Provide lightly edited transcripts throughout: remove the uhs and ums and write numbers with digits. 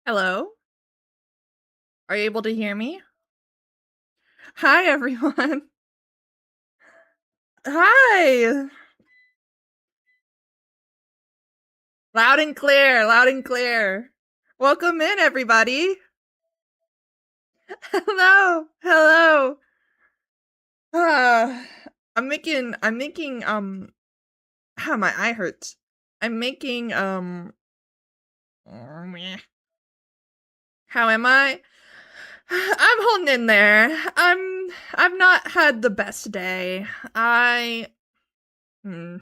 Hello? Are you able to hear me? Hi, everyone. Hi. Loud and clear, loud and clear. Welcome in, everybody. Hello. Hello. Uh, I'm making, my eye hurts. I'm making, meh. How am I? I'm holding in there. I've not had the best day. Hmm.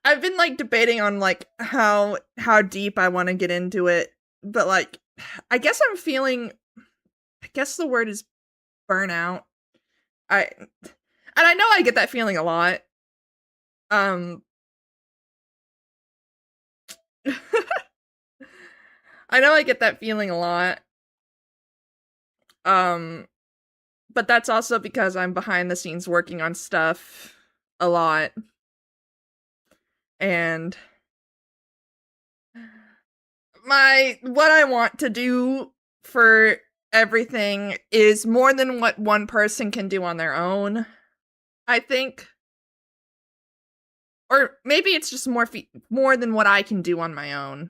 I've been like debating on like how deep I want to get into it, but like I guess I'm feeling I guess the word is burnout. I and I know I get that feeling a lot. Um I know I get that feeling a lot. Um but that's also because I'm behind the scenes working on stuff a lot and my what I want to do for everything is more than what one person can do on their own. I think, or maybe it's just more than what I can do on my own.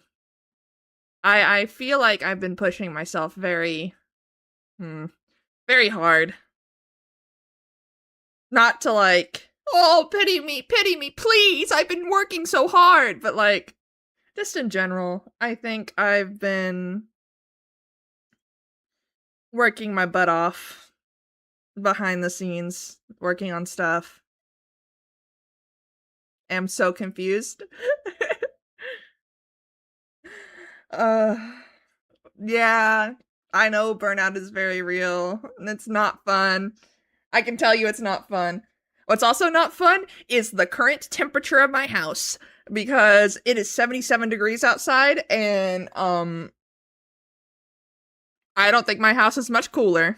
I feel like I've been pushing myself hmm, very hard. Not to like, oh, pity me, please. I've been working so hard, but like just in general, I think I've been working my butt off behind the scenes, working on stuff. I'm so confused. uh Yeah, I know burnout is very real, and it's not fun. I can tell you it's not fun. What's also not fun is the current temperature of my house because it is 77 degrees outside and I don't think my house is much cooler.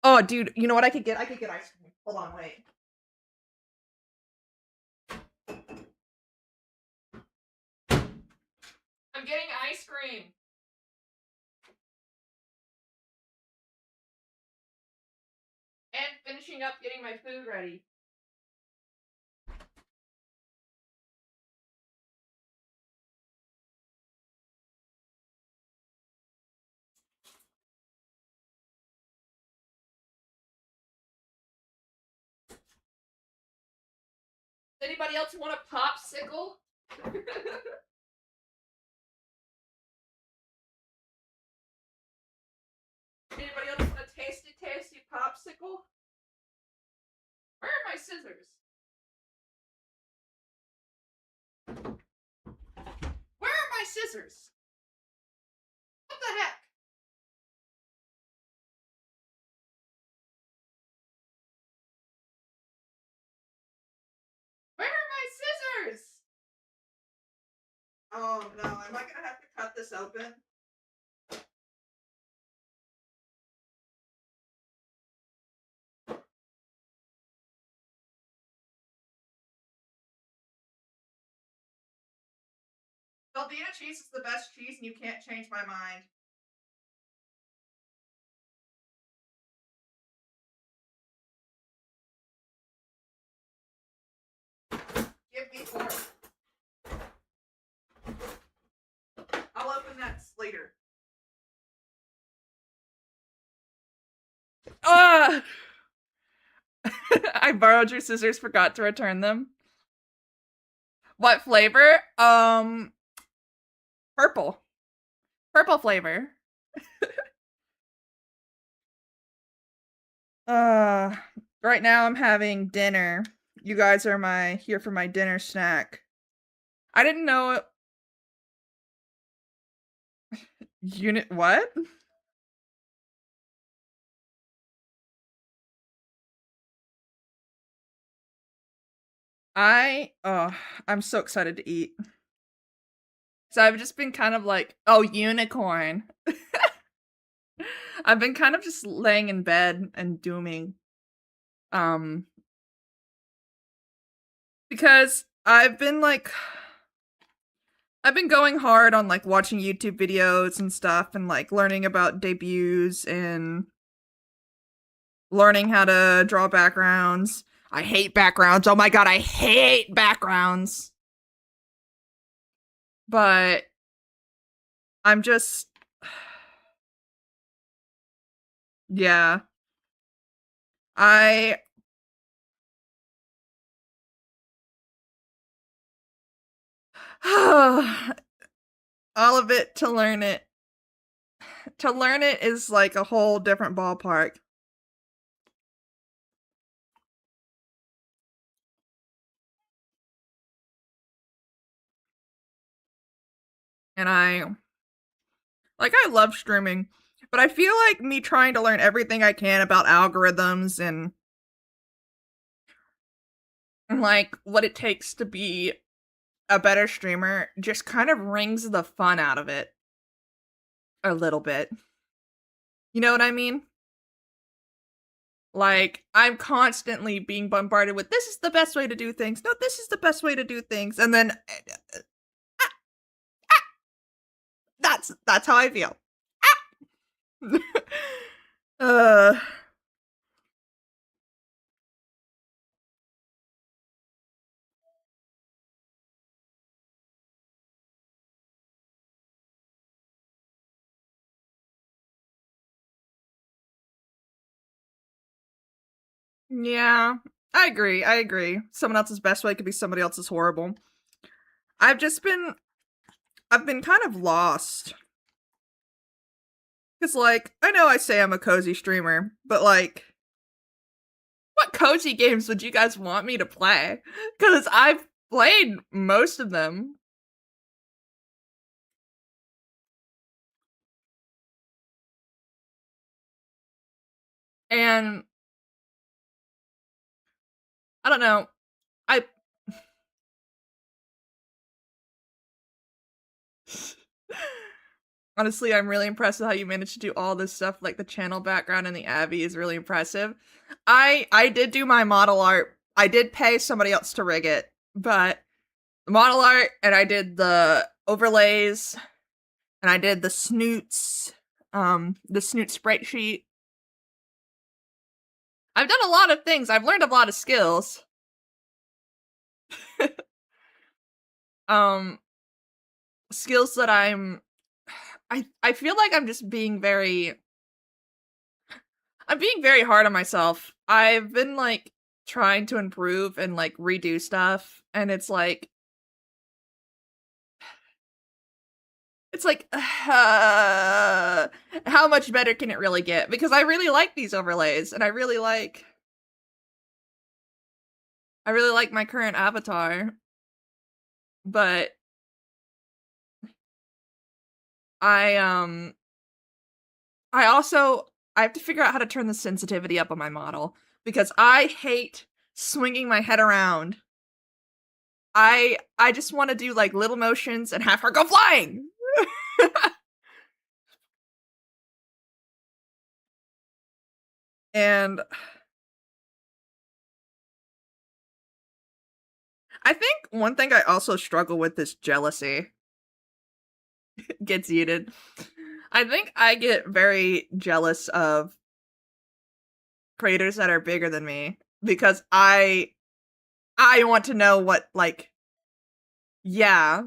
Oh, dude, you know what I could get? I could get ice cream. Hold on, wait. I'm getting ice cream and finishing up getting my food ready. Does anybody else want a popsicle? Anybody else want a tasty, tasty popsicle? Where are my scissors? Where are my scissors? What the heck? Where are my scissors? Oh no, am I gonna have to cut this open? Velveeta cheese is the best cheese and you can't change my mind. Give me four. I'll open that later. Ah! I borrowed your scissors, forgot to return them. What flavor? Purple. Purple flavor. Uh, right now I'm having dinner. You guys are here for my dinner snack. I didn't know it. Unit what? I'm so excited to eat. So I've just been kind of like, oh, unicorn. I've been kind of just laying in bed and dooming. Um, because I've been like I've been going hard on like watching YouTube videos and stuff and like learning about debuts and learning how to draw backgrounds. I hate backgrounds. Oh my god, I hate backgrounds. But I'm just yeah. I all of it to learn it. To learn it is like a whole different ballpark. And I love streaming, but I feel like me trying to learn everything I can about algorithms and like what it takes to be a better streamer just kind of wrings the fun out of it a little bit. You know what I mean? Like, I'm constantly being bombarded with this is the best way to do things. No, this is the best way to do things. And then that's how I feel. uh yeah, I agree. I agree. Someone else's best way could be somebody else's horrible. I've just been I've been kind of lost. Cuz like, I know I say I'm a cozy streamer, but like what cozy games would you guys want me to play? Cuz I've played most of them. And I don't know. I honestly, I'm really impressed with how you managed to do all this stuff. Like the channel background and the Abbey is really impressive. I did do my model art. I did pay somebody else to rig it, but the model art and I did the overlays and I did the snoot sprite sheet. I've done a lot of things. I've learned a lot of skills. um skills that I feel like I'm being very hard on myself. I've been like trying to improve and like redo stuff and it's like how much better can it really get? Because I really like these overlays and I really like my current avatar, but I um I also I have to figure out how to turn the sensitivity up on my model because I hate swinging my head around. I just want to do like little motions and have her go flying. And I think one thing I also struggle with is jealousy. Gets heated. I think I get very jealous of creators that are bigger than me because I want to know what like yeah,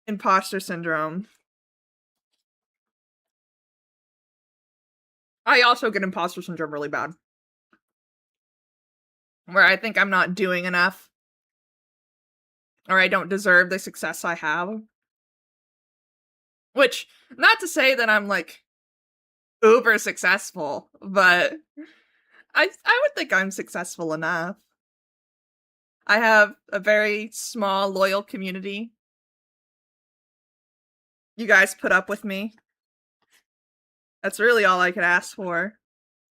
imposter syndrome. I also get imposter syndrome really bad. Where I think I'm not doing enough or I don't deserve the success I have. Which not to say that I'm like uber successful, but I would think I'm successful enough. I have a very small loyal community. You guys put up with me. That's really all I could ask for.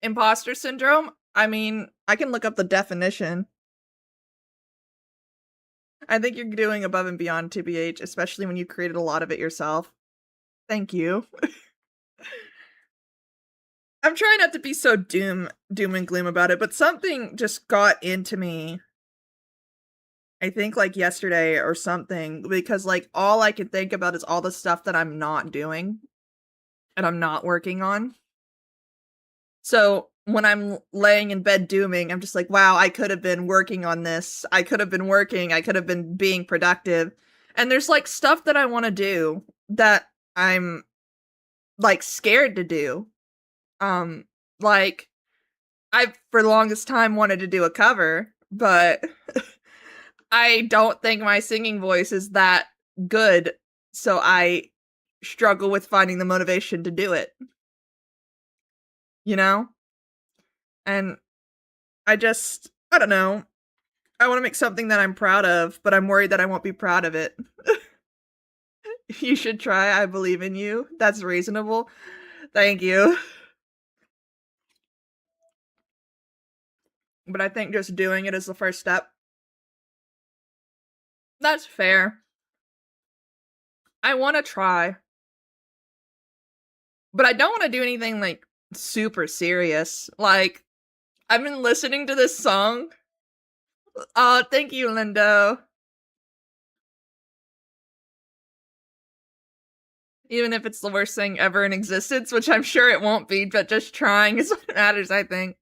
Imposter syndrome? I mean, I can look up the definition. I think you're doing above and beyond, TBH, especially when you created a lot of it yourself. Thank you. I'm trying not to be so doom and gloom about it, but something just got into me I think like yesterday or something because like all I can think about is all the stuff that I'm not doing and I'm not working on. So when I'm laying in bed dooming, I'm just like, wow, I could have been working on this. I could have been working. I could have been being productive. And there's like stuff that I want to do that I'm like scared to do. Um, like I've for the longest time wanted to do a cover, but I don't think my singing voice is that good. So I struggle with finding the motivation to do it, you know? And I don't know. I want to make something that I'm proud of, but I'm worried that I won't be proud of it. You should try. I believe in you. That's reasonable. Thank you. But I think just doing it is the first step. That's fair. I want to try, but I don't want to do anything like super serious. Like, I've been listening to this song. Oh, thank you, Lindo. Even if it's the worst thing ever in existence, which I'm sure it won't be, but just trying is what matters, I think.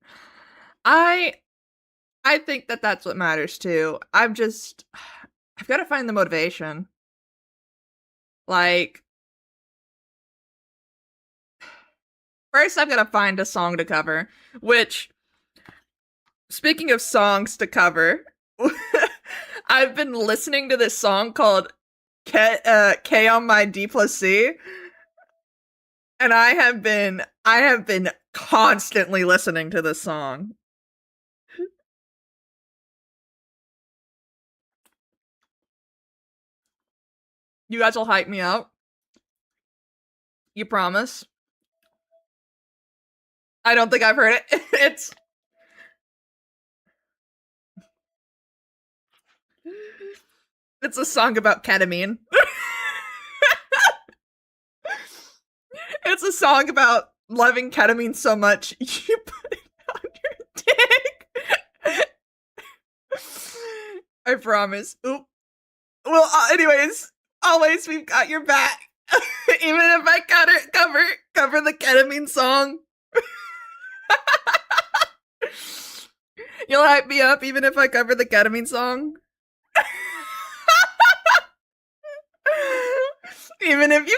I I think that that's what matters too. I've got to find the motivation. Like, first I've got to find a song to cover, which, speaking of songs to cover, I've been listening to this song called K on my D plus C, and I have been constantly listening to this song. You guys will hype me up. You promise? I don't think I've heard it. It's a song about ketamine. It's a song about loving ketamine so much you put it on your dick. I promise. Oop. Well, anyways, always we've got your back. Even if I cover the ketamine song. You'll hype me up even if I cover the ketamine song. Even if you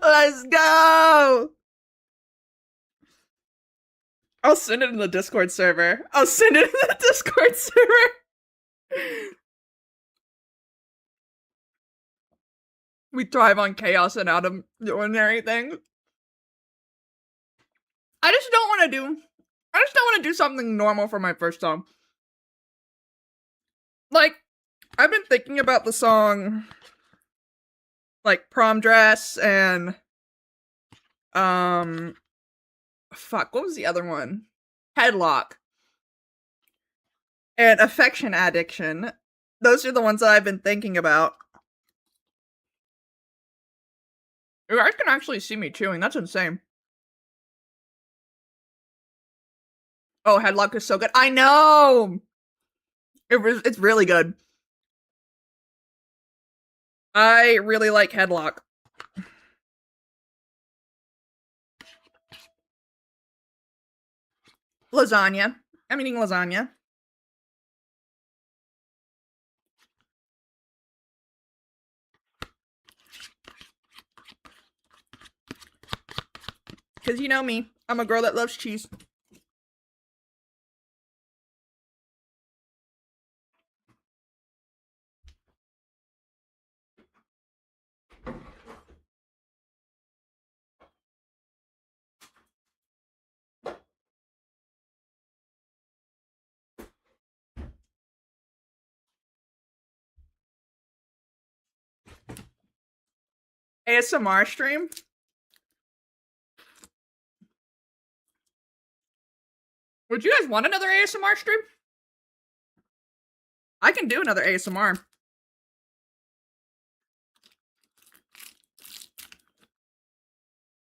let's go. I'll send it in the Discord server. We thrive on chaos and out of the ordinary things. I just don't want to do. I just don't want to do something normal for my first song. Like, I've been thinking about the song, like Prom Dress and fuck, what was the other one? Headlock and Affection Addiction. Those are the ones that I've been thinking about. You guys can actually see me chewing. That's insane. Oh, Headlock is so good. I know. It's really good. I really like Headlock. Lasagna. I'm eating lasagna. Because you know me. I'm a girl that loves cheese. ASMR stream? Would you guys want another ASMR stream? I can do another ASMR.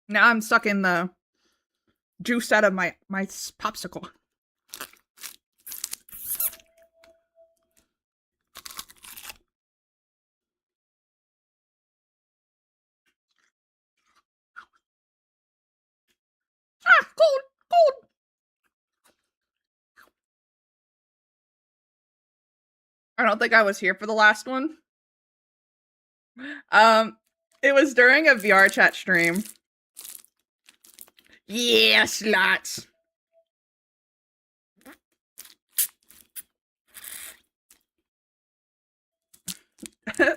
Now I'm sucking the juice out of my popsicle. Cold, cold. I don't think I was here for the last one. It was during a VR chat stream. Yes, lots. I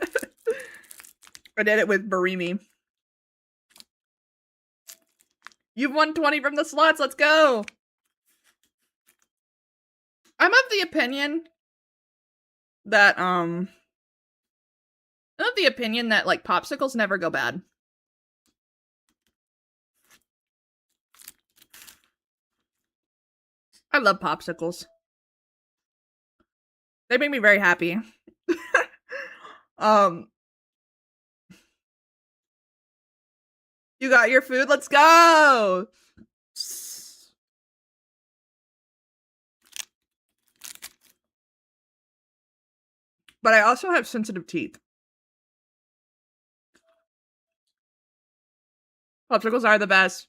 did it with Barimi. You've won 20 from the slots. Let's go. I'm of the opinion that like popsicles never go bad. I love popsicles. They make me very happy. You got your food? Let's go! But I also have sensitive teeth. Popsicles are the best.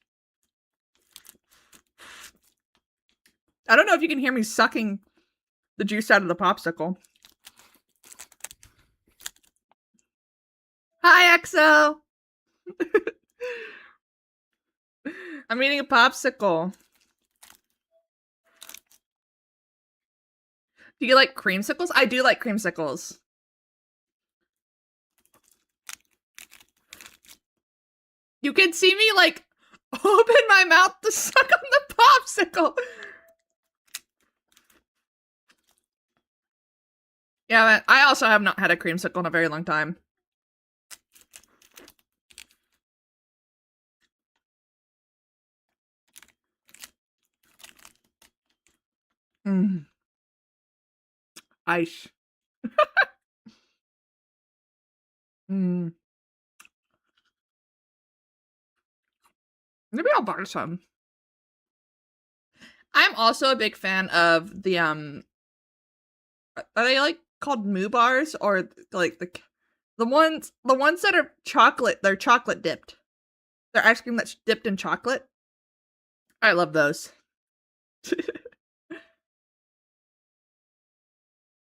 I don't know if you can hear me sucking the juice out of the popsicle. Hi, EXO! I'm eating a popsicle. Do you like creamsicles? I do like creamsicles. You can see me, like, open my mouth to suck on the popsicle. Yeah, I also have not had a creamsicle in a very long time. Ice. Maybe I'll buy some. I'm also a big fan of the are they like called moo bars, or like the ones that are chocolate, they're chocolate dipped. They're ice cream that's dipped in chocolate. I love those.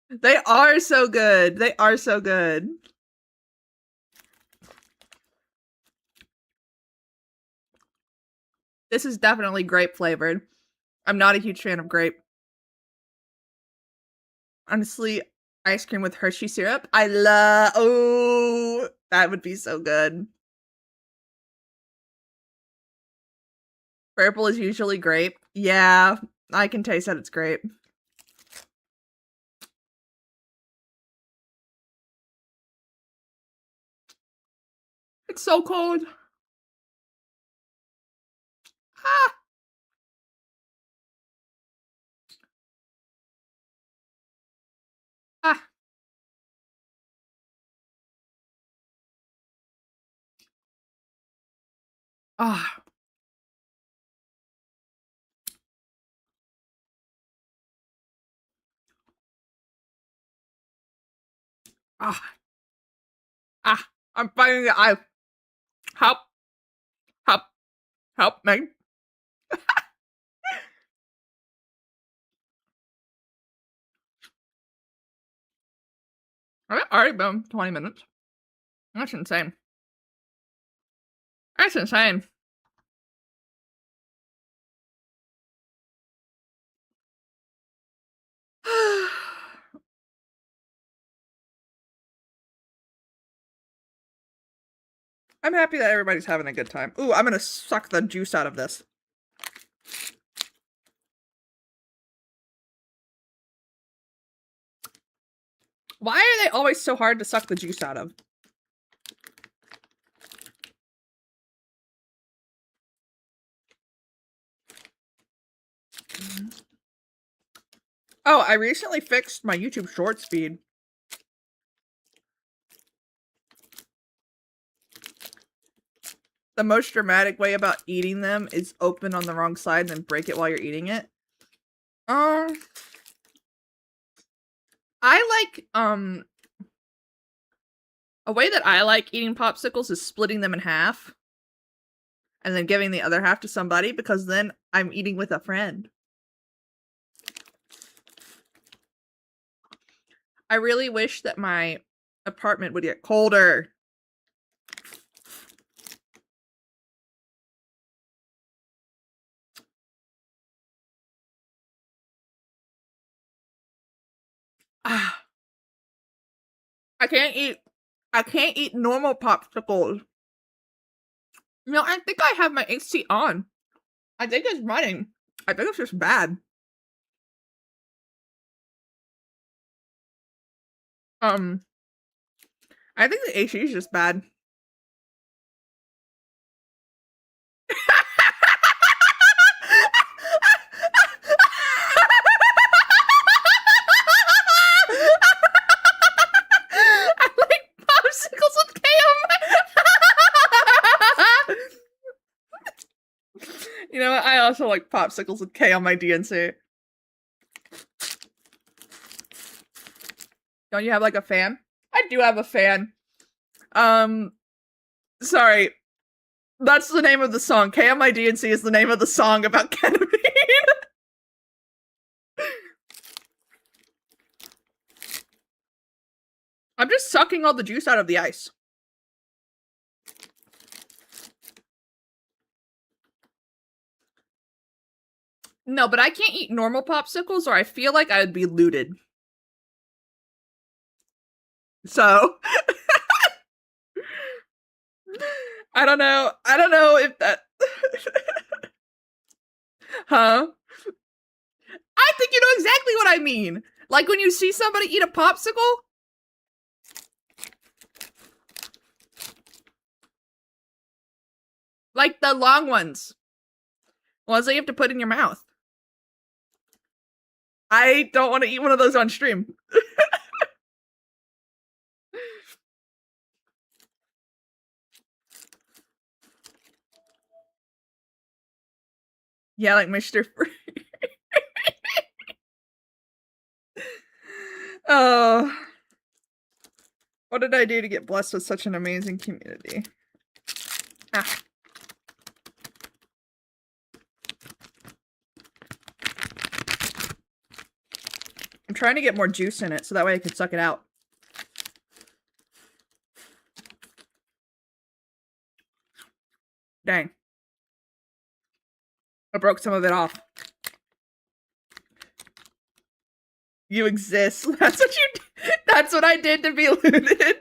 They are so good. They are so good. This is definitely grape flavored. I'm not a huge fan of grape. Honestly, ice cream with Hershey syrup. I love. Oh, that would be so good. Purple is usually grape. Yeah, I can taste that it's grape. It's so cold. Ah. Ah. Ah. Ah. Ah. I'm finding the eye. Help. Help. Help me. I've already been 20 minutes. That's insane. That's insane. I'm happy that everybody's having a good time. Ooh, I'm gonna suck the juice out of this. Why are they always so hard to suck the juice out of? Oh, I recently fixed my YouTube short speed. The most dramatic way about eating them is open on the wrong side and then break it while you're eating it. I like, a way that I like eating popsicles is splitting them in half and then giving the other half to somebody because then I'm eating with a friend. I really wish that my apartment would get colder. Ah. I can't eat normal popsicles. No, I think I have my AC on. I think it's running. I think it's just bad. I think the AC is just bad. I like popsicles with K. You know what? I also like popsicles with K on my DNC. Don't you have like a fan? I do have a fan. Sorry. That's the name of the song. K on my DNC is the name of the song about ketamine. I'm just sucking all the juice out of the ice. No, but I can't eat normal popsicles or I feel like I would be looted. So I don't know if that Huh? I think you know exactly what I mean. Like when you see somebody eat a popsicle. Like the long ones. Ones that you have to put in your mouth. I don't want to eat one of those on stream. Yeah, like Mr. Free. Oh. What did I do to get blessed with such an amazing community? Ah. I'm trying to get more juice in it so that way I can suck it out. Dang. I broke some of it off. You exist. That's what you did. That's what I did to be looted.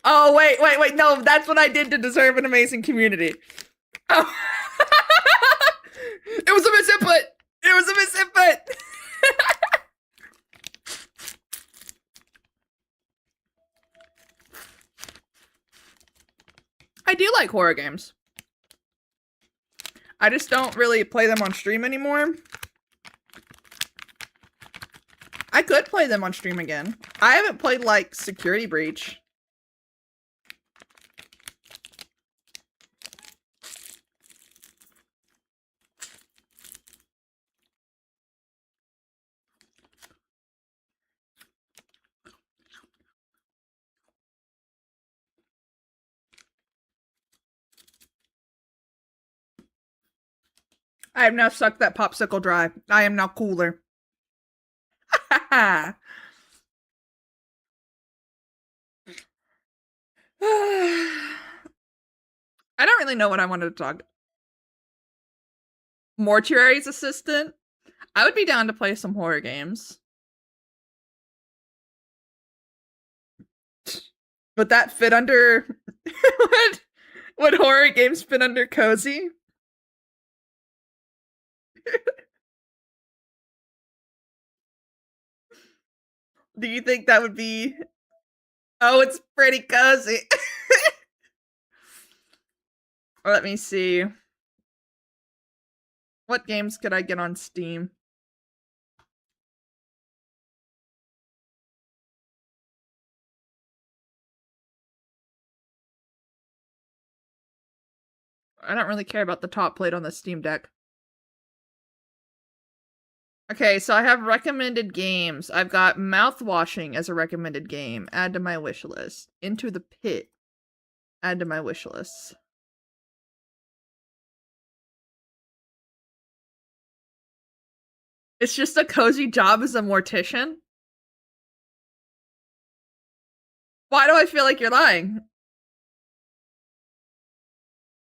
Oh, wait. No, that's what I did to deserve an amazing community. Oh. It was a misinput. It was a misinput. I do like horror games. I just don't really play them on stream anymore. I could play them on stream again. I haven't played, like, Security Breach. I have now sucked that popsicle dry. I am now cooler. I don't really know what I wanted to talk. Mortuary's assistant? I would be down to play some horror games. Would that fit under... would horror games fit under cozy? Do you think that would be... Oh, it's pretty cozy. Let me see. What games could I get on Steam? I don't really care about the top plate on the Steam Deck. Okay, so I have recommended games. I've got Mouthwashing as a recommended game. Add to my wish list. Into the Pit. Add to my wish list. It's just a cozy job as a mortician? Why do I feel like you're lying?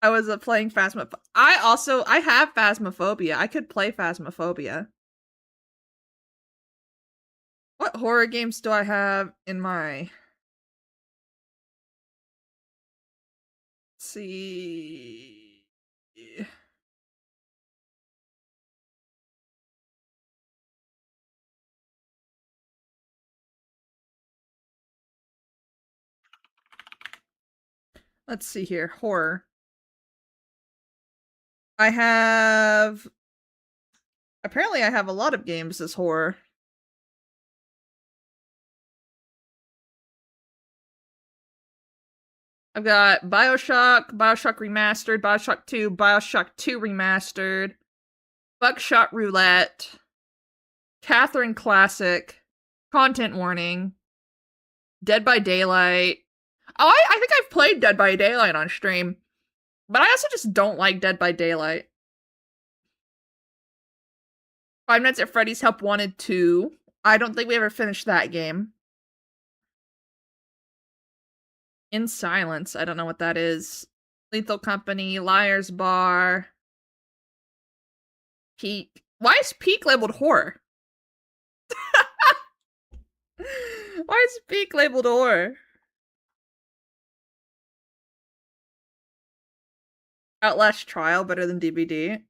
I was playing Phasmophobia. I have Phasmophobia. I could play Phasmophobia. What horror games do I have in my... Let's see... Let's see here. Horror. I have... Apparently I have a lot of games as horror. I've got Bioshock, Bioshock Remastered, Bioshock 2, Bioshock 2 Remastered, Buckshot Roulette, Catherine Classic, Content Warning, Dead by Daylight. Oh, I think I've played Dead by Daylight on stream, but I also just don't like Dead by Daylight. Five Nights at Freddy's Help Wanted 2. I don't think we ever finished that game. In Silence. I don't know what that is. Lethal Company, Liar's Bar, Peak. Why is Peak labeled horror? Why is Peak labeled horror? Outlast Trial better than DBD?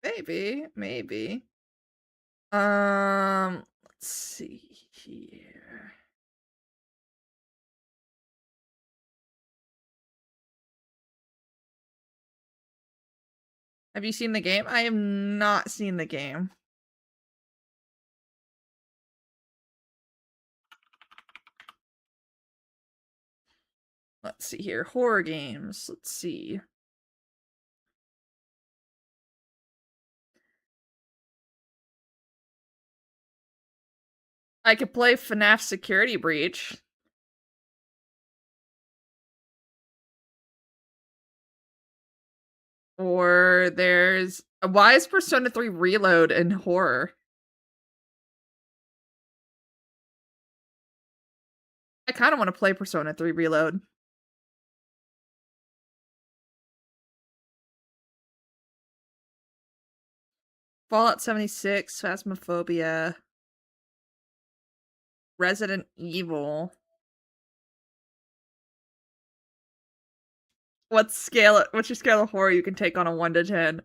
Maybe. Let's see here. Have you seen the game? I have not seen the game. Let's see here. Horror games. Let's see. I could play FNAF Security Breach. Or there's... Why is Persona 3 Reload in horror? I kind of want to play Persona 3 Reload. Fallout 76, Phasmophobia, Resident Evil. What's your scale of horror you can take on a 1 to 10?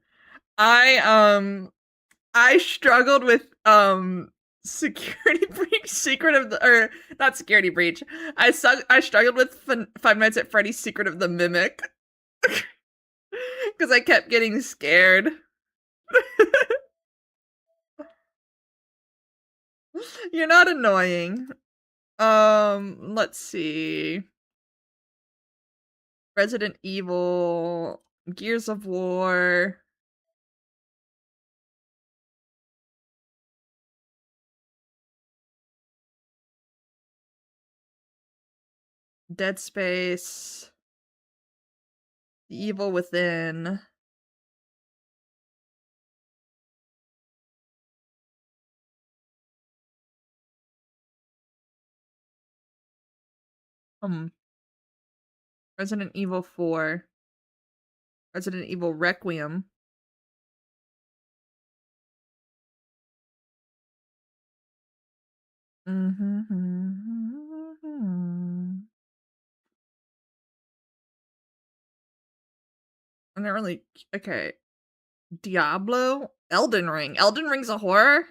I struggled with Security Breach, Secret of the, or not Security Breach. I struggled with Five Nights at Freddy's Secret of the Mimic. Because I kept getting scared. You're not annoying. Let's see. Resident Evil, Gears of War. Dead Space. The Evil Within. Resident Evil 4. Resident Evil Requiem. I'm not really... Okay. Diablo? Elden Ring. Elden Ring's a horror?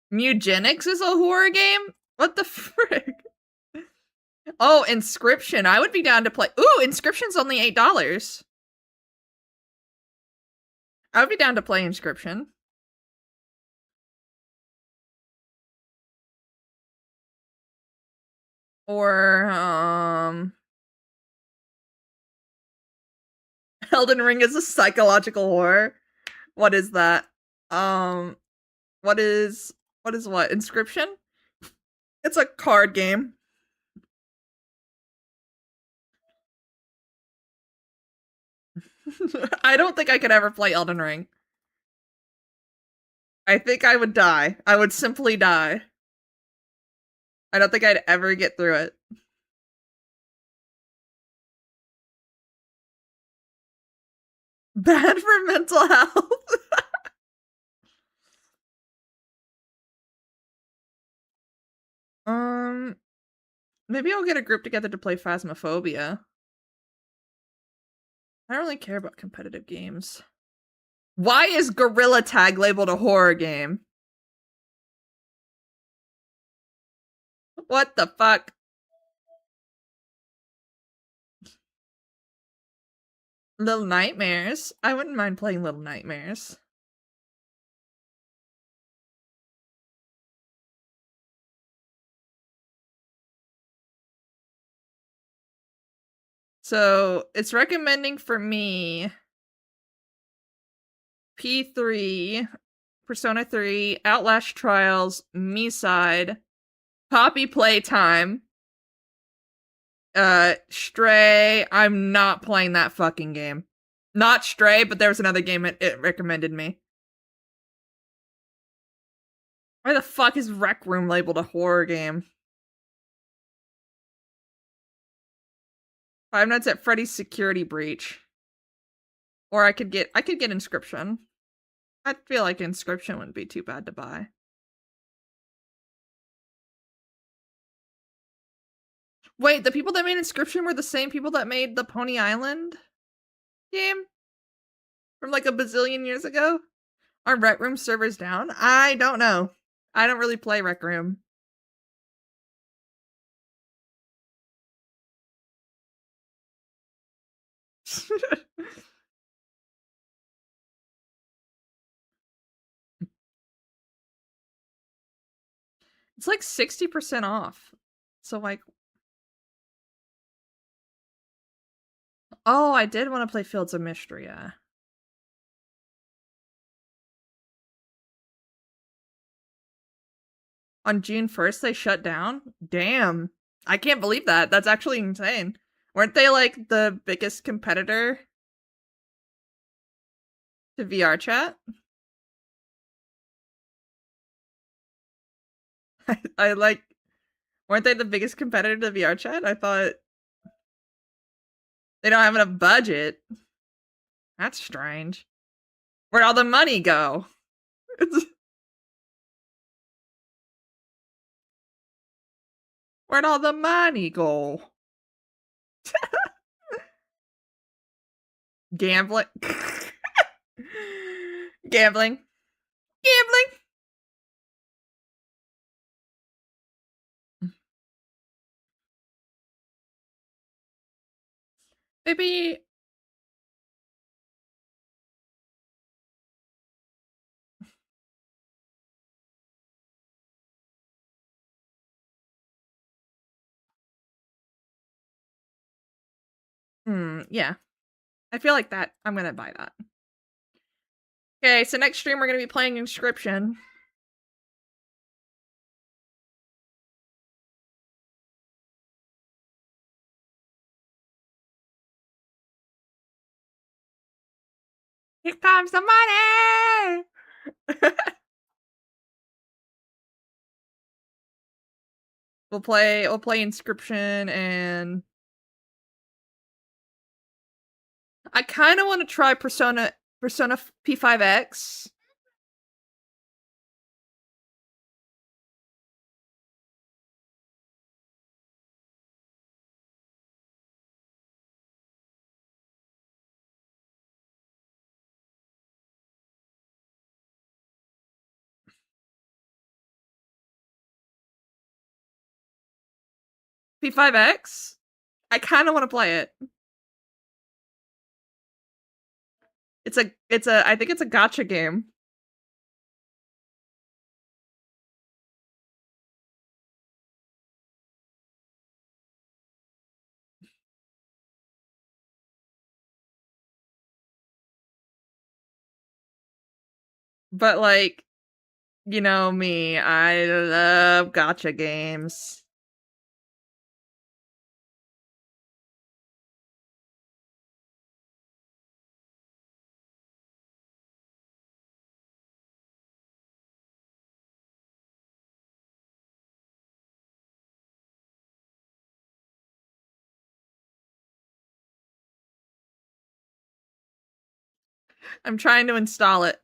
Mugenics is a horror game? What the frick? Oh, Inscription. I would be down to play... Ooh, Inscription's only $8. I would be down to play Inscription. Or, Elden Ring is a psychological horror. What is that? What is What is what? Inscription? It's a card game. I don't think I could ever play Elden Ring. I think I would die. I would simply die. I don't think I'd ever get through it. Bad for mental health. um, maybe I'll get a group together to play Phasmophobia. I don't really care about competitive games. Why is Gorilla Tag labeled a horror game? What the fuck? Little Nightmares? I wouldn't mind playing Little Nightmares. So it's recommending for me P3, Persona 3, Outlast Trials, Me-Side, Poppy Playtime, Stray. I'm not playing that fucking game. Not Stray, but there was another game it recommended me. Why the fuck is Rec Room labeled a horror game? Five Nights at Freddy's Security Breach. Or I could get Inscription. I feel like Inscription wouldn't be too bad to buy. Wait, the people that made Inscription were the same people that made the Pony Island game? From like a bazillion years ago? Are Rec Room servers down? I don't know. I don't really play Rec Room. It's like 60% off. So like, oh, I did want to play Fields of Mystria. On June 1st, they shut down? Damn. I can't believe that. That's actually insane. Weren't they like the biggest competitor to VR chat? I like, weren't they the biggest competitor to VR chat? I thought they don't have enough budget. That's strange. Where'd all the money go? Where'd all the money go? Gambling. Gambling. Gambling. Maybe. Yeah. I feel like that. I'm gonna buy that. Okay, so next stream we're gonna be playing Inscription. Here comes the money! we'll play Inscription, and I kinda wanna try Persona P5X. P5X? I kinda wanna play it. I think it's a gacha game. But like, You know me, I love gotcha games. I'm trying to install it.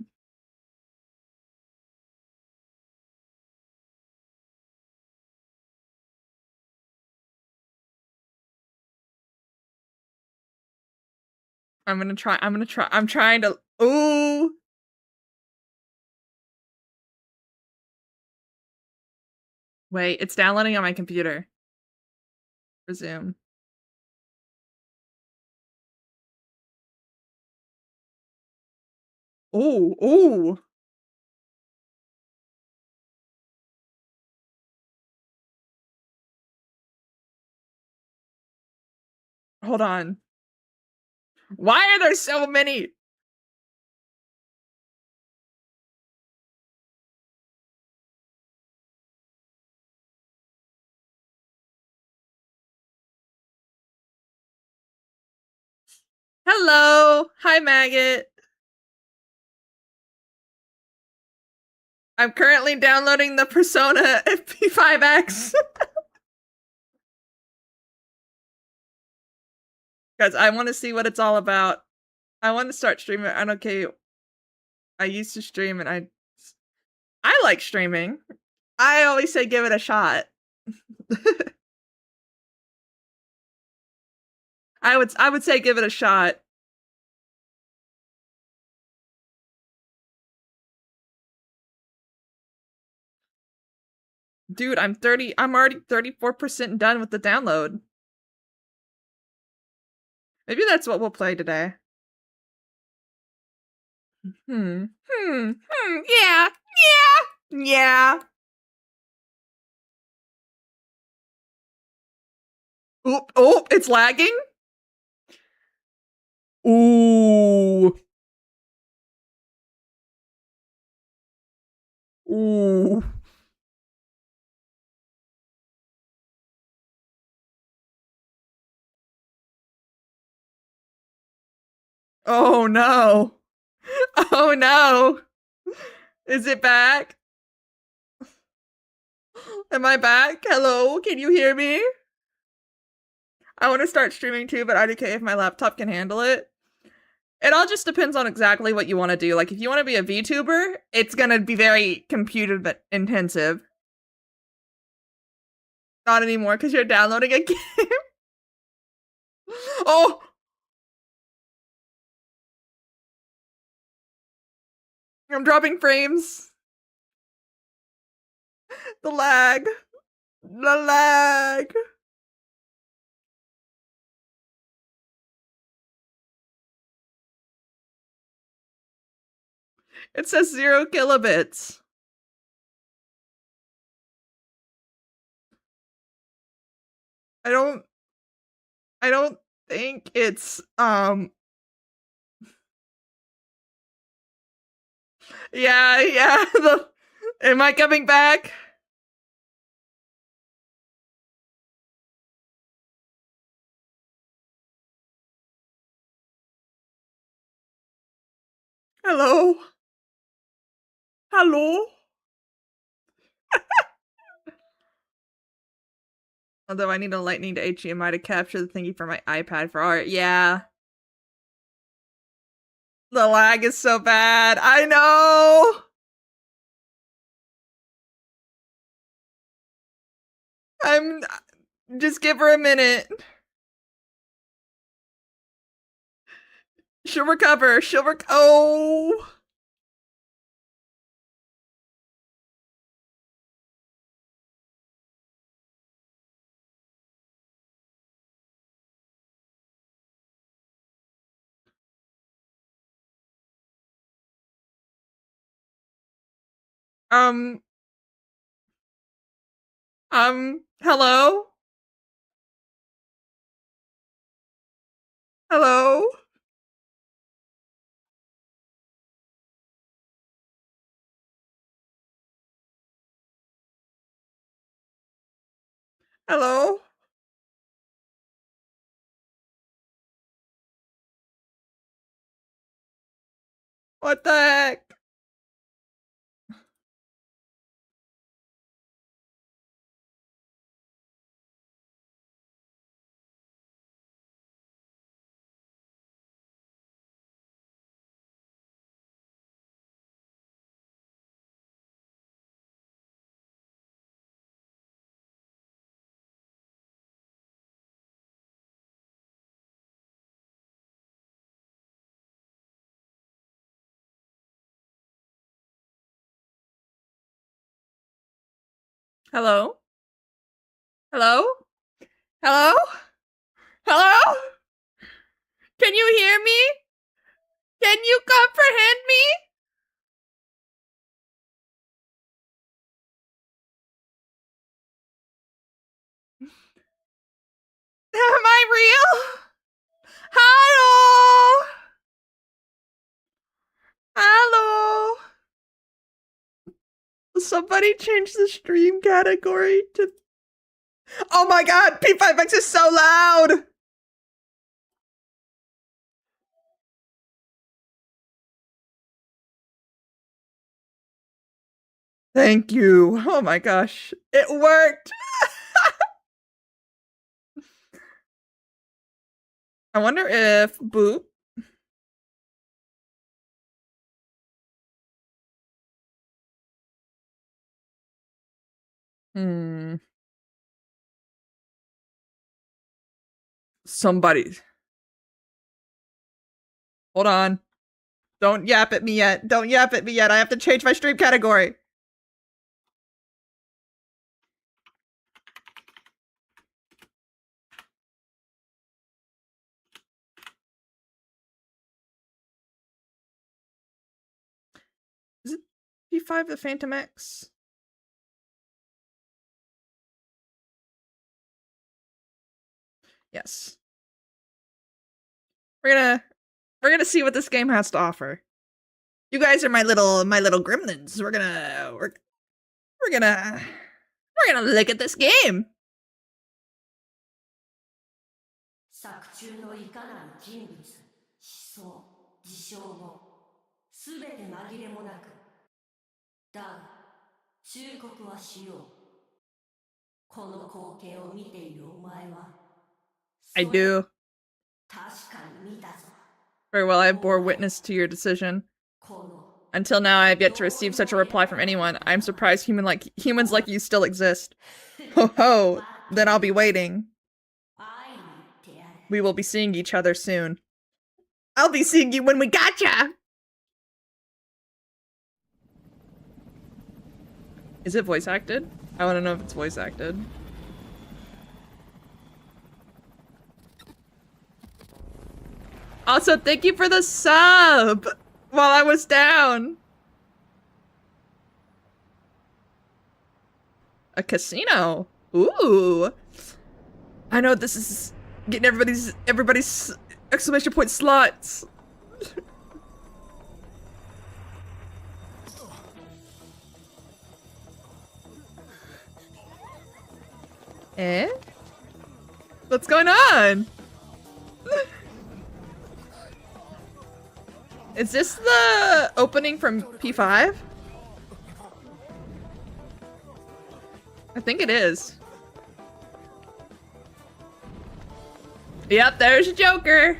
I'm trying to ooh. Wait, it's downloading on my computer. Resume. Ooh, ooh. Hold on. Why are there so many? Hello. Hi, maggot. I'm currently downloading the Persona FP5X because I want to see what it's all about. I want to start streaming. I don't care. I used to stream and I like streaming. I always say give it a shot. I would say give it a shot. Dude, I'm already 34% done with the download. Maybe that's what we'll play today. Yeah. Yeah. Yeah. Oop, oh, it's lagging. Ooh. Ooh. Oh no. Oh no. Is it back? Am I back? Hello? Can you hear me? I want to start streaming too, but I don't care if my laptop can handle it. It all just depends on exactly what you want to do. Like, if you want to be a VTuber, it's gonna be very computer intensive. Not anymore, because you're downloading a game. Oh! I'm dropping frames. The lag. The lag. It says 0 kilobits. I don't I don't think it's yeah. Am I coming back? Hello? Hello? Although I need a lightning to HDMI to capture the thingy for my iPad for art. Yeah. The lag is so bad. I know. I'm just give her a minute. She'll recover. Oh. Um hello? Hello? Hello? What the heck? Hello? Hello? Hello? Hello? Can you hear me? Can you comprehend me? Am I real? Hello? Hello? Somebody change the stream category to... Oh my god, P5X is so loud! Thank you. Oh my gosh. It worked! I wonder if Boop... Somebody... Hold on. Don't yap at me yet. Don't yap at me yet. I have to change my stream category. Is it P5 the Phantom X? Yes. We're gonna see what this game has to offer. You guys are my little gremlins. We're gonna look at this game. 作中のいかなる人物、思想、事象もすべて紛れもなく。だが、忠告はしよう。この光景を見ているお前は。I do. 確かに見たぞ。Very well, I bore witness to your decision. Until now, I have yet to receive such a reply from anyone. I'm surprised humans like you still exist. Ho ho! Then I'll be waiting. We will be seeing each other soon. I'll be seeing you when we gotcha! Is it voice acted? I want to know if it's voice acted. Also, thank you for the sub while I was down. A casino. Ooh. I know this is getting everybody's exclamation point slots. Eh? What's going on? Is this the opening from P5? I think it is. Yep, there's Joker.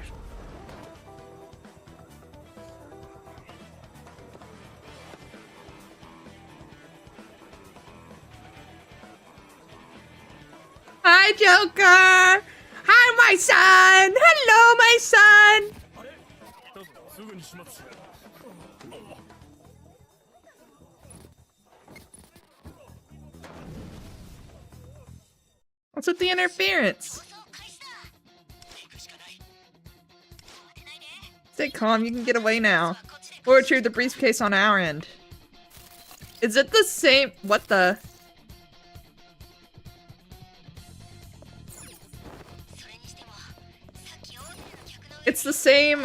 Hi, Joker. Hi, my son. Hello, my son. What's with the interference? Stay calm, you can get away now. We'll retrieve the briefcase on our end. Is it the same? What the? It's the same,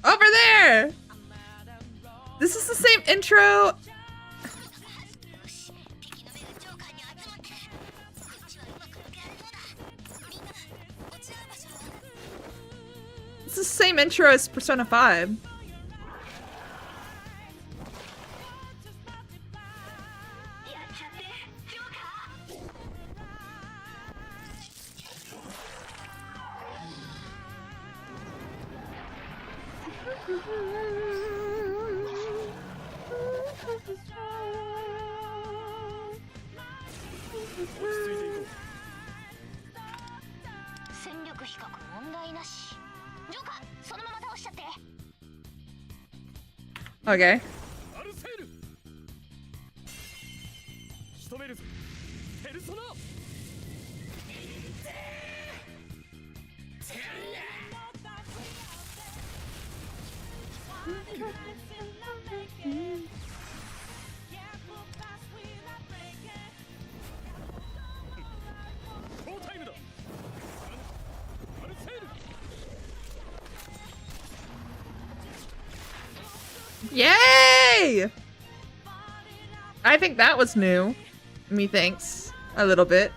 over there! This is the same intro. It's the same intro as Persona 5. Okay. Yay! I think that was new. Methinks. A little bit.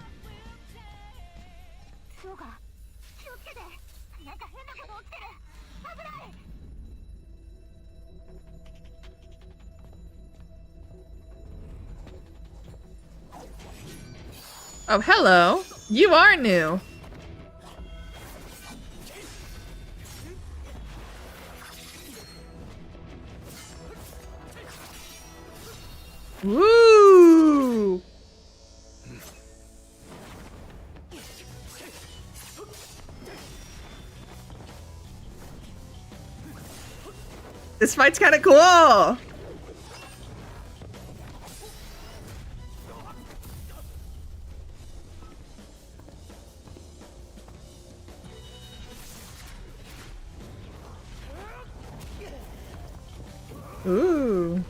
Oh, hello. You are new. Woo! This fight's kind of cool. Ooh.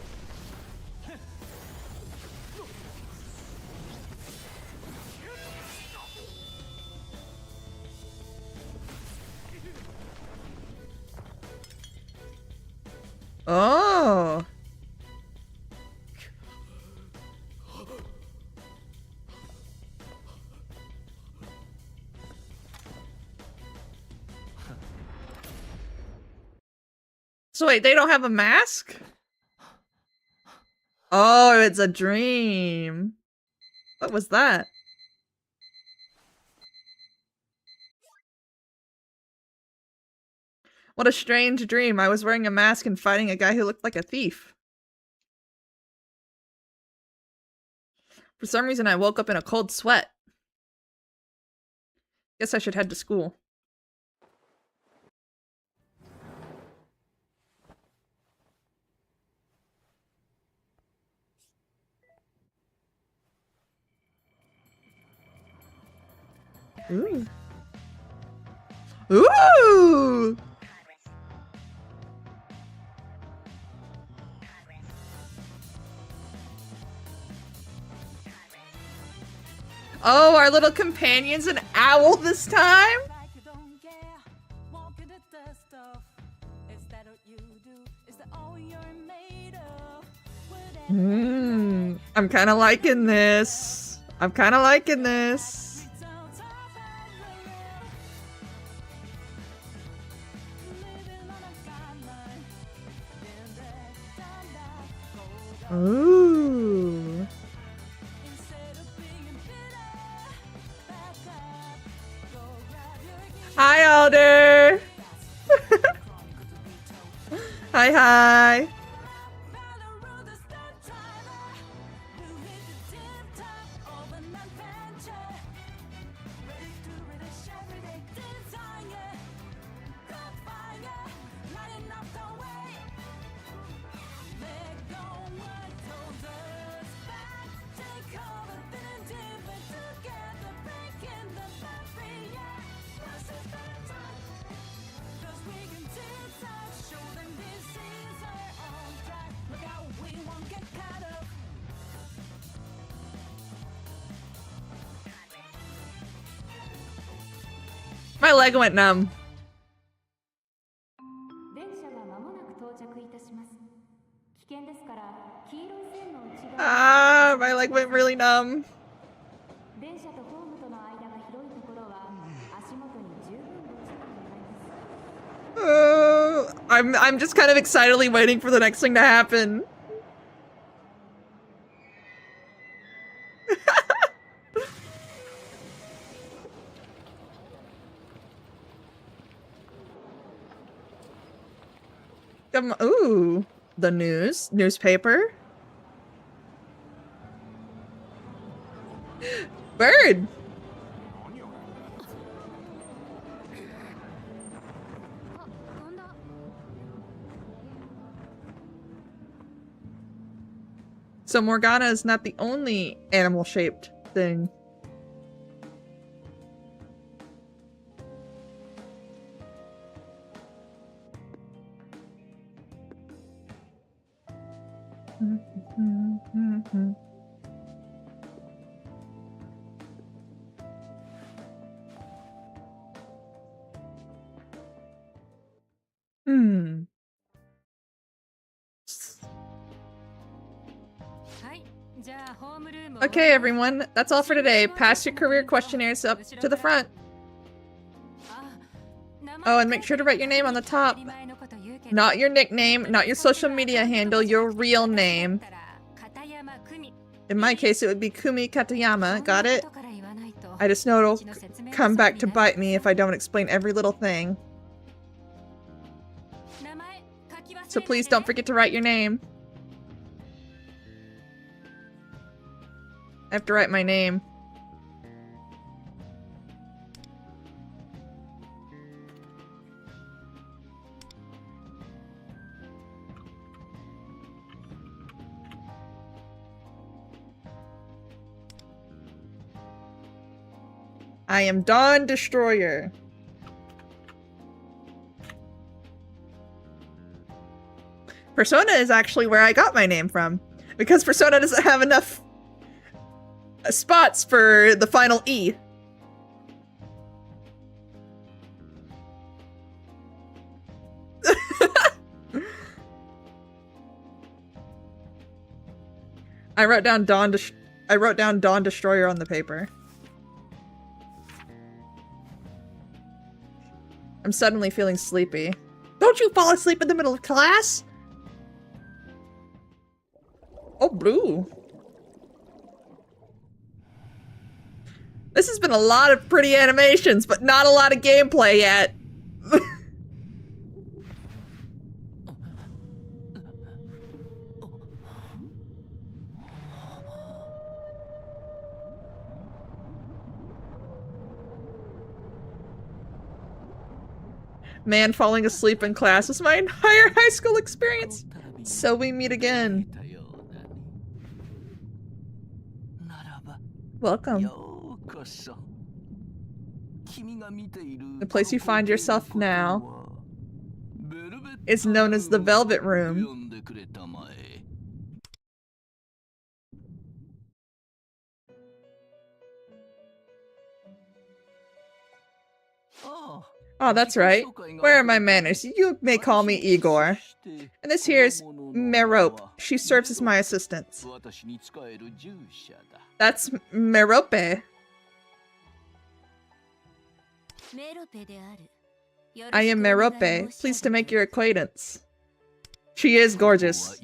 Oh. So wait, they don't have a mask? Oh, it's a dream. What was that? What a strange dream. I was wearing a mask and fighting a guy who looked like a thief. For some reason, I woke up in a cold sweat. Guess I should head to school. Ooh. Ooh! Oh, our little companion's an owl this time? I'm kind of liking this. I'm kind of liking this. Ooh. Hi, Alder. Hi, hi. My leg went numb. like went really numb. I'm just kind of excitedly waiting for the next thing to happen. Ooh, the newspaper. Bird. So Morgana is not the only animal-shaped thing. Okay, everyone, that's all for today. Pass your career questionnaires up to the front. Oh, and make sure to write your name on the top. Not your nickname, not your social media handle, your real name. In my case, it would be Kumi Katayama. Got it? I just know it'll come back to bite me if I don't explain every little thing. So please don't forget to write your name. I have to write my name. I am Dawn Destroyer. Persona is actually where I got my name from, because Persona doesn't have enough spots for the final E. I wrote down Dawn Destroyer on the paper. I'm suddenly feeling sleepy. Don't you fall asleep in the middle of class? Oh, blue. This has been a lot of pretty animations, but not a lot of gameplay yet. Man falling asleep in class was my entire high school experience. So we meet again. Welcome. The place you find yourself now is known as the Velvet Room. Oh, that's right. Where are my manners? You may call me Igor. And this here is Merope. She serves as my assistant. That's Merope. I am Merope. Pleased to make your acquaintance. She is gorgeous.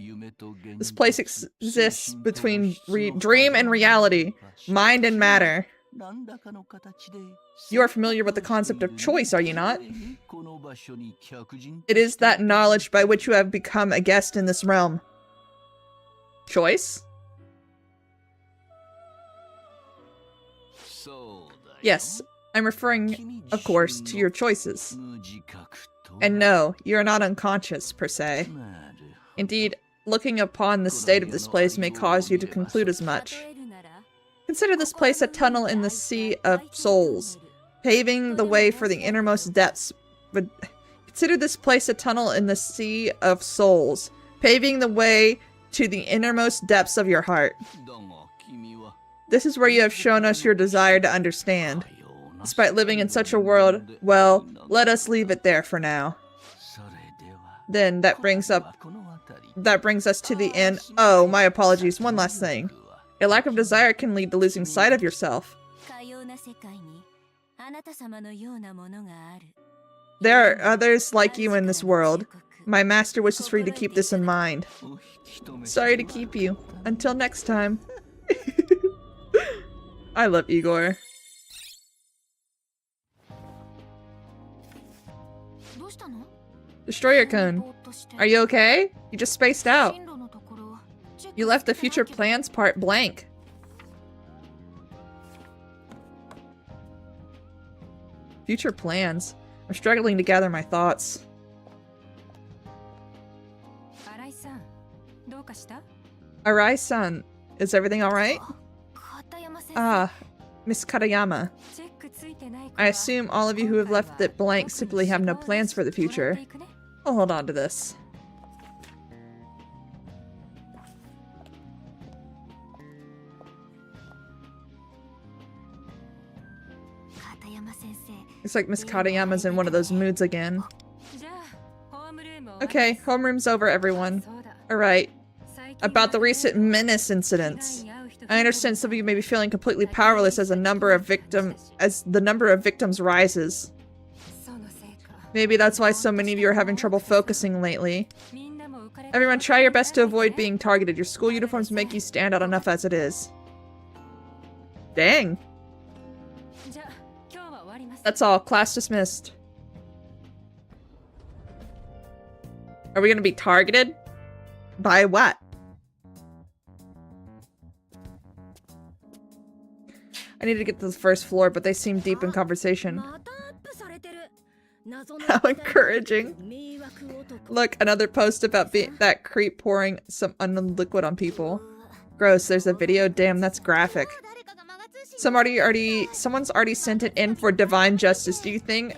This place exists between dream and reality, mind and matter. You are familiar with the concept of choice, are you not? It is that knowledge by which you have become a guest in this realm. Choice? Yes, I'm referring, of course, to your choices. And no, you are not unconscious, per se. Indeed, looking upon the state of this place may cause you to conclude as much. Consider this place a tunnel in the sea of souls, paving the way for the innermost depths. But consider this place a tunnel in the sea of souls, paving the way to the innermost depths of your heart. This is where you have shown us your desire to understand. Despite living in such a world, well, let us leave it there for now. Then that brings us to the end. Oh, my apologies. One last thing. A lack of desire can lead to losing sight of yourself. There are others like you in this world. My master wishes for you to keep this in mind. Sorry to keep you. Until next time. I love Igor. Destroyer cone. Are you okay? You just spaced out. You left the future plans part blank. Future plans. I'm struggling to gather my thoughts. Arai-san, is everything alright? Ah, Miss Katayama. I assume all of you who have left it blank simply have no plans for the future. I'll hold on to this. Looks like Miss Katayama's in one of those moods again. Okay, homeroom's over, everyone. Alright. About the recent menace incidents. I understand some of you may be feeling completely powerless as the number of victims rises. Maybe that's why so many of you are having trouble focusing lately. Everyone, try your best to avoid being targeted. Your school uniforms make you stand out enough as it is. Dang. That's all. Class dismissed. Are we gonna be targeted? By what? I need to get to the first floor, but they seem deep in conversation. How encouraging. Look, another post about that creep pouring some unknown liquid on people. Gross, there's a video? Damn, that's graphic. Someone's already sent it in for divine justice. Do you think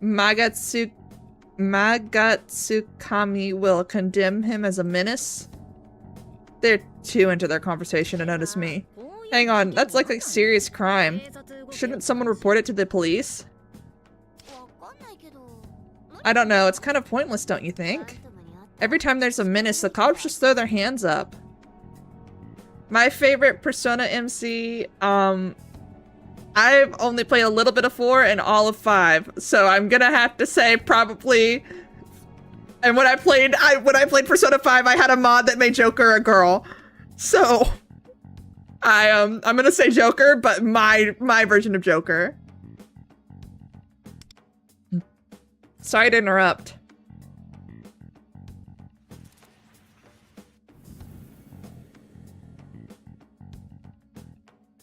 Magatsukami will condemn him as a menace? They're too into their conversation to notice me. Hang on, that's like a serious crime. Shouldn't someone report it to the police? I don't know, it's kind of pointless, don't you think? Every time there's a menace, the cops just throw their hands up. My favorite Persona MC, I've only played a little bit of 4 and all of 5, so I'm gonna have to say probably. And when I played Persona 5, I had a mod that made Joker a girl, so I'm gonna say Joker, but my version of Joker. Sorry to interrupt.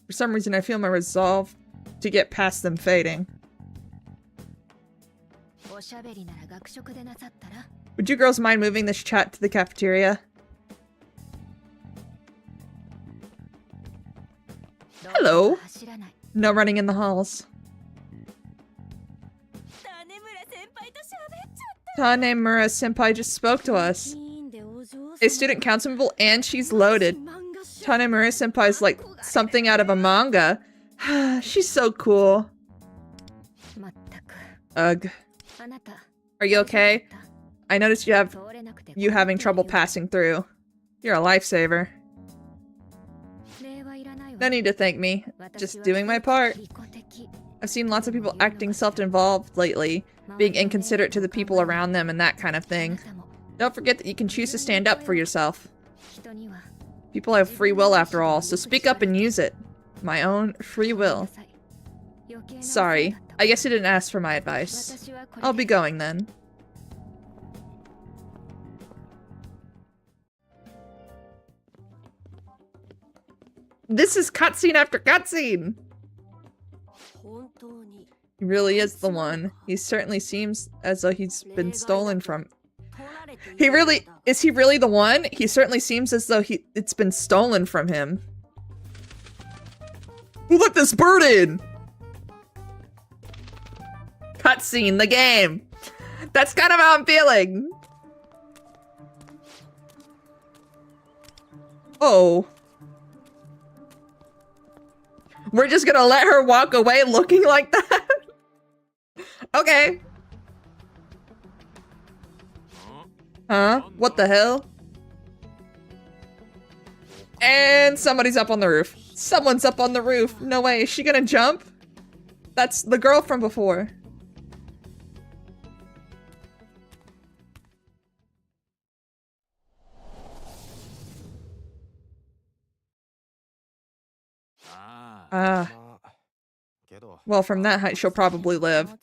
For some reason, I feel my resolve to get past them fading. Would you girls mind moving this chat to the cafeteria? Hello. No running in the halls. Tanemura senpai just spoke to us. A student councilman and she's loaded. Tanemura senpai's like something out of a manga. She's so cool. Ugh. Are you okay? I noticed you having trouble passing through. You're a lifesaver. No need to thank me. Just doing my part. I've seen lots of people acting self-involved lately, being inconsiderate to the people around them and that kind of thing. Don't forget that you can choose to stand up for yourself. People have free will after all, so speak up and use it. My own free will. Sorry, I guess you didn't ask for my advice. I'll be going then. This is cutscene after cutscene! He really is the one. He certainly seems as though he's been stolen from... Is he really the one? He certainly seems as though it's been stolen from him. Who let this bird in? Cutscene, the game. That's kind of how I'm feeling. Oh. We're just gonna let her walk away looking like that? Okay. Huh? What the hell? And somebody's up on the roof. Someone's up on the roof. No way. Is she gonna jump? That's the girl from before. Well, from that height, she'll probably live.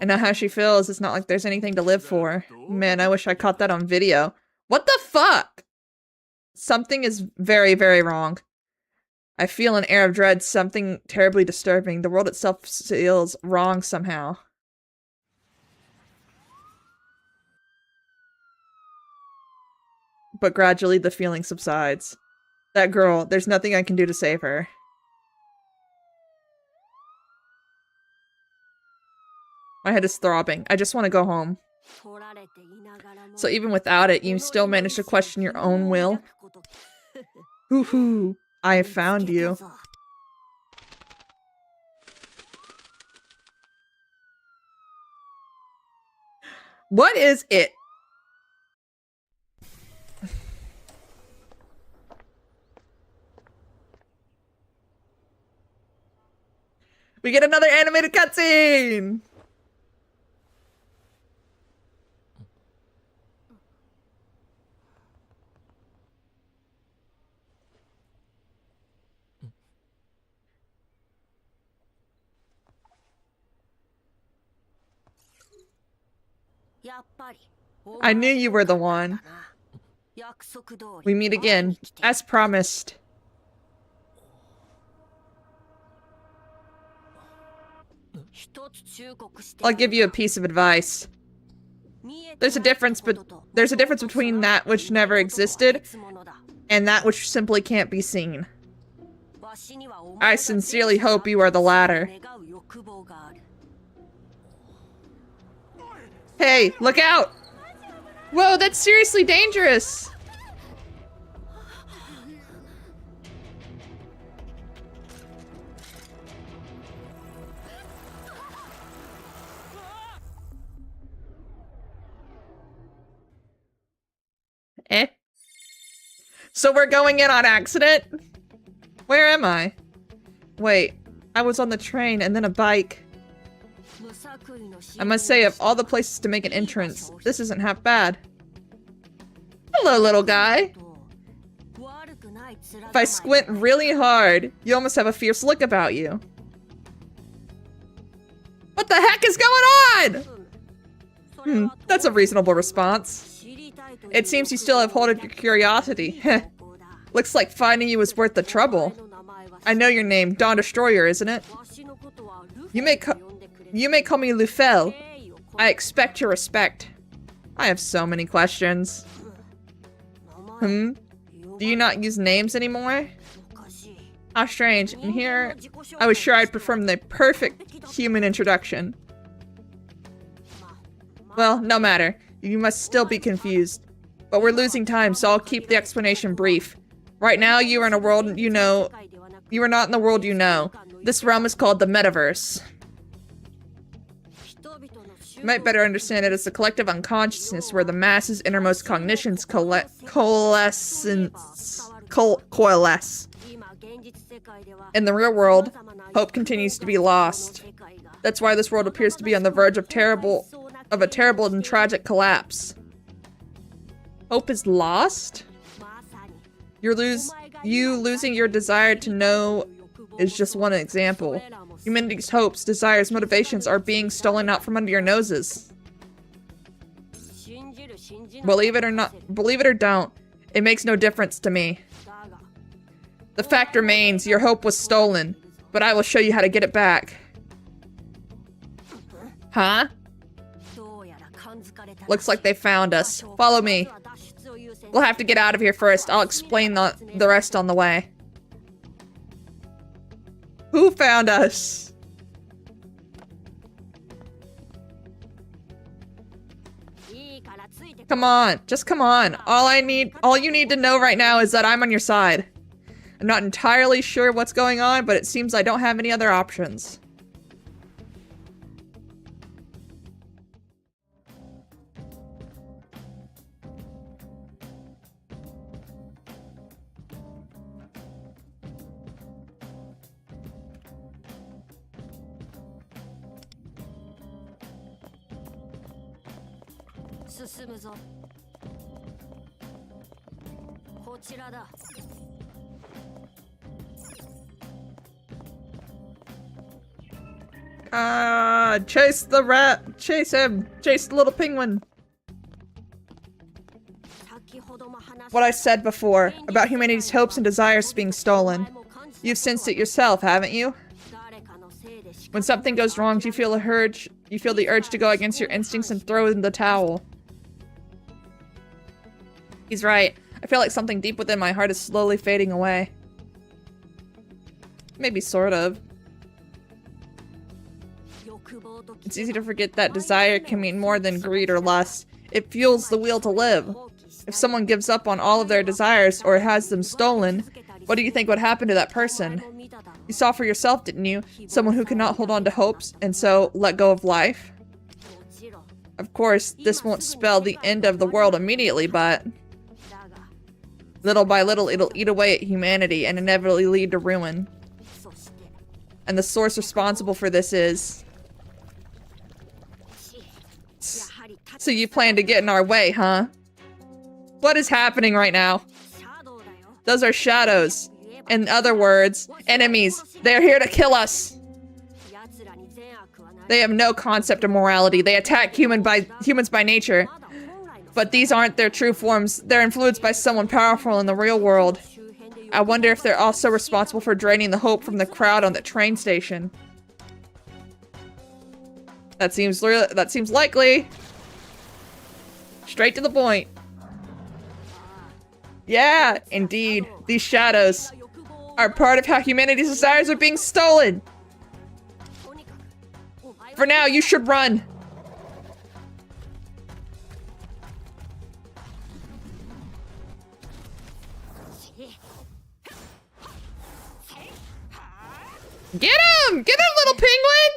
I know how she feels. It's not like there's anything to live for. Man, I wish I caught that on video. What the fuck? Something is very, very wrong. I feel an air of dread, something terribly disturbing. The world itself feels wrong somehow. But gradually the feeling subsides. That girl, there's nothing I can do to save her. My head is throbbing. I just want to go home. So even without it, you still manage to question your own will? Hoo-hoo. I have found you. What is it? We get another animated cutscene! I knew you were the one. We meet again, as promised. I'll give you a piece of advice. There's a difference between that which never existed and that which simply can't be seen. I sincerely hope you are the latter. Hey, look out! Whoa, that's seriously dangerous! Eh? So we're going in on accident? Where am I? Wait, I was on the train and then a bike. I must say, of all the places to make an entrance, this isn't half bad. Hello, little guy. If I squint really hard, you almost have a fierce look about you. What the heck is going on? That's a reasonable response. It seems you still have hold of your curiosity. Looks like finding you was worth the trouble. I know your name, Dawn Destroyer, isn't it? You may call me Lufel. I expect your respect. I have so many questions. Do you not use names anymore? How strange. And here, I was sure I'd perform the perfect human introduction. Well, no matter. You must still be confused. But we're losing time, so I'll keep the explanation brief. Right now, you are in a world you know. You are not in the world you know. This realm is called the Metaverse. You might better understand it as the collective unconsciousness where the masses' innermost cognitions coalesce. In the real world, hope continues to be lost. That's why this world appears to be on the verge of a terrible and tragic collapse. Hope is lost? You losing your desire to know is just one example. Humanity's hopes, desires, motivations are being stolen out from under your noses. Believe it or don't, it makes no difference to me. The fact remains, your hope was stolen, but I will show you how to get it back. Huh? Looks like they found us. Follow me. We'll have to get out of here first. I'll explain the rest on the way. Who found us? Come on, just come on. All you need to know right now is that I'm on your side. I'm not entirely sure what's going on, but it seems I don't have any other options. Chase the rat! Chase him! Chase the little penguin! What I said before, about humanity's hopes and desires being stolen. You've sensed it yourself, haven't you? When something goes wrong, you feel the urge to go against your instincts and throw in the towel. He's right. I feel like something deep within my heart is slowly fading away. Maybe sort of. It's easy to forget that desire can mean more than greed or lust. It fuels the will to live. If someone gives up on all of their desires or has them stolen, what do you think would happen to that person? You saw for yourself, didn't you? Someone who cannot hold on to hopes and so let go of life? Of course, this won't spell the end of the world immediately, but little by little it'll eat away at humanity and inevitably lead to ruin. And the source responsible for this is... So you plan to get in our way, huh? What is happening right now? Those are shadows. In other words, enemies. They're here to kill us. They have no concept of morality. They attack humans by nature. But these aren't their true forms. They're influenced by someone powerful in the real world. I wonder if they're also responsible for draining the hope from the crowd on the train station. That seems likely. Straight to the point. Yeah, indeed. These shadows are part of how humanity's desires are being stolen. For now, you should run. Get him! Get him, little penguin!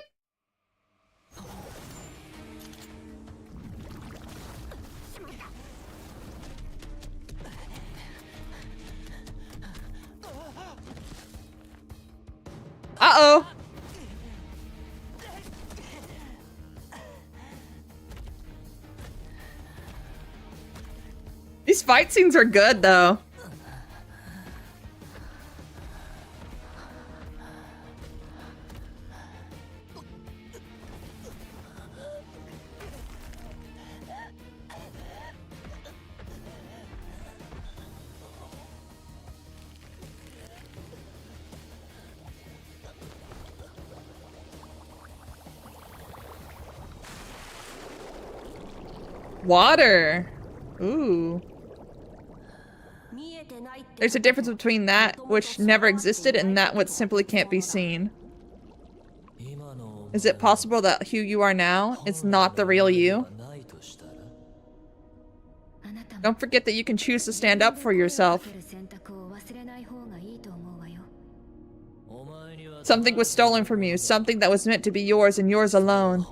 Uh-oh. These fight scenes are good, though. Water. Ooh. There's a difference between that which never existed and that which simply can't be seen. Is it possible that who you are now is not the real you? Don't forget that you can choose to stand up for yourself. Something was stolen from you, something that was meant to be yours and yours alone.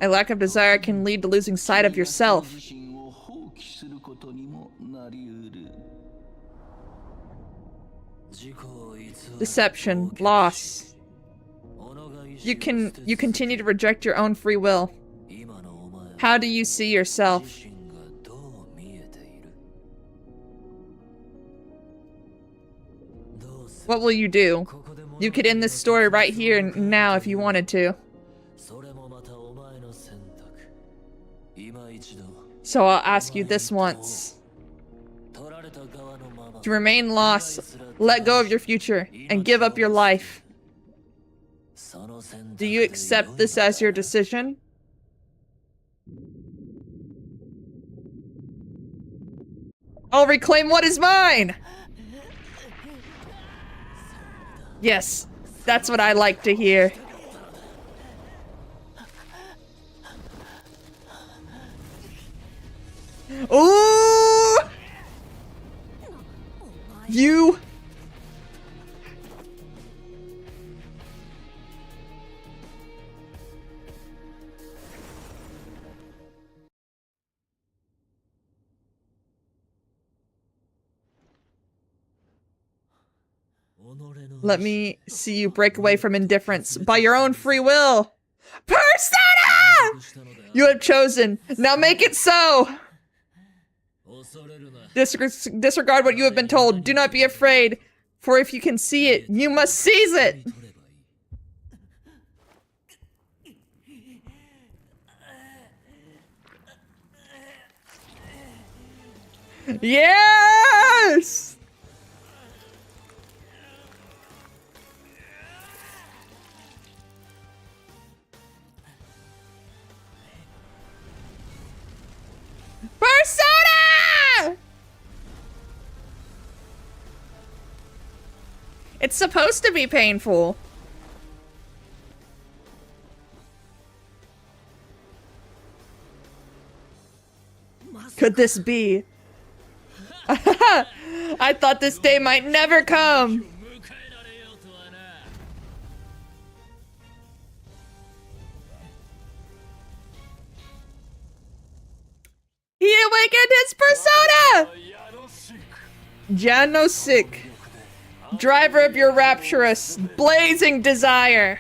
A lack of desire can lead to losing sight of yourself. Deception, loss. You continue to reject your own free will. How do you see yourself? What will you do? You could end this story right here and now if you wanted to. So I'll ask you this once. To remain lost, let go of your future, and give up your life. Do you accept this as your decision? I'll reclaim what is mine! Yes, that's what I like to hear. Ooh! You! Let me see you break away from indifference by your own free will. Persona! You have chosen. Now make it so. Disregard what you have been told. Do not be afraid. For if you can see it, you must seize it. Yes! Persona! It's supposed to be painful. Could this be? I thought this day might never come. He awakened his persona! Janosik, driver of your rapturous, blazing desire.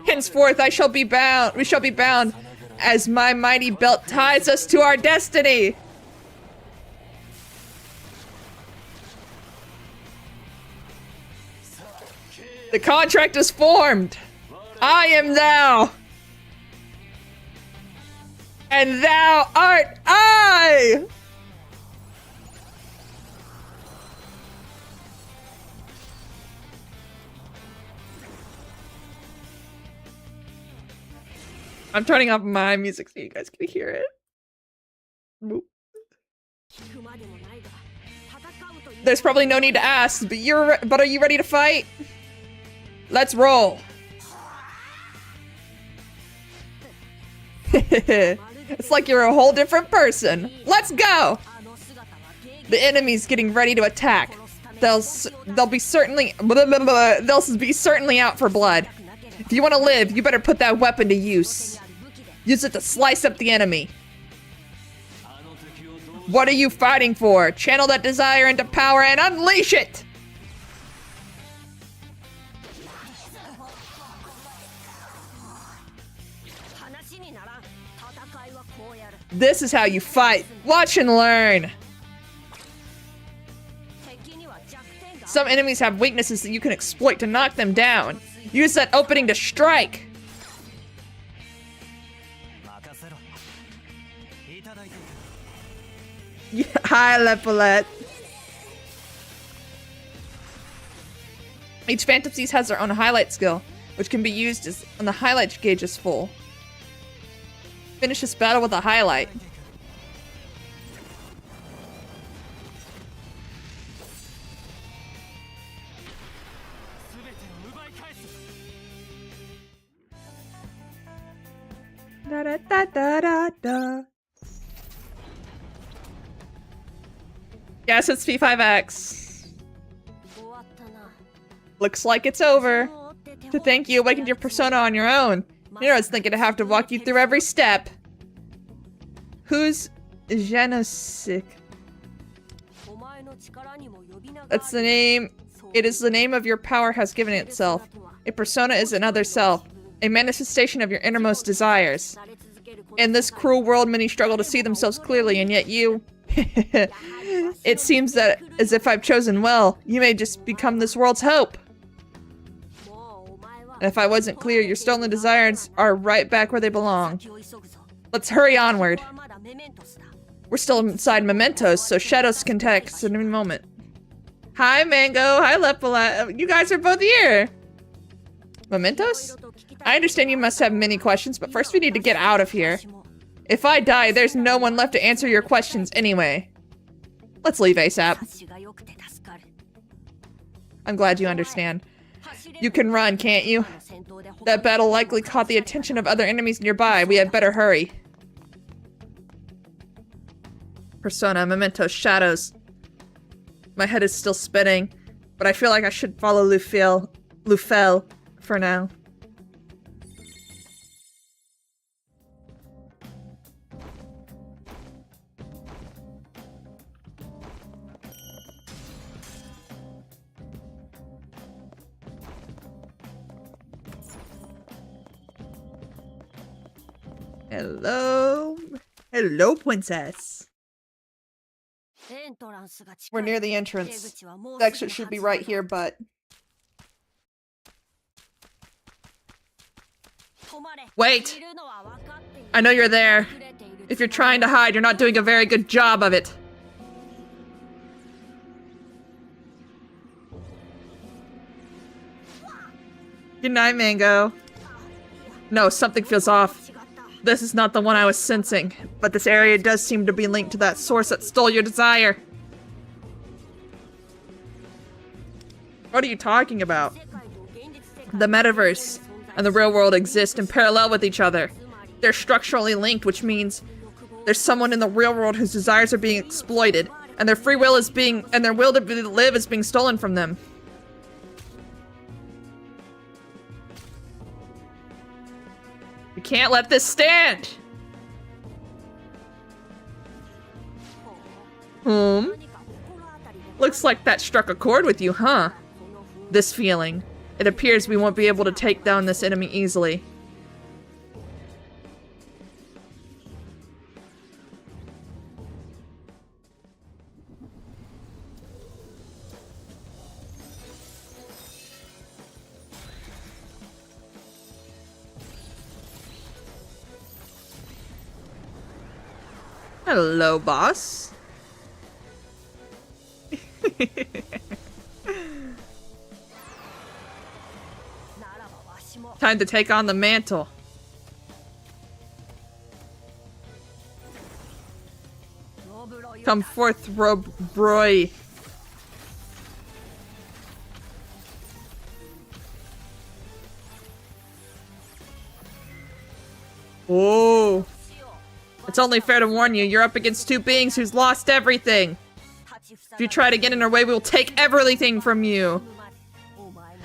Henceforth we shall be bound, as my mighty belt ties us to our destiny. The contract is formed. I am thou. And thou art I! I'm turning off my music so you guys can hear it. Boop. There's probably no need to ask, but are you ready to fight? Let's roll. It's like you're a whole different person. Let's go! The enemy's getting ready to attack. They'll be certainly out for blood. If you want to live, you better put that weapon to use. Use it to slice up the enemy. What are you fighting for? Channel that desire into power and unleash it! This is how you fight. Watch and learn. Some enemies have weaknesses that you can exploit to knock them down. Use that opening to strike. Yeah, hi, Lepolette. Each Phantom Beast has their own highlight skill, which can be used when the highlight gauge is full. Finish this battle with a highlight. Da da da da da da. Yes, it's P5X. Looks like it's over. To thank you, awakened your persona on your own. You know, I was thinking to have to walk you through every step. Who's Genosik? That's the name. It is the name of your power has given itself. A persona is another self, a manifestation of your innermost desires. In this cruel world, many struggle to see themselves clearly, and yet you... It seems that as if I've chosen well, you may just become this world's hope. And if I wasn't clear, your stolen desires are right back where they belong. Let's hurry onward. We're still inside mementos, so shadows can text at any moment. Hi, Mango. Hi, Lepolette. You guys are both here. Mementos? I understand you must have many questions, but first we need to get out of here. If I die, there's no one left to answer your questions anyway. Let's leave ASAP. I'm glad you understand. You can run, can't you? That battle likely caught the attention of other enemies nearby. We had better hurry. Persona, Memento, Shadows. My head is still spinning, but I feel like I should follow Lufel for now. Hello. Hello, princess. We're near the entrance. The exit should be right here, but... Wait! I know you're there. If you're trying to hide, you're not doing a very good job of it. Good night, Mango. No, something feels off. This is not the one I was sensing, but this area does seem to be linked to that source that stole your desire. What are you talking about? The metaverse and the real world exist in parallel with each other. They're structurally linked, which means there's someone in the real world whose desires are being exploited, and their free will is being, and their will to live is being stolen from them. We can't let this stand! Looks like that struck a chord with you, huh? This feeling. It appears we won't be able to take down this enemy easily. Hello, boss. Time to take on the mantle. Come forth, Roy. Oh. It's only fair to warn you, you're up against two beings who's lost everything. If you try to get in our way, we will take everything from you.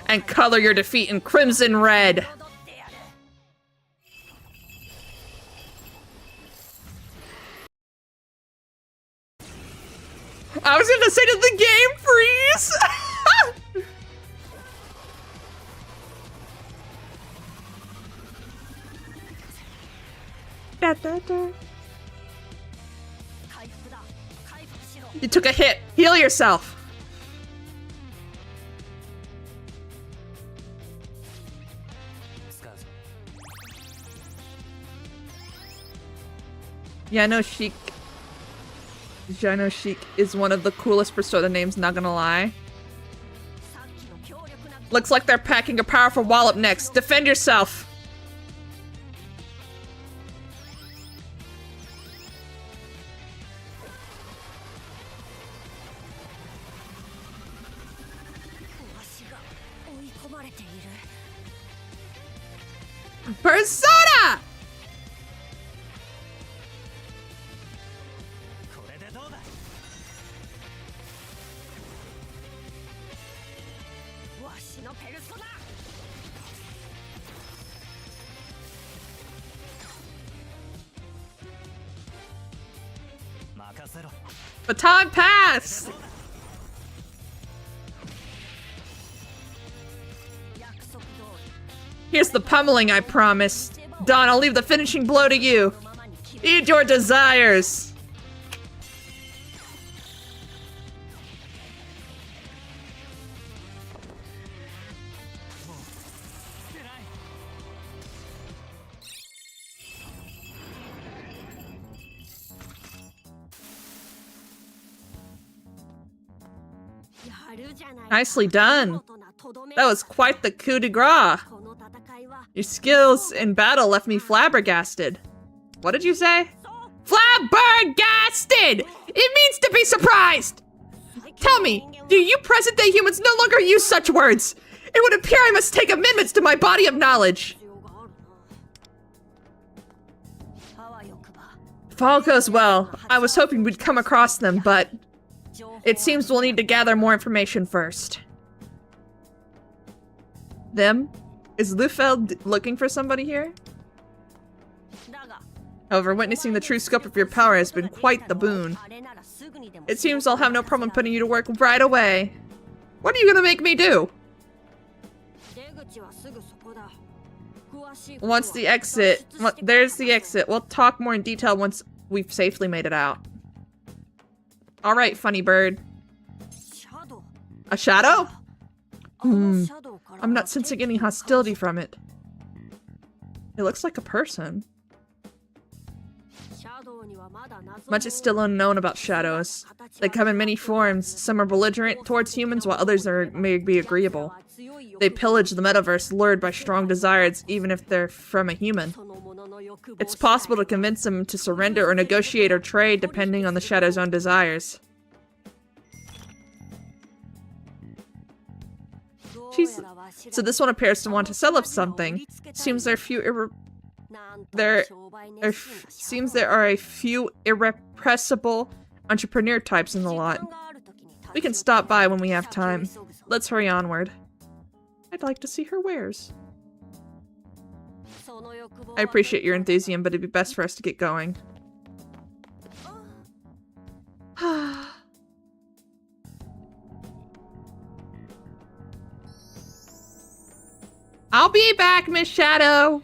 And color your defeat in crimson red. I was gonna say, did the game freeze? You took a hit. Heal yourself. Jano Sheik is one of the coolest Persona names, not gonna lie. Looks like they're packing a powerful wallop next. Defend yourself. Persona! Baton pass! Here's the pummeling I promised. Dawn, I'll leave the finishing blow to you. Eat your desires! Nicely done. That was quite the coup de grace. Your skills in battle left me flabbergasted. What did you say? Flabbergasted! It means to be surprised! Tell me, do you present-day humans no longer use such words? It would appear I must take amendments to my body of knowledge. If all goes well, I was hoping we'd come across them, but it seems we'll need to gather more information first. Them? Is Lufeld looking for somebody here? However, witnessing the true scope of your power has been quite the boon. It seems I'll have no problem putting you to work right away. What are you gonna make me do? Once the exit. There's the exit. We'll talk more in detail once we've safely made it out. Alright, funny bird. A shadow? I'm not sensing any hostility from it. It looks like a person. Much is still unknown about shadows. They come in many forms. Some are belligerent towards humans, while others may be agreeable. They pillage the metaverse, lured by strong desires, even if they're from a human. It's possible to convince them to surrender or negotiate or trade, depending on the shadow's own desires. So this one appears to want to sell us something. Seems there are a few irrepressible entrepreneur types in the lot. We can stop by when we have time. Let's hurry onward. I'd like to see her wares. I appreciate your enthusiasm, but it'd be best for us to get going. I'll be back, Miss Shadow!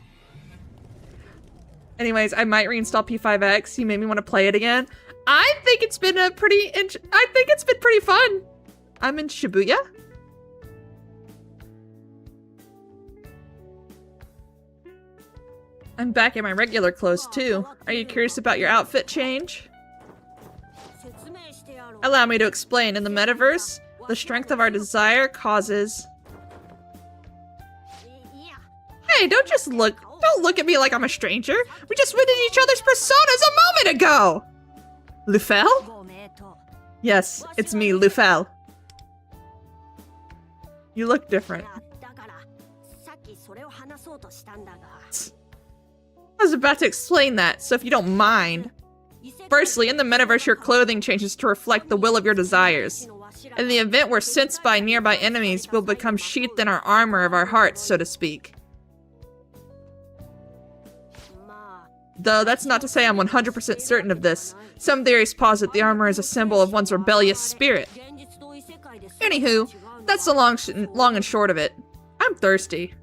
Anyways, I might reinstall P5X. You made me want to play it again. I think it's been pretty fun. I'm in Shibuya. I'm back in my regular clothes too. Are you curious about your outfit change? Allow me to explain. In the metaverse, the strength of our desire causes... Hey, don't look at me like I'm a stranger. We just went in each other's personas a moment ago! Lufel? Yes, it's me, Lufel. You look different. I was about to explain that, so if you don't mind. Firstly, in the metaverse, your clothing changes to reflect the will of your desires. In the event we're sensed by nearby enemies, we'll become sheathed in our armor of our hearts, so to speak. Though that's not to say I'm 100% certain of this. Some theories posit the armor is a symbol of one's rebellious spirit. Anywho, that's the long and short of it. I'm thirsty.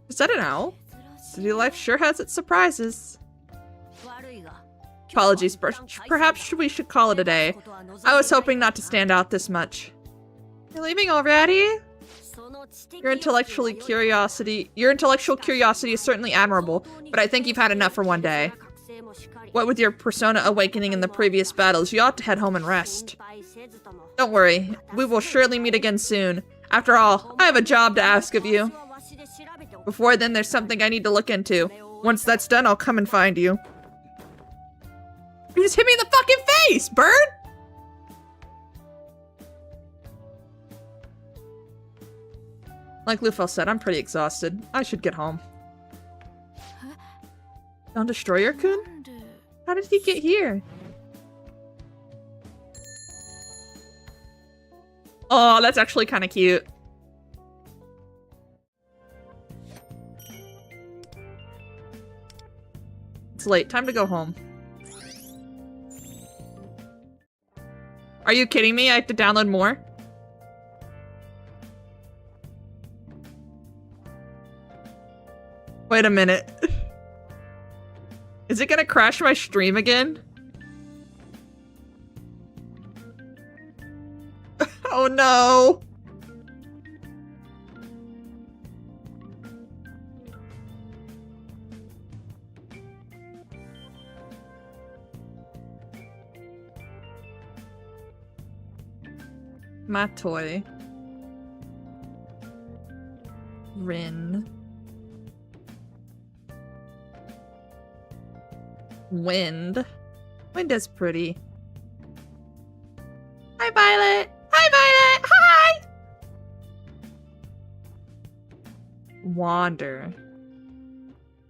Is that an owl? City life sure has its surprises. Apologies, perhaps we should call it a day. I was hoping not to stand out this much. You're leaving already? Your intellectual curiosity is certainly admirable, but I think you've had enough for one day. What with your persona awakening in the previous battles, you ought to head home and rest. Don't worry, we will surely meet again soon. After all, I have a job to ask of you. Before then, there's something I need to look into. Once that's done, I'll come and find you. You just hit me in the fucking face, bird! Like Lufel said, I'm pretty exhausted. I should get home. Found Destroyer-kun? How did he get here? Oh, that's actually kind of cute. It's late. Time to go home. Are you kidding me? I have to download more? Wait a minute. Is it gonna crash my stream again? Oh no! My toy. Rin. Wind. Wind is pretty. Hi, Violet! Hi, Violet! Hi! Wander.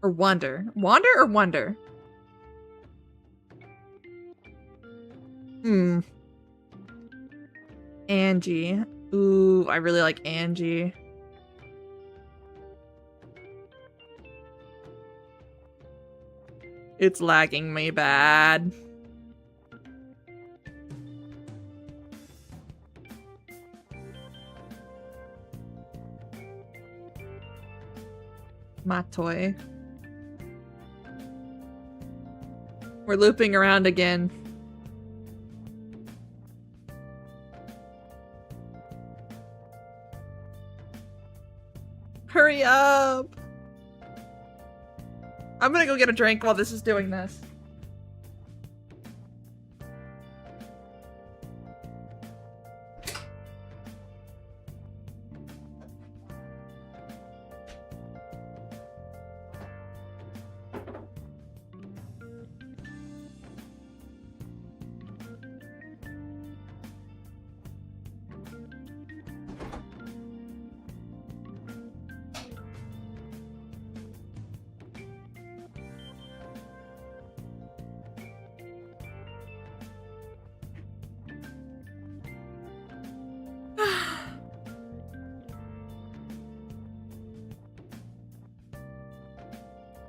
Or wonder. Wander or wonder? Angie. Ooh, I really like Angie. It's lagging me bad. My toy. We're looping around again. Hurry up! I'm gonna go get a drink while this is doing this.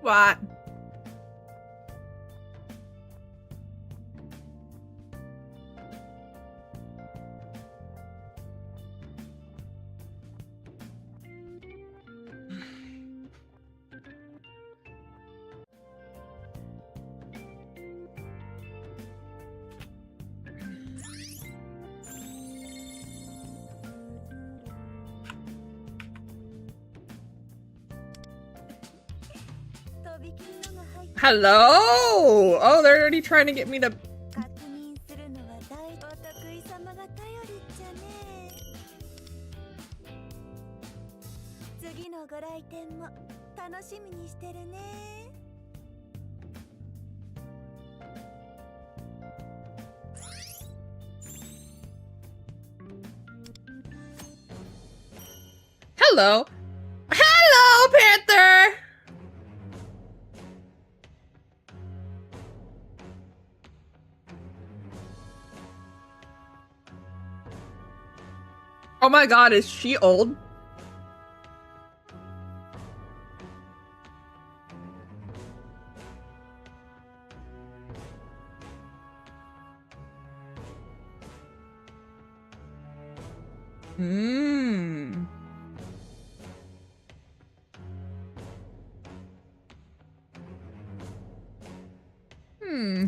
What? Hello? Oh, they're already trying to get me to... Hello? Hello, Panther! Oh my god, is she old? Mmm. Hmm.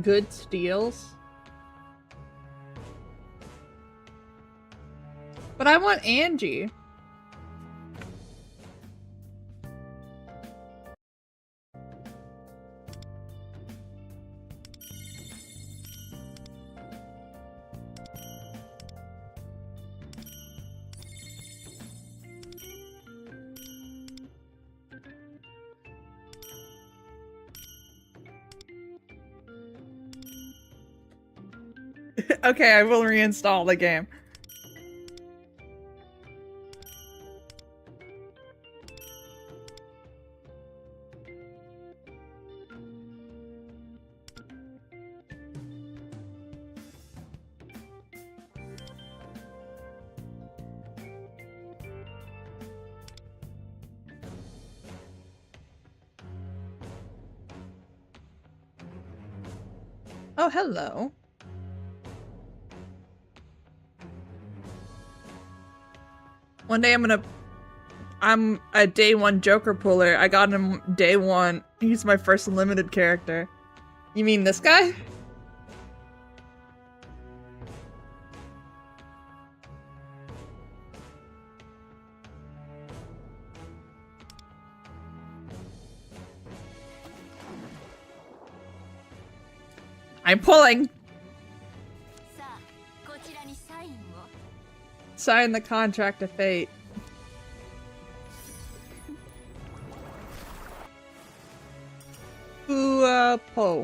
Good steals. But I want Angie. Okay, I will reinstall the game. Oh, hello. One day I'm a day one Joker puller. I got him day one. He's my first limited character. You mean this guy? I'm pulling! Sign the contract of fate. Po.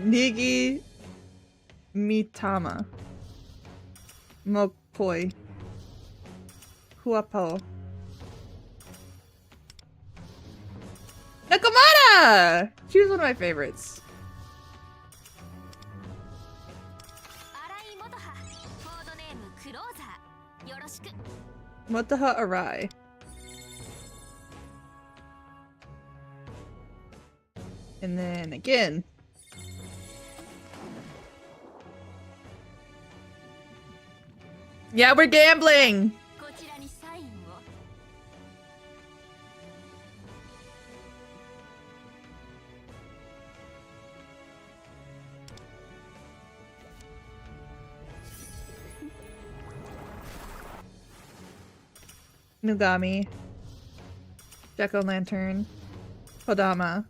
Nigi Mitama. Mokoi. Huapo. Nakamata! She was one of my favorites. Motaha Arai. And then again. Yeah, we're gambling! Nugami. Jack-o'-lantern. Kodama.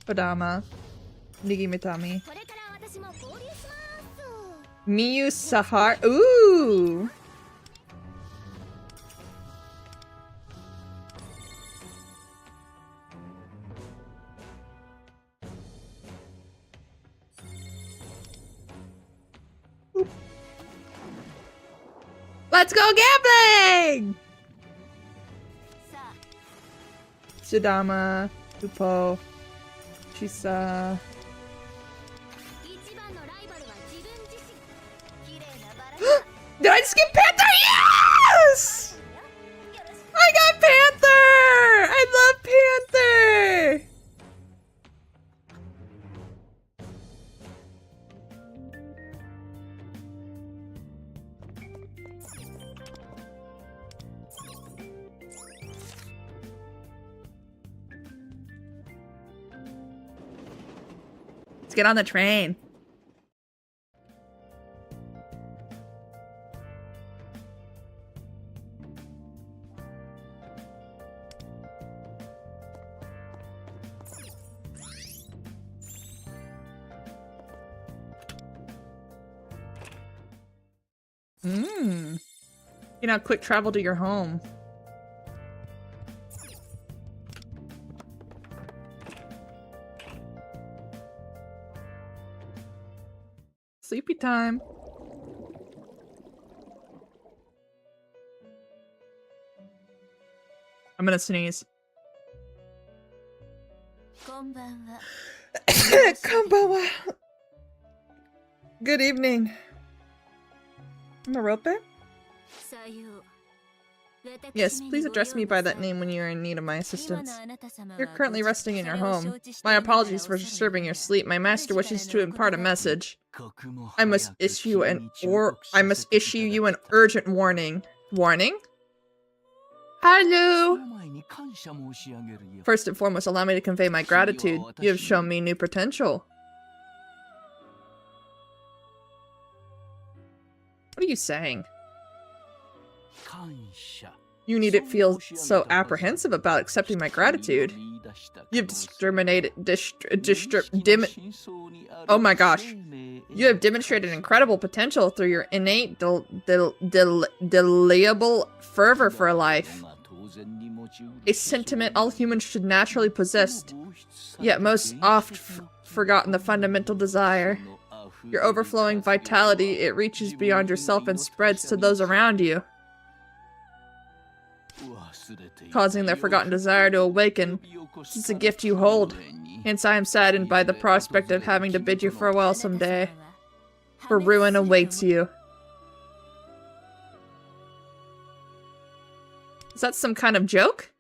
Kodama. Nigimitami. Miyu Sahar. Ooh! Let's go gambling! Sudama, Upo, Chisa. Did I just get Panther? Yes! I got Panther! I love Panther! Let's get on the train. You know, quick travel to your home. Sleepy time. I'm gonna sneeze. Konbanwa. Good evening. Merope? Yes, please address me by that name when you are in need of my assistance. You're currently resting in your home. My apologies for disturbing your sleep. My master wishes to impart a message. I must issue you an urgent warning. Warning? Hello! First and foremost, allow me to convey my gratitude. You have shown me new potential. What are you saying? You needn't feel so apprehensive about accepting my gratitude. You've oh my gosh. You have demonstrated incredible potential through your innate, delayable fervor for life. A sentiment all humans should naturally possess, yet most oft forgotten the fundamental desire. Your overflowing vitality, it reaches beyond yourself and spreads to those around you, causing their forgotten desire to awaken. It's a gift you hold. Hence I am saddened by the prospect of having to bid you farewell someday, for ruin awaits you. Is that some kind of joke?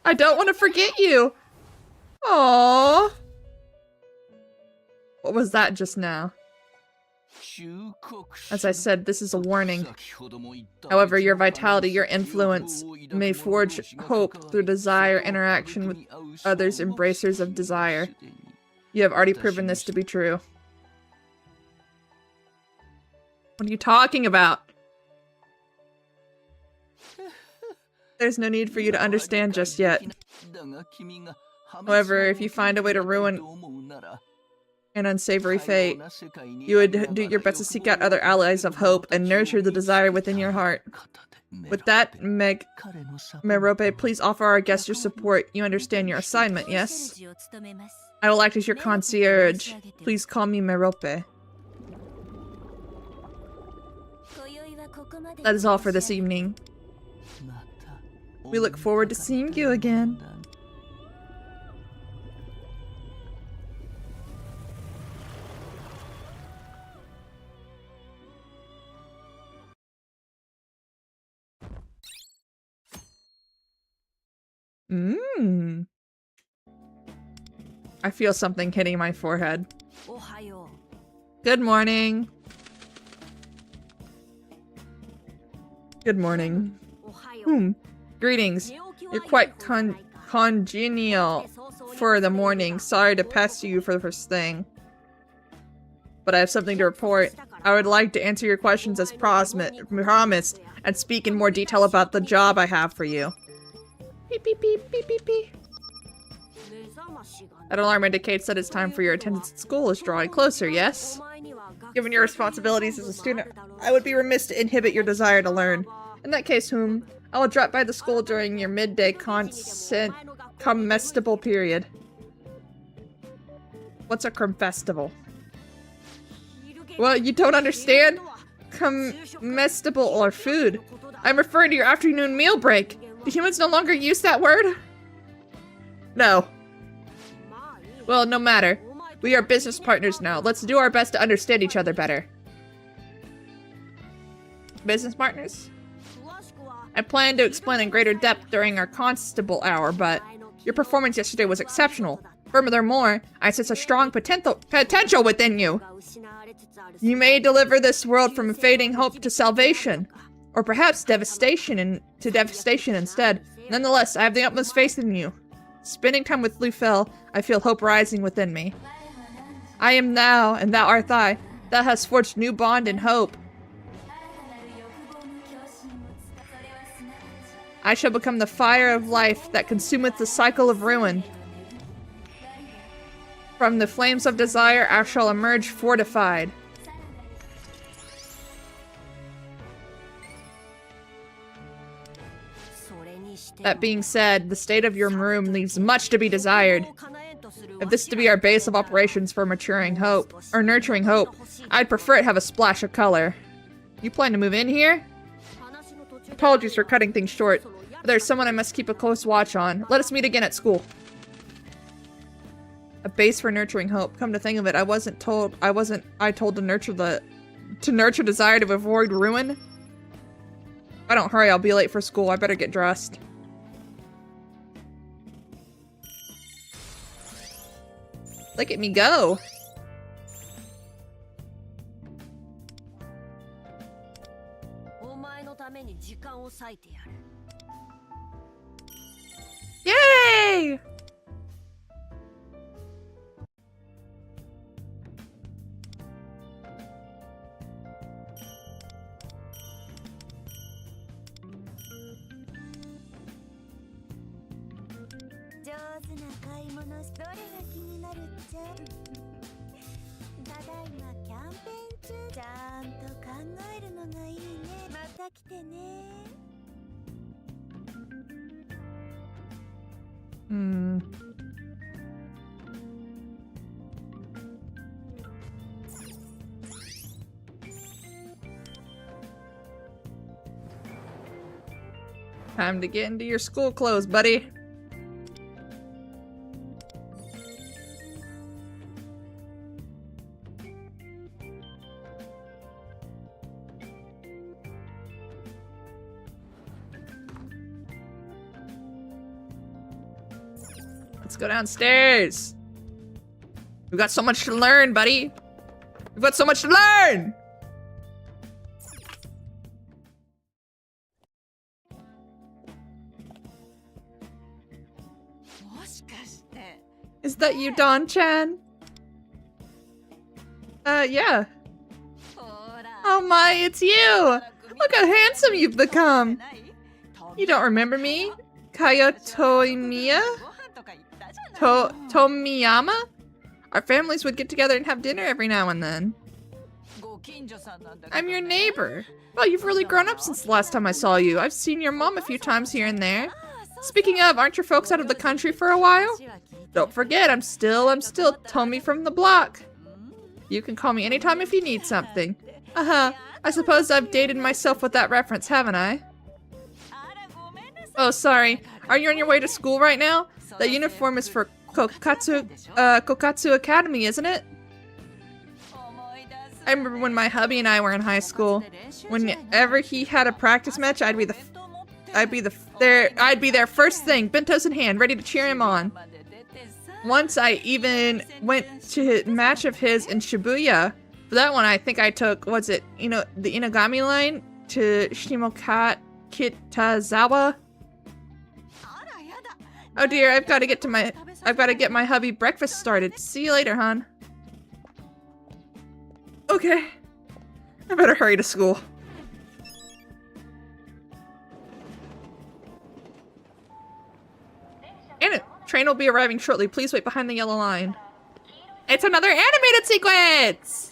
I don't want to forget you! Aww. What was that just now? As I said, this is a warning. However, your vitality, your influence, may forge hope through desire, interaction with others, embracers of desire. You have already proven this to be true. What are you talking about? There's no need for you to understand just yet. However, if you find a way to ruin an unsavory fate, you would do your best to seek out other allies of hope and nurture the desire within your heart. With that, Merope, please offer our guests your support. You understand your assignment, yes? I will act as your concierge. Please call me Merope. That is all for this evening. We look forward to seeing you again. Mmm. I feel something hitting my forehead. Good morning. Good morning. Greetings. You're quite congenial for the morning. Sorry to pester you for the first thing, but I have something to report. I would like to answer your questions as promised and speak in more detail about the job I have for you. Beep, beep, beep, beep, beep, beep. That alarm indicates that it's time for your attendance at school is drawing closer, yes? Given your responsibilities as a student, I would be remiss to inhibit your desire to learn. In that case, I will drop by the school during your midday comestible period. What's a comestible? Well, you don't understand? Comestible or food. I'm referring to your afternoon meal break. Do humans no longer use that word? No. Well, no matter. We are business partners now. Let's do our best to understand each other better. Business partners? I plan to explain in greater depth during our constable hour, but your performance yesterday was exceptional. Furthermore, I sense a strong potential within you. You may deliver this world from fading hope to salvation, or perhaps devastation instead. Nonetheless, I have the utmost faith in you. Spending time with Lufel, I feel hope rising within me. I am thou, and thou art I. Thou hast forged new bond and hope. I shall become the fire of life that consumeth the cycle of ruin. From the flames of desire, I shall emerge fortified. That being said, the state of your room leaves much to be desired. If this is to be our base of operations for nurturing hope, I'd prefer it have a splash of color. You plan to move in here? Apologies for cutting things short, but there's someone I must keep a close watch on. Let us meet again at school. A base for nurturing hope. Come to think of it, I told to nurture desire to avoid ruin? If I don't hurry, I'll be late for school. I better get dressed. Look at me go. Yay! Time to get into your school clothes, buddy. Let's go downstairs. We've got so much to learn, buddy. We've got so much to learn! Is that you, Don-chan? Yeah. Oh my, it's you! Look how handsome you've become! You don't remember me? Kaya Tomiyama? Our families would get together and have dinner every now and then. I'm your neighbor. Well, you've really grown up since the last time I saw you. I've seen your mom a few times here and there. Speaking of, aren't your folks out of the country for a while? Don't forget, I'm still Tommy from the block. You can call me anytime if you need something. I suppose I've dated myself with that reference, haven't I? Oh, sorry. Are you on your way to school right now? That uniform is for Kokatsu Academy, isn't it? I remember when my hubby and I were in high school. Whenever he had a practice match, I'd be the I'd be there first thing, bentos in hand, ready to cheer him on. Once I even went to a match of his in Shibuya. For that one, I think I took, what's it, the Inagami line to Shimoka Kitazawa. Oh dear, I've got to get my hubby breakfast started. See you later, hon. Okay. I better hurry to school. And train will be arriving shortly. Please wait behind the yellow line. It's another animated sequence!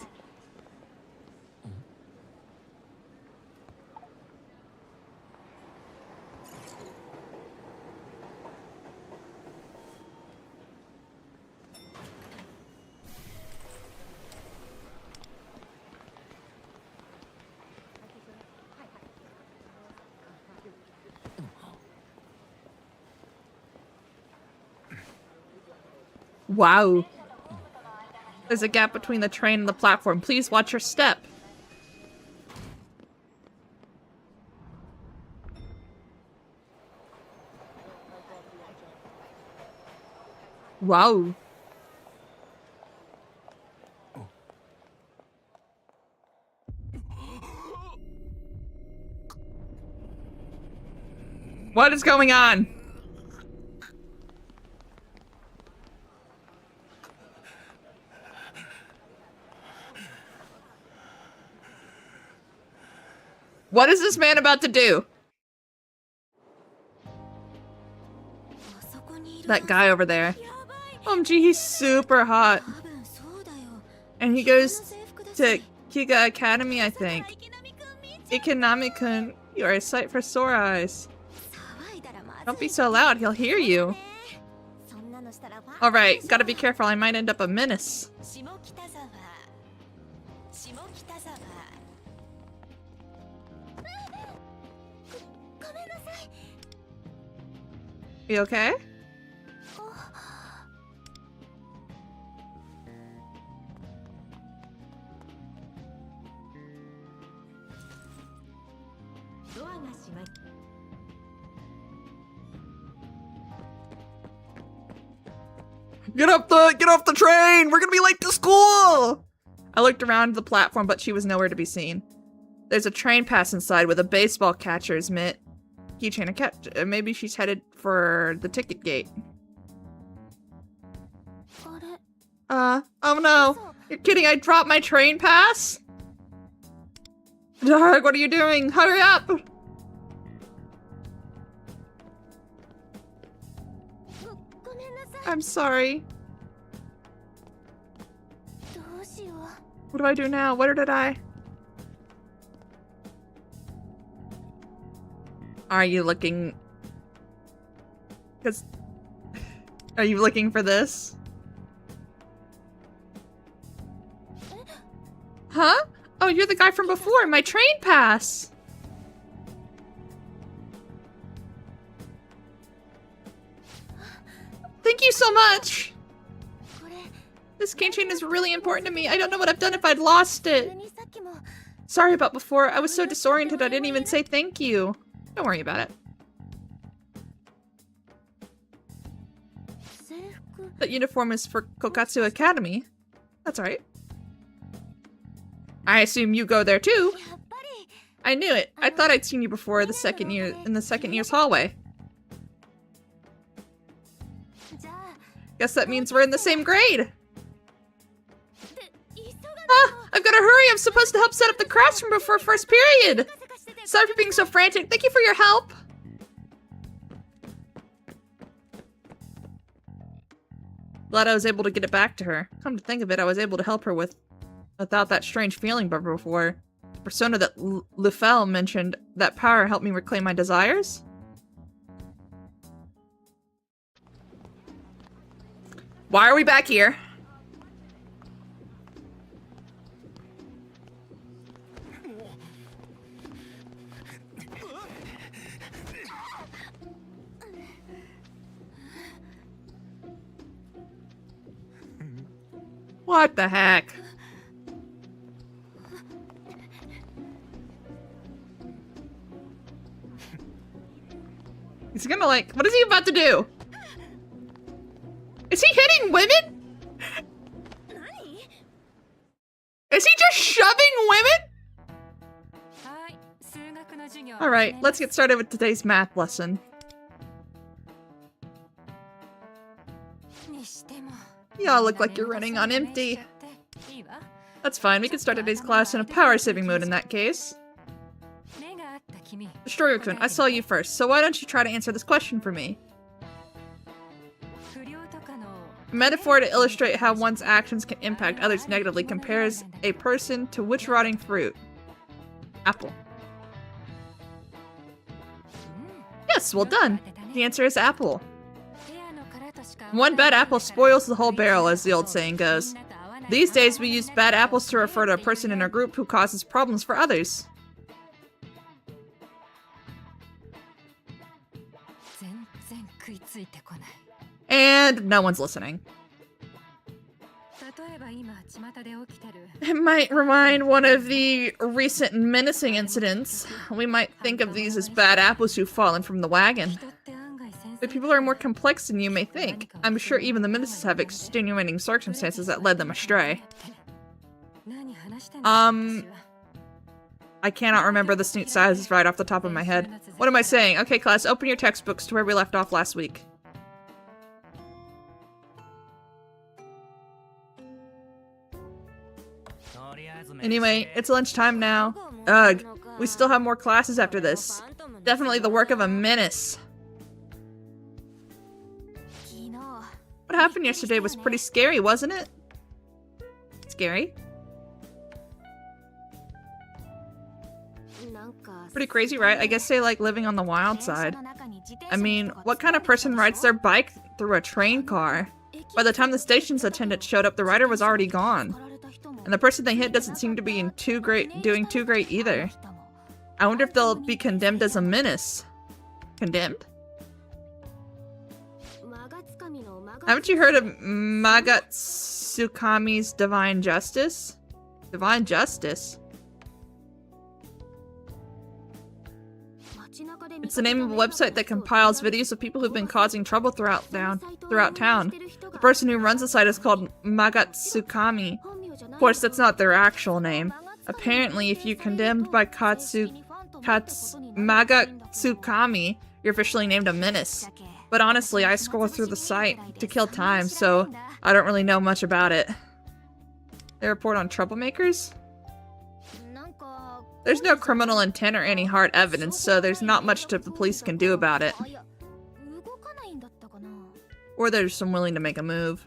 Wow. There's a gap between the train and the platform. Please watch your step. Wow. What is going on? What is this man about to do? That guy over there. OMG, he's super hot. And he goes to Kiga Academy, I think. Ikinami-kun, you are a sight for sore eyes. Don't be so loud, he'll hear you. Alright, gotta be careful, I might end up a menace. You okay? Get off the train! We're gonna be late to school! I looked around the platform, but she was nowhere to be seen. There's a train pass inside with a baseball catcher's mitt. Keychain and catch. Maybe she's headed for the ticket gate. Oh no. You're kidding, I dropped my train pass? Doug, what are you doing? Hurry up! I'm sorry. What do I do now? What did I? Are you looking... Are you looking for this? Huh? Oh, you're the guy from before. My train pass. Thank you so much. This keychain is really important to me. I don't know what I've done if I'd lost it. Sorry about before. I was so disoriented I didn't even say thank you. Don't worry about it. That uniform is for Kokatsu Academy. That's right. I assume you go there too. I knew it. I thought I'd seen you before in the second year's hallway. Guess that means we're in the same grade. I've gotta hurry. I'm supposed to help set up the classroom before first period. Sorry for being so frantic. Thank you for your help. Glad I was able to get it back to her. Come to think of it, I was able to help her without that strange feeling before. The persona that Lufel mentioned, that power helped me reclaim my desires? Why are we back here? What the heck? He's gonna like, what is he about to do? Is he hitting women? Is he just shoving women? Alright, let's get started with today's math lesson. Y'all look like you're running on empty. That's fine, we can start today's class in a power-saving mode in that case. Destroyer-kun, I saw you first, so why don't you try to answer this question for me? A metaphor to illustrate how one's actions can impact others negatively compares a person to which rotting fruit? Apple. Yes, well done. The answer is apple. One bad apple spoils the whole barrel, as the old saying goes. These days, we use bad apples to refer to a person in our group who causes problems for others. And no one's listening. It might remind one of the recent menacing incidents. We might think of these as bad apples who've fallen from the wagon. But people are more complex than you may think. I'm sure even the ministers have extenuating circumstances that led them astray. I cannot remember the snoot sizes right off the top of my head. What am I saying? Okay, class, open your textbooks to where we left off last week. Anyway, it's lunchtime now. Ugh, we still have more classes after this. Definitely the work of a menace. What happened yesterday was pretty scary, wasn't it? Scary? Pretty crazy, right? I guess they like living on the wild side. I mean, what kind of person rides their bike through a train car? By the time the station's attendant showed up, the rider was already gone. And the person they hit doesn't seem to be doing too great either. I wonder if they'll be condemned as a menace. Condemned? Haven't you heard of Magatsukami's Divine Justice? Divine Justice? It's the name of a website that compiles videos of people who've been causing trouble throughout town. The person who runs the site is called Magatsukami. Of course, that's not their actual name. Apparently, if you're condemned by Magatsukami, you're officially named a menace. But honestly, I scroll through the site to kill time, so I don't really know much about it. They report on troublemakers? There's no criminal intent or any hard evidence, so there's not much the police can do about it. Or they're just unwilling to make a move.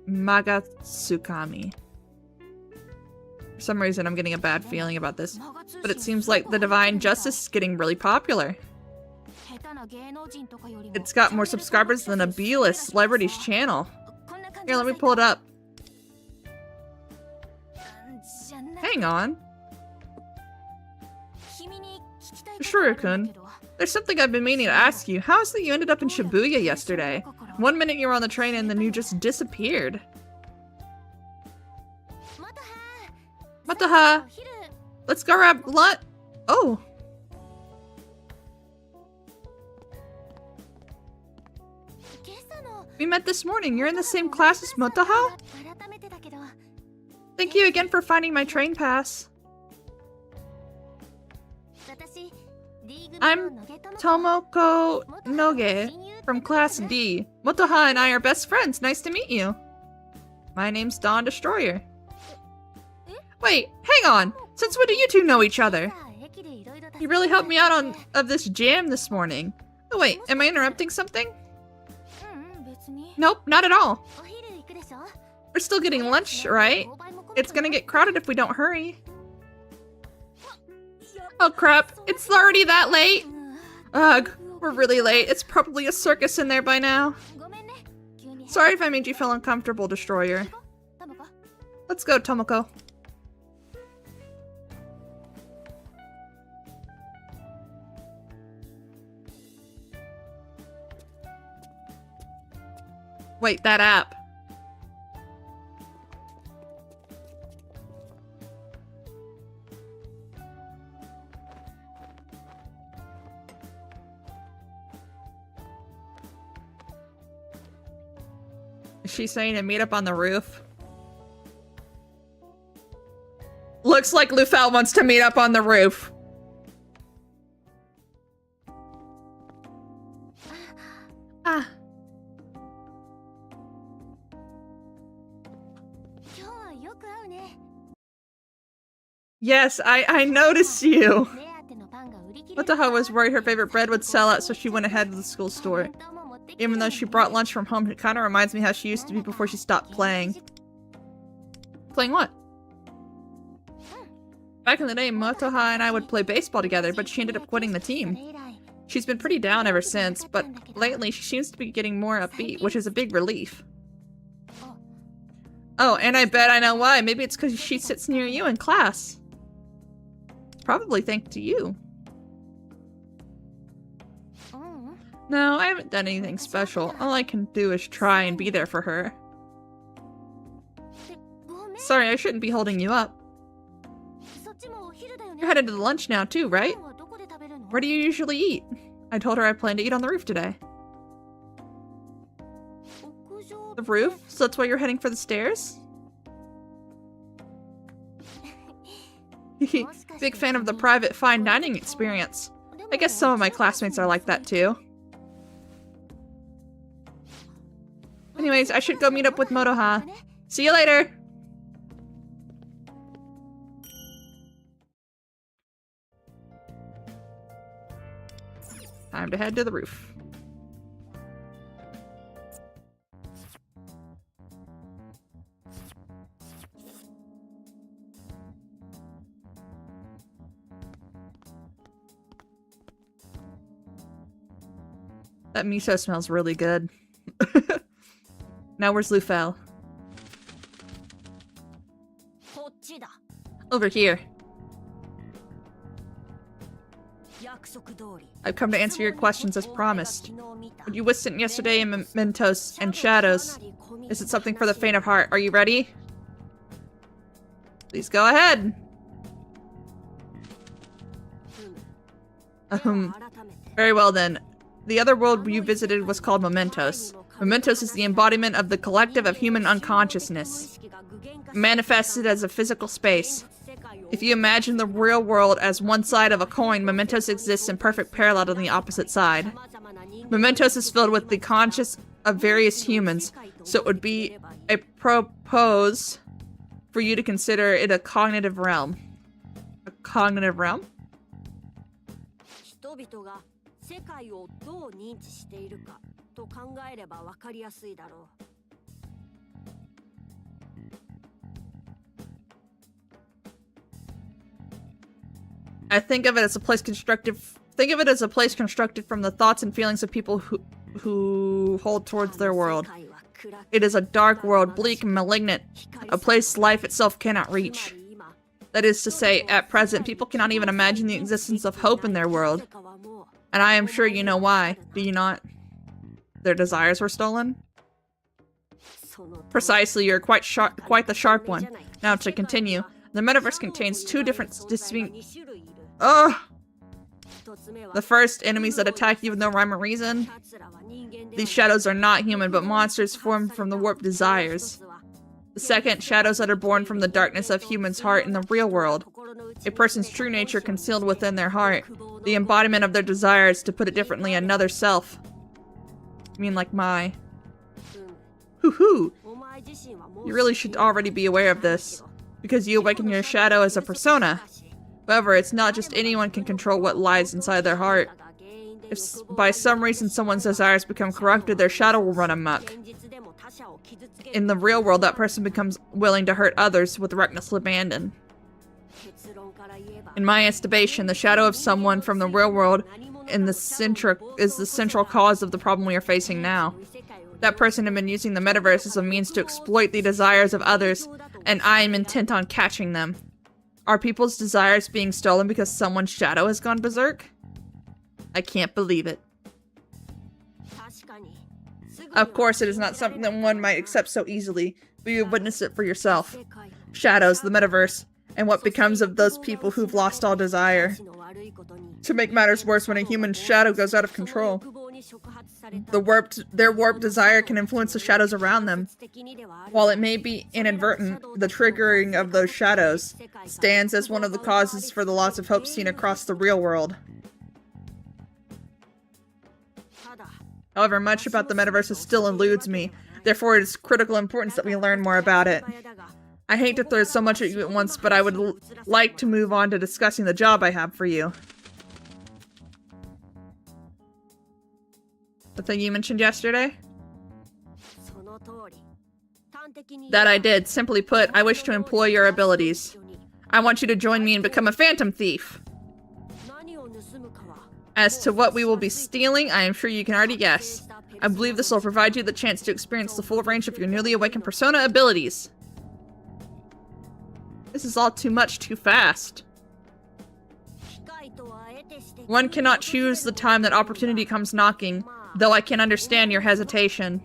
Magatsukami. For some reason, I'm getting a bad feeling about this. But it seems like the Divine Justice is getting really popular. It's got more subscribers than a B-list celebrity's channel. Here, let me pull it up. Hang on. Shuriken, there's something I've been meaning to ask you. How is it that you ended up in Shibuya yesterday? One minute you were on the train and then you just disappeared. Mataha! Let's go grab lunch. Oh. We met this morning. You're in the same class as Motoha? Thank you again for finding my train pass. I'm Tomoko Noge from Class D. Motoha and I are best friends. Nice to meet you. My name's Dawn Destroyer. Wait, hang on. Since when do you two know each other? You really helped me out of this jam this morning. Oh wait, am I interrupting something? Nope, not at all. We're still getting lunch, right? It's gonna get crowded if we don't hurry. Oh crap, it's already that late? Ugh, we're really late. It's probably a circus in there by now. Sorry if I made you feel uncomfortable, Destroyer. Let's go, Tomoko. Wait, that app. Is she saying to meet up on the roof? Looks like Lufel wants to meet up on the roof. Ah. Yes, I noticed you. Motoha was worried her favorite bread would sell out, so she went ahead to the school store. Even though she brought lunch from home, it kind of reminds me how she used to be before she stopped playing. Playing what? Back in the day, Motoha and I would play baseball together, but she ended up quitting the team. She's been pretty down ever since, but lately she seems to be getting more upbeat, which is a big relief. Oh, and I bet I know why. Maybe it's because she sits near you in class. Probably thanks to you. No, I haven't done anything special. All I can do is try and be there for her. Sorry, I shouldn't be holding you up. You're headed to the lunch now too, right? Where do you usually eat? I told her I plan to eat on the roof today. The roof? So that's why you're heading for the stairs? Big fan of the private fine dining experience. I guess some of my classmates are like that too. Anyways, I should go meet up with Motoha. See you later! Time to head to the roof. That miso smells really good. Now where's Lufel? Over here. I've come to answer your questions as promised. What you witnessed yesterday in Mementos and Shadows. Is it something for the faint of heart? Are you ready? Please go ahead. Very well then. The other world you visited was called Mementos. Mementos is the embodiment of the collective of human unconsciousness, manifested as a physical space. If you imagine the real world as one side of a coin, Mementos exists in perfect parallel on the opposite side. Mementos is filled with the conscious of various humans, so it would be a propose for you to consider it a cognitive realm. A cognitive realm? I think of it as a place constructed. Think of it as a place constructed from the thoughts and feelings of people who hold towards their world. It is a dark world, bleak and malignant, a place life itself cannot reach. That is to say, at present, people cannot even imagine the existence of hope in their world. And I am sure you know why, do you not? Their desires were stolen? Precisely, you're quite the sharp one. Now to continue, the metaverse contains two different distinct... Ugh! The first, enemies that attack you with no rhyme or reason. These shadows are not human, but monsters formed from the warped desires. The second, shadows that are born from the darkness of humans' heart in the real world. A person's true nature concealed within their heart. The embodiment of their desires, to put it differently, another self. You mean like my... Hoo-hoo! You really should already be aware of this, because you awaken your shadow as a persona. However, it's not just anyone can control what lies inside their heart. If by some reason someone's desires become corrupted, their shadow will run amok. In the real world, that person becomes willing to hurt others with reckless abandon. In my estimation, the shadow of someone from the real world is the central cause of the problem we are facing now. That person had been using the metaverse as a means to exploit the desires of others, and I am intent on catching them. Are people's desires being stolen because someone's shadow has gone berserk? I can't believe it. Of course, it is not something that one might accept so easily, but you have witnessed it for yourself. Shadows, the metaverse, and what becomes of those people who've lost all desire. To make matters worse, when a human shadow goes out of control, Their warped desire can influence the shadows around them. While it may be inadvertent, the triggering of those shadows stands as one of the causes for the loss of hope seen across the real world. However, much about the metaverse still eludes me. Therefore, it is critical importance that we learn more about it. I hate to throw so much at you at once, but I would like to move on to discussing the job I have for you. The thing you mentioned yesterday? That I did. Simply put, I wish to employ your abilities. I want you to join me and become a phantom thief. As to what we will be stealing, I am sure you can already guess. I believe this will provide you the chance to experience the full range of your newly awakened persona abilities. This is all too much too fast. One cannot choose the time that opportunity comes knocking, though I can understand your hesitation.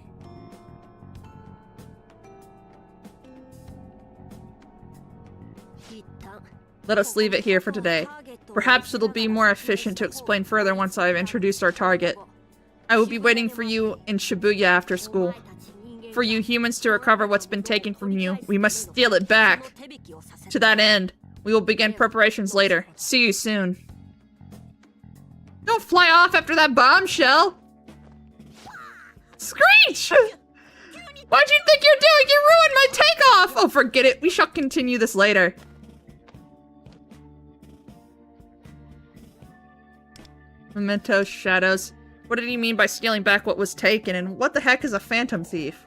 Let us leave it here for today. Perhaps it'll be more efficient to explain further once I've introduced our target. I will be waiting for you in Shibuya after school. For you humans to recover what's been taken from you, we must steal it back. To that end, we will begin preparations later. See you soon. Don't fly off after that bombshell! Screech! What do you think you're doing? You ruined my takeoff! Oh, forget it. We shall continue this later. Mementos, shadows. What did he mean by stealing back what was taken? And what the heck is a phantom thief?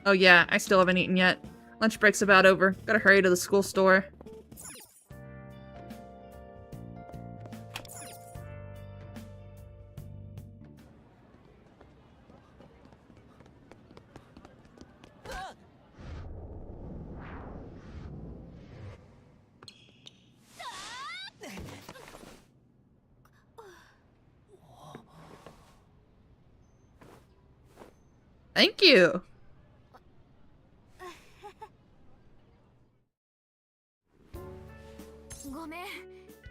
Oh yeah, I still haven't eaten yet. Lunch break's about over. Gotta hurry to the school store. Thank you!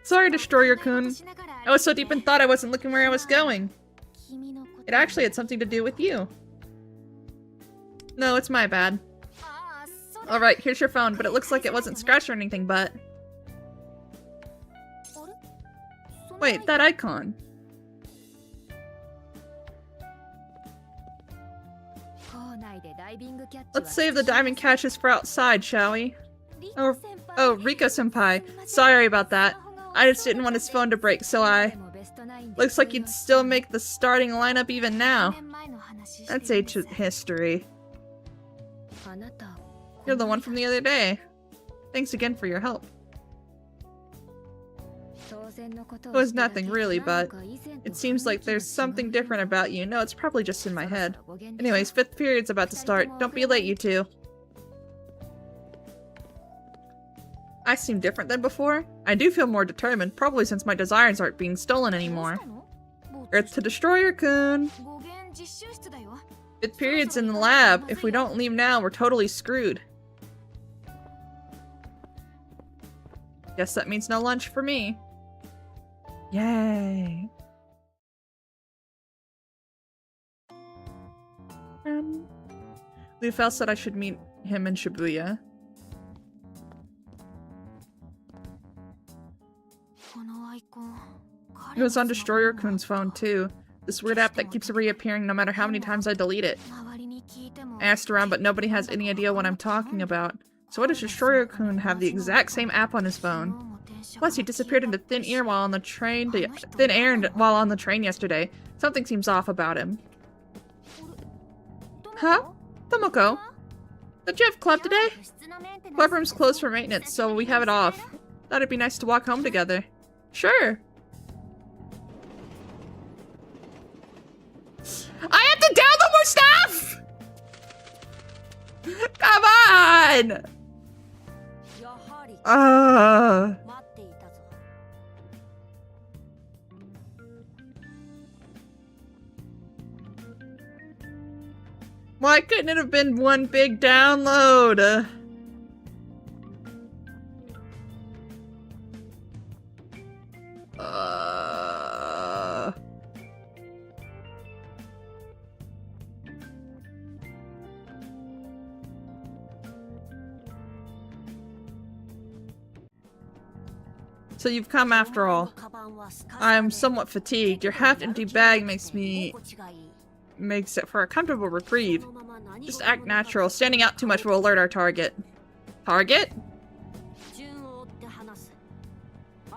Sorry, Destroyer-kun. I was so deep in thought I wasn't looking where I was going. It actually had something to do with you. No, it's my bad. Alright, here's your phone, but it looks like it wasn't scratched or anything, but... Wait, that icon. Let's save the diamond catches for outside, shall we? Oh, Riko-senpai. Sorry about that. I just didn't want his phone to break, so I... Looks like you'd still make the starting lineup even now. That's ancient history. You're the one from the other day. Thanks again for your help. It was nothing really, but it seems like there's something different about you. No, it's probably just in my head. Anyways, 5th period's about to start. Don't be late, you two. I seem different than before. I do feel more determined, probably since my desires aren't being stolen anymore. Earth to Destroyer-kun! 5th period's in the lab. If we don't leave now, we're totally screwed. Guess that means no lunch for me. Yay! Liu Fel said I should meet him in Shibuya. It was on Destroyer-kun's phone too. This weird app that keeps reappearing no matter how many times I delete it. I asked around, but nobody has any idea what I'm talking about. So why does Destroyer-kun have the exact same app on his phone? Plus, he disappeared into thin air while on the train yesterday. Something seems off about him. Huh? Tomoko? Don't you have club today? Club room's closed for maintenance, so we have it off. Thought it'd be nice to walk home together. Sure. I have to download more stuff! Come on! Why couldn't it have been one big download? So you've come after all. I'm somewhat fatigued. Your half-empty bag makes it for a comfortable reprieve. Just act natural. Standing out too much will alert our target. Target?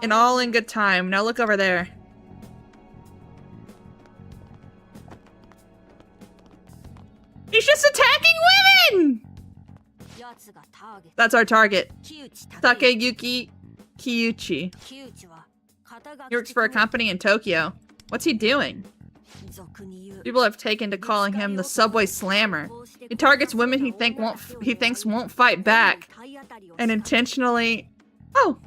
And all in good time. Now look over there. He's just attacking women! That's our target. Takeyuki Kiyuchi. He works for a company in Tokyo. What's he doing? People have taken to calling him the subway slammer. He targets women he thinks won't fight back. And intentionally... Oh!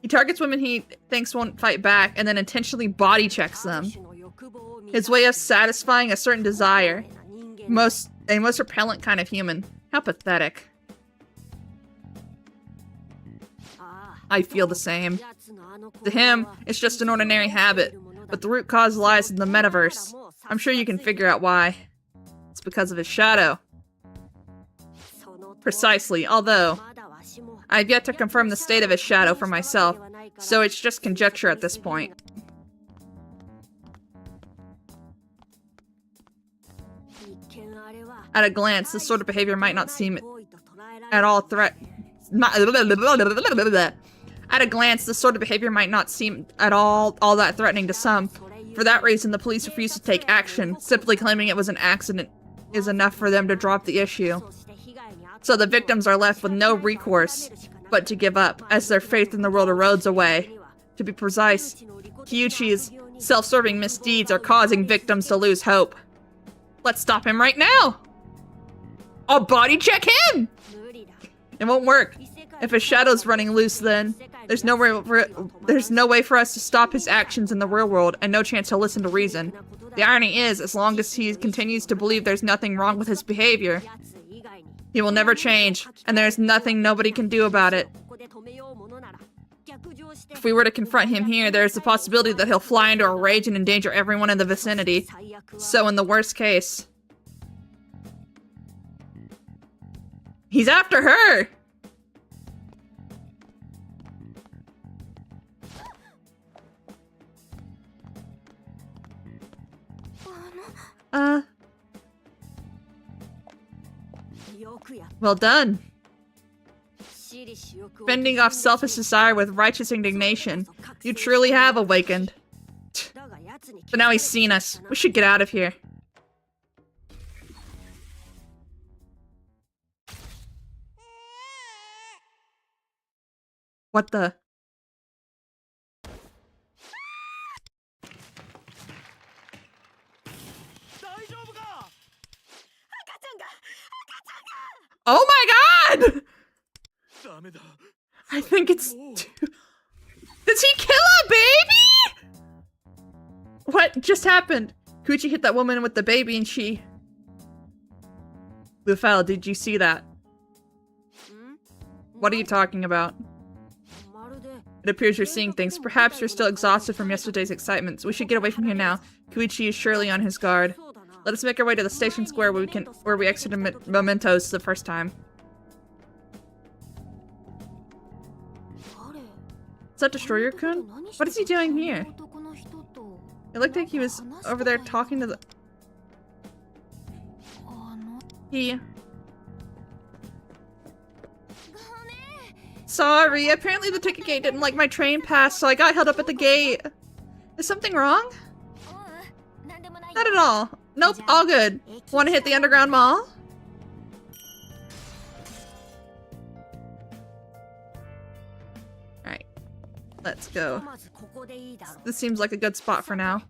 He targets women he thinks won't fight back and then intentionally body checks them. His way of satisfying a certain desire. A most repellent kind of human. How pathetic. I feel the same. To him, it's just an ordinary habit, but the root cause lies in the metaverse. I'm sure you can figure out why. It's because of his shadow. Precisely, although I've yet to confirm the state of his shadow for myself, so it's just conjecture at this point. At a glance, this sort of behavior might not seem at all At a glance, this sort of behavior might not seem at all that threatening to some. For that reason, the police refuse to take action. Simply claiming it was an accident is enough for them to drop the issue. So the victims are left with no recourse but to give up, as their faith in the world erodes away. To be precise, Kiyuchi's self-serving misdeeds are causing victims to lose hope. Let's stop him right now! I'll body check him! It won't work. If his shadow's running loose, then there's no way for us to stop his actions in the real world, and no chance he'll listen to reason. The irony is, as long as he continues to believe there's nothing wrong with his behavior, he will never change, and there's nothing nobody can do about it. If we were to confront him here, there's the possibility that he'll fly into a rage and endanger everyone in the vicinity. So in the worst case... He's after her! Well done. Fending off selfish desire with righteous indignation. You truly have awakened. But now he's seen us. We should get out of here. What the? Oh my god! I think it's too... Did he kill a baby? What just happened? Kuchi hit that woman with the baby and she... Lufel, did you see that? What are you talking about? It appears you're seeing things. Perhaps you're still exhausted from yesterday's excitements. We should get away from here now. Koichi is surely on his guard. Let us make our way to the station square where we exited Mementos the first time. Is that Destroyer-kun? What is he doing here? It looked like he was over there talking to the... Sorry, apparently the ticket gate didn't like my train pass, so I got held up at the gate. Is something wrong? Not at all. Nope, all good. Want to hit the underground mall? Alright. Let's go. This seems like a good spot for now.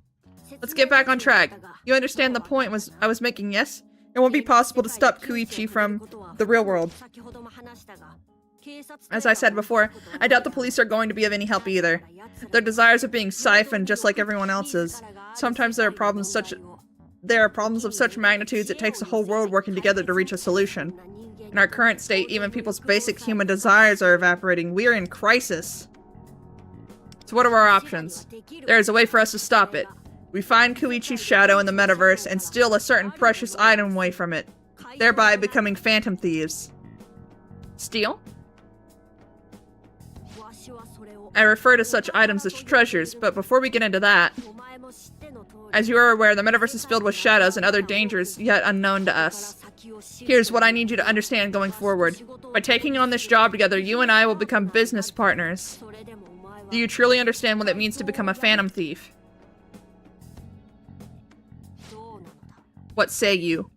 Let's get back on track. You understand the point I was making, yes? It won't be possible to stop Koichi from the real world. As I said before, I doubt the police are going to be of any help either. Their desires are being siphoned just like everyone else's. Sometimes there are problems of such magnitudes it takes the whole world working together to reach a solution. In our current state, even people's basic human desires are evaporating. We are in crisis. So what are our options? There is a way for us to stop it. We find Koichi's shadow in the metaverse and steal a certain precious item away from it, thereby becoming phantom thieves. Steal? I refer to such items as treasures, but before we get into that, as you are aware, the metaverse is filled with shadows and other dangers yet unknown to us. Here's what I need you to understand going forward. By taking on this job together, you and I will become business partners. Do you truly understand what it means to become a phantom thief? What say you?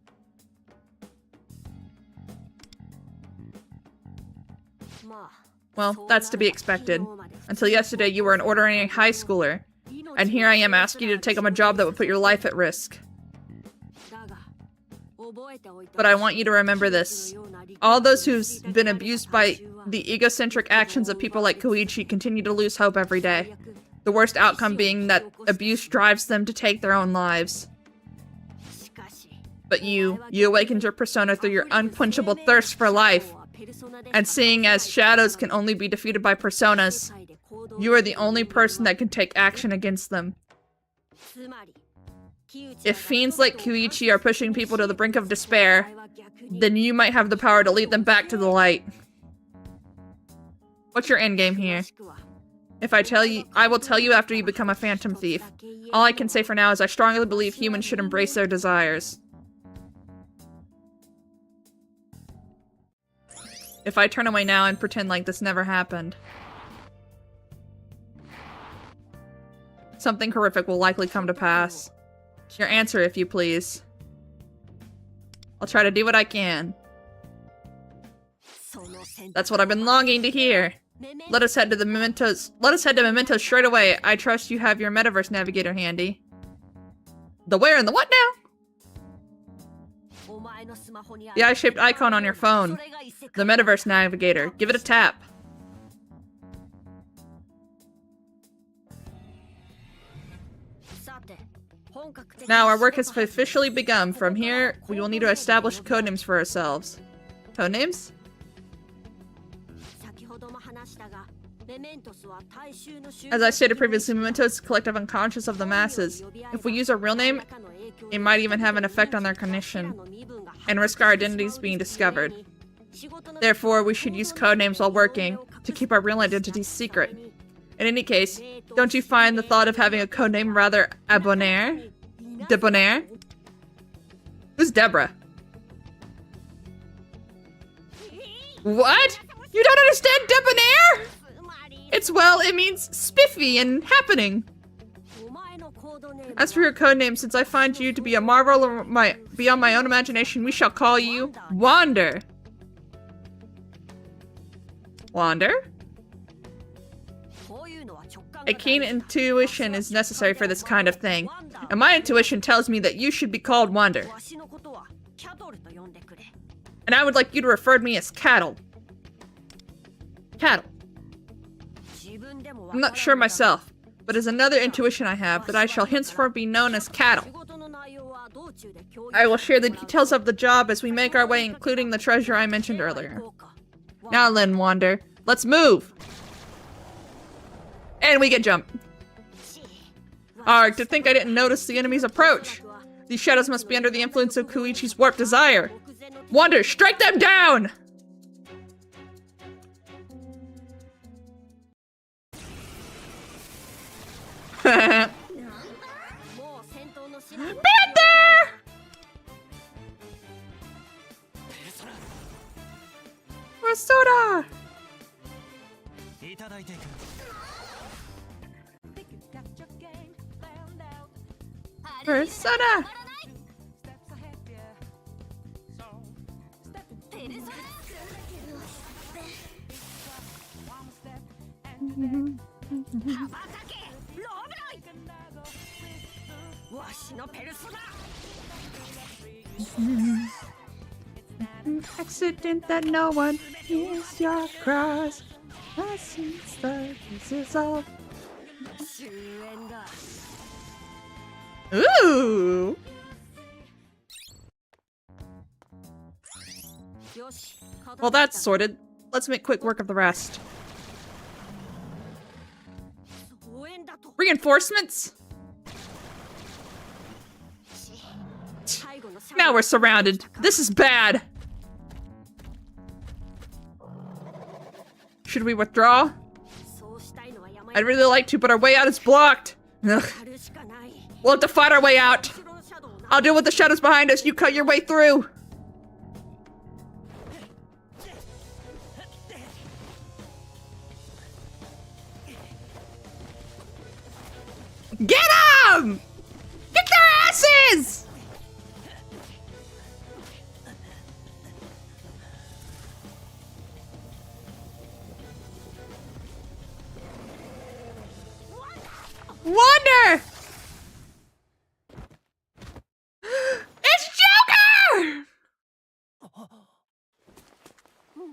Well, that's to be expected. Until yesterday, you were an ordinary high schooler. And here I am asking you to take on a job that would put your life at risk. But I want you to remember this. All those who've been abused by the egocentric actions of people like Koichi continue to lose hope every day. The worst outcome being that abuse drives them to take their own lives. But you awakened your persona through your unquenchable thirst for life. And seeing as shadows can only be defeated by personas, you are the only person that can take action against them. If fiends like Koichi are pushing people to the brink of despair, then you might have the power to lead them back to the light. What's your endgame here? If I tell you, I will tell you after you become a phantom thief. All I can say for now is I strongly believe humans should embrace their desires. If I turn away now and pretend like this never happened, something horrific will likely come to pass. Your answer, if you please. I'll try to do what I can. That's what I've been longing to hear. Let us head to the mementos. Let us head to mementos straight away. I trust you have your metaverse navigator handy. The where and the what now? The eye-shaped icon on your phone. The metaverse navigator. Give it a tap. Now our work has officially begun. From here, we will need to establish codenames for ourselves. Codenames? As I stated previously, Mementos is a collective unconscious of the masses. If we use our real name, it might even have an effect on their cognition, and risk our identities being discovered. Therefore, we should use codenames while working, to keep our real identities secret. In any case, don't you find the thought of having a codename rather abonaire? Debonair? Who's Deborah? What? You don't understand debonair? It means spiffy and happening. As for your codename, since I find you to be a marvel beyond my own imagination, we shall call you Wander. Wander? A keen intuition is necessary for this kind of thing, and my intuition tells me that you should be called Wander. And I would like you to refer to me as Cattle. Cattle. I'm not sure myself, but as another intuition I have, that I shall henceforth be known as Cattle. I will share the details of the job as we make our way, including the treasure I mentioned earlier. Now then, Wander, let's move! And we get jump. Arg, to think I didn't notice the enemy's approach. These shadows must be under the influence of Koichi's warped desire. Wander, strike them down! Panther! Persona! Persona! Accident that no one hears your cries. I see the pieces of. Ooh! Well, that's sorted. Let's make quick work of the rest. Reinforcements? Now we're surrounded. This is bad. Should we withdraw? I'd really like to, but our way out is blocked. Ugh. We'll have to fight our way out. I'll deal with the shadows behind us. You cut your way through. Get them! Get their asses! Wonder! It's Joker!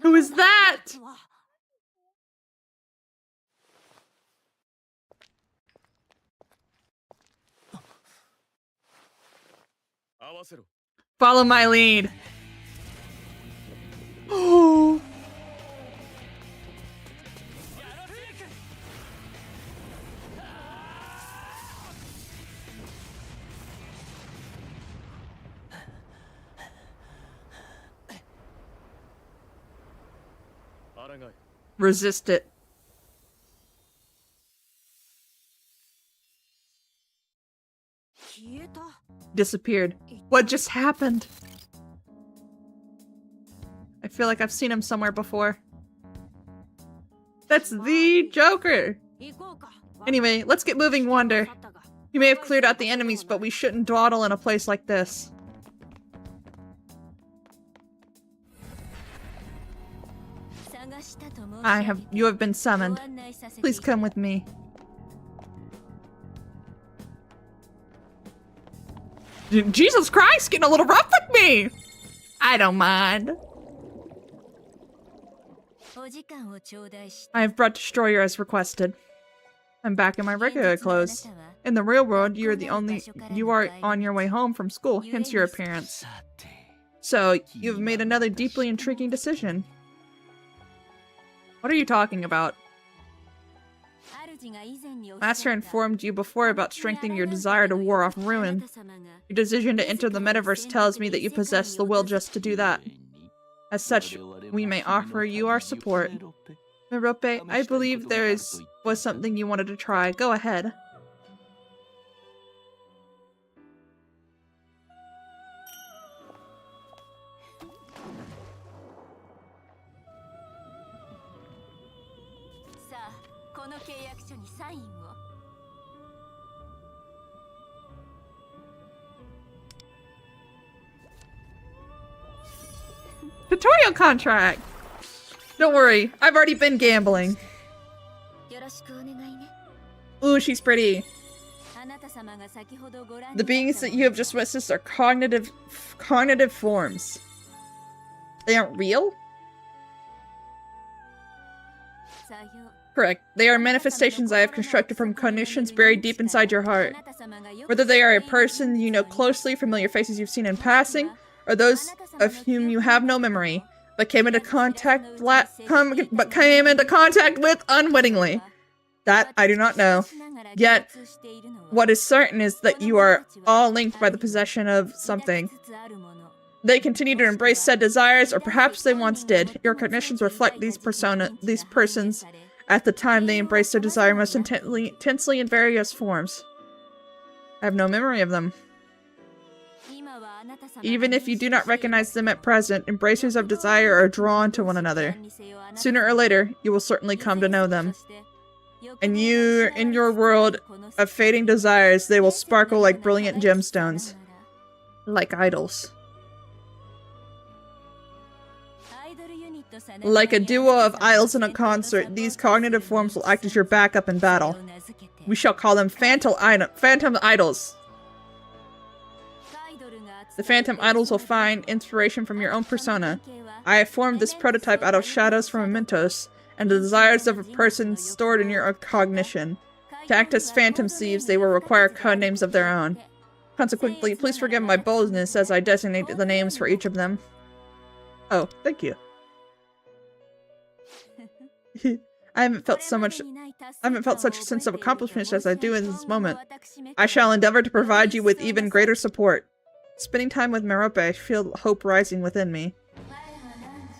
Who is that? Follow my lead. Oh. Resist it. Disappeared. What just happened? I feel like I've seen him somewhere before. That's the Joker! Anyway, let's get moving, Wonder. You may have cleared out the enemies, but we shouldn't dawdle in a place like this. You have been summoned. Please come with me. Jesus Christ, getting a little rough with me! I don't mind. I have brought Destroyer as requested. I'm back in my regular clothes. In the real world, you are on your way home from school, hence your appearance. So, you've made another deeply intriguing decision. What are you talking about? Master informed you before about strengthening your desire to ward off ruin. Your decision to enter the metaverse tells me that you possess the will just to do that. As such, we may offer you our support. Merope, I believe was something you wanted to try. Go ahead. Tutorial contract! Don't worry, I've already been gambling. Ooh, she's pretty. The beings that you have just witnessed are cognitive forms. They aren't real? Correct. They are manifestations I have constructed from cognitions buried deep inside your heart. Whether they are a person you know closely, familiar faces you've seen in passing, or those of whom you have no memory, but came into contact with unwittingly. That I do not know. Yet, what is certain is that you are all linked by the possession of something. They continue to embrace said desires, or perhaps they once did. Your cognitions reflect these persons at the time they embraced their desire most intensely in various forms. I have no memory of them. Even if you do not recognize them at present, embracers of desire are drawn to one another. Sooner or later, you will certainly come to know them. And in your world of fading desires, they will sparkle like brilliant gemstones. Like idols. Like a duo of idols in a concert, these cognitive forms will act as your backup in battle. We shall call them phantom idols. The phantom idols will find inspiration from your own persona. I have formed this prototype out of shadows from mementos, and the desires of a person stored in your cognition. To act as phantom thieves, they will require codenames of their own. Consequently, please forgive my boldness as I designate the names for each of them. Oh, thank you. I haven't felt such a sense of accomplishment as I do in this moment. I shall endeavor to provide you with even greater support. Spending time with Merope, I feel hope rising within me.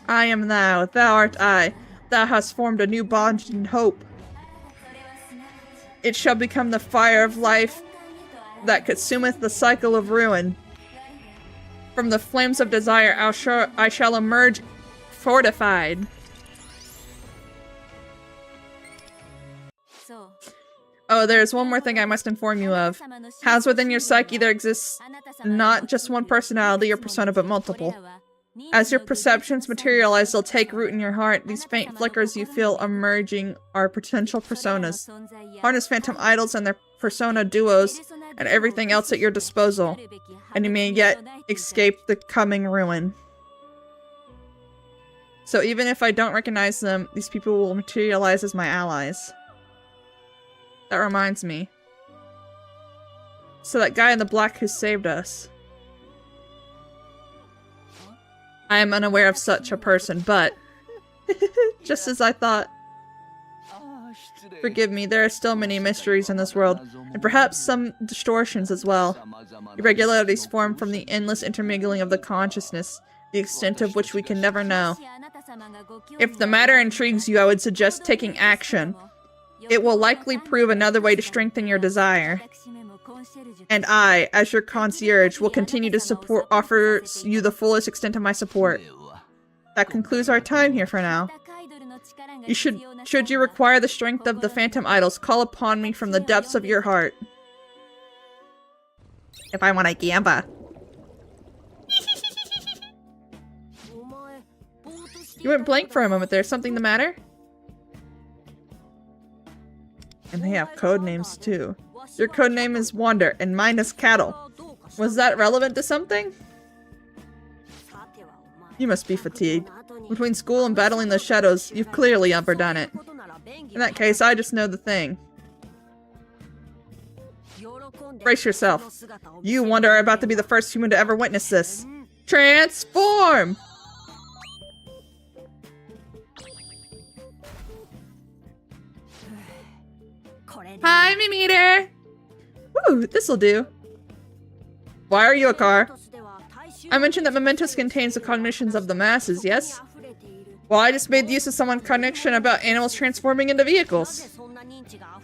I am thou, thou art I. Thou hast formed a new bond in hope. It shall become the fire of life that consumeth the cycle of ruin. From the flames of desire I shall emerge fortified. Oh, there's one more thing I must inform you of. Housed within your psyche there exists not just one personality or persona, but multiple. As your perceptions materialize, they'll take root in your heart. These faint flickers you feel emerging are potential personas. Harness phantom idols and their persona duos and everything else at your disposal, and you may yet escape the coming ruin. So even if I don't recognize them, these people will materialize as my allies. That reminds me. So that guy in the black who saved us. I am unaware of such a person, but just as I thought. Forgive me, there are still many mysteries in this world, and perhaps some distortions as well. Irregularities form from the endless intermingling of the consciousness, the extent of which we can never know. If the matter intrigues you, I would suggest taking action. It will likely prove another way to strengthen your desire. And I, as your concierge, will continue to offer you the fullest extent of my support. That concludes our time here for now. Should you require the strength of the phantom idols, call upon me from the depths of your heart. If I want a gamba. You went blank for a moment there. Something the matter? And they have code names too. Your code name is Wander, and mine is Cattle. Was that relevant to something? You must be fatigued. Between school and battling the shadows, you've clearly overdone it. In that case, I just know the thing. Brace yourself. You, Wander, are about to be the first human to ever witness this. Transform! Hi, Mimider! Woo, this'll do. Why are you a car? I mentioned that Mementos contains the cognitions of the masses, yes? Well, I just made use of someone's cognition about animals transforming into vehicles.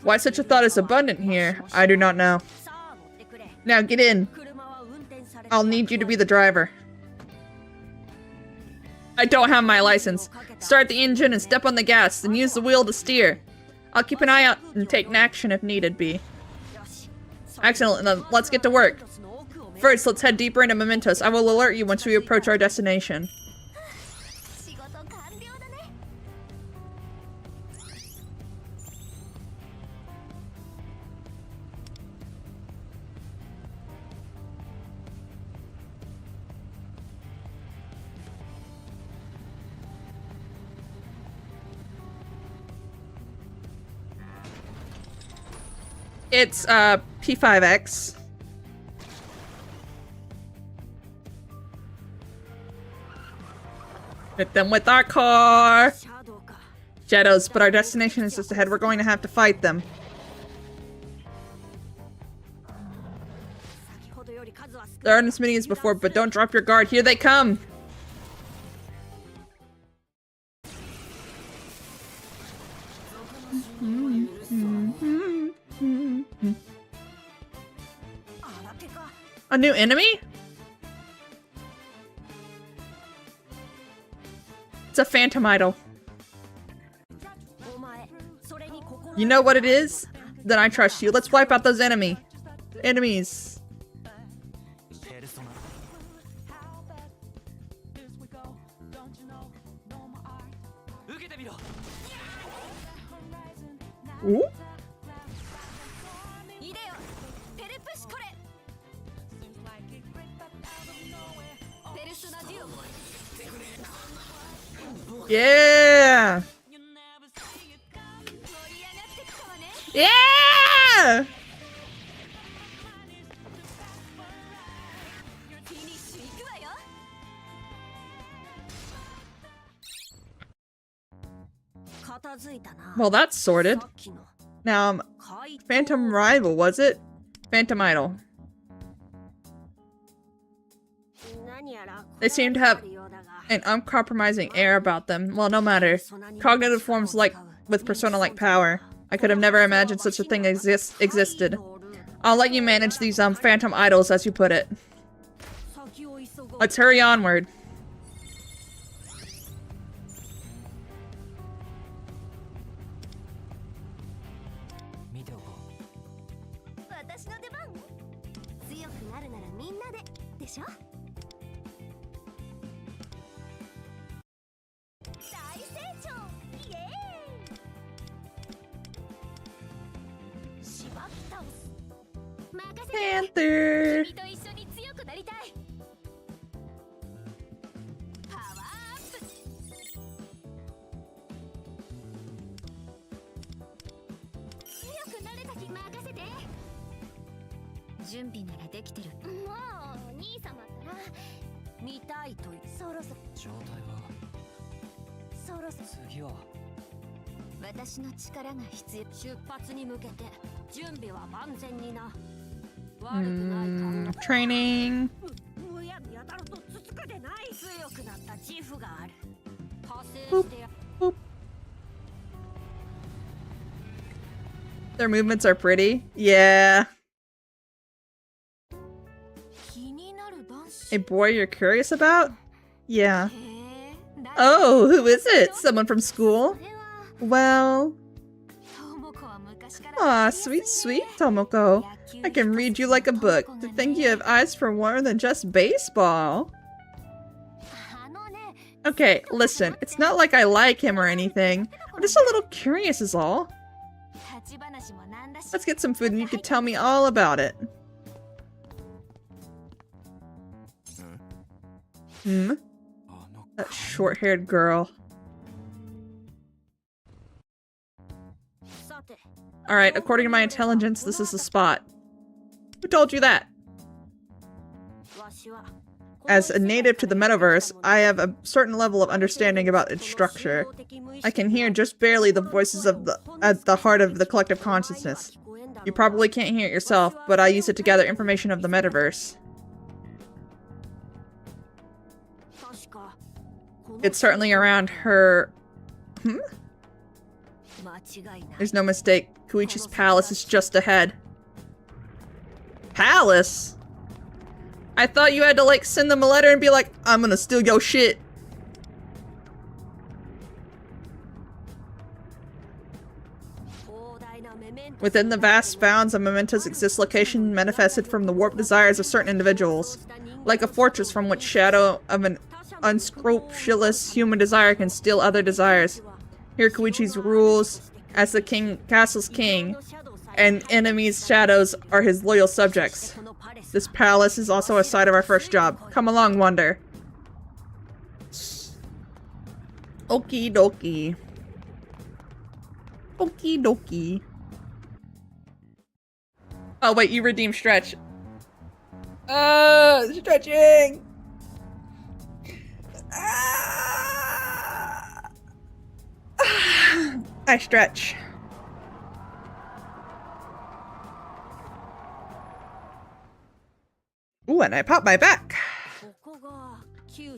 Why such a thought is abundant here, I do not know. Now get in. I'll need you to be the driver. I don't have my license. Start the engine and step on the gas, then use the wheel to steer. I'll keep an eye out and take action if needed be. Excellent, then let's get to work. First, let's head deeper into Mementos. I will alert you once we approach our destination. It's, P5X. Hit them with our car! Shadows, but our destination is just ahead. We're going to have to fight them. There aren't as many as before, but don't drop your guard. Here they come! A new enemy? It's a phantom idol. You know what it is? Then I trust you. Let's wipe out those enemies. Ooh. Yeah! Yeah! Well, that's sorted. Now, Phantom Rival, was it? Phantom Idol. They seem to have an uncompromising air about them. Well, no matter. Cognitive forms like with persona-like power. I could have never imagined such a thing existed. I'll let you manage these phantom idols, as you put it. Let's hurry onward. Panther! Training. Boop, boop. Their movements are pretty. Yeah. A boy you're curious about? Yeah. Oh, who is it? Someone from school? Well... Aw, sweet, sweet Tomoko. I can read you like a book. To think you have eyes for more than just baseball. Okay, listen, it's not like I like him or anything. I'm just a little curious is all. Let's get some food and you can tell me all about it. Hmm? That short-haired girl. Alright, according to my intelligence, this is the spot. Who told you that? As a native to the metaverse, I have a certain level of understanding about its structure. I can hear just barely the voices of at the heart of the collective consciousness. You probably can't hear it yourself, but I use it to gather information of the metaverse. It's certainly around her... Hmm? There's no mistake. Koichi's palace is just ahead. Palace? I thought you had to, like, send them a letter and be like, I'm gonna steal your shit. Within the vast bounds of Memento's exist location manifested from the warped desires of certain individuals. Like a fortress from which shadow of an unscrupulous human desire can steal other desires. Here Koichi's rules as the castle's king, and enemies' shadows are his loyal subjects. This palace is also a site of our first job. Come along, Wonder. Okie dokie. Okie dokie. Oh wait, you redeemed Stretch. Stretching! I stretch. Ooh, and I pop my back.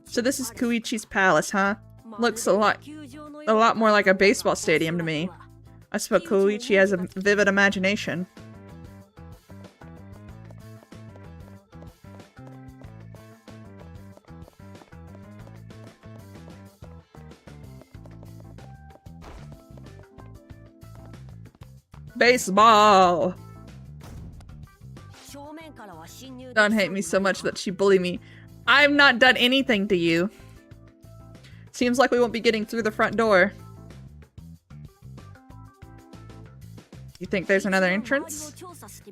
So this is Koichi's palace, huh? Looks a lot more like a baseball stadium to me. I suppose Koichi has a vivid imagination. Baseball! Don't hate me so much that she bullied me. I've not done anything to you. Seems like we won't be getting through the front door. You think there's another entrance?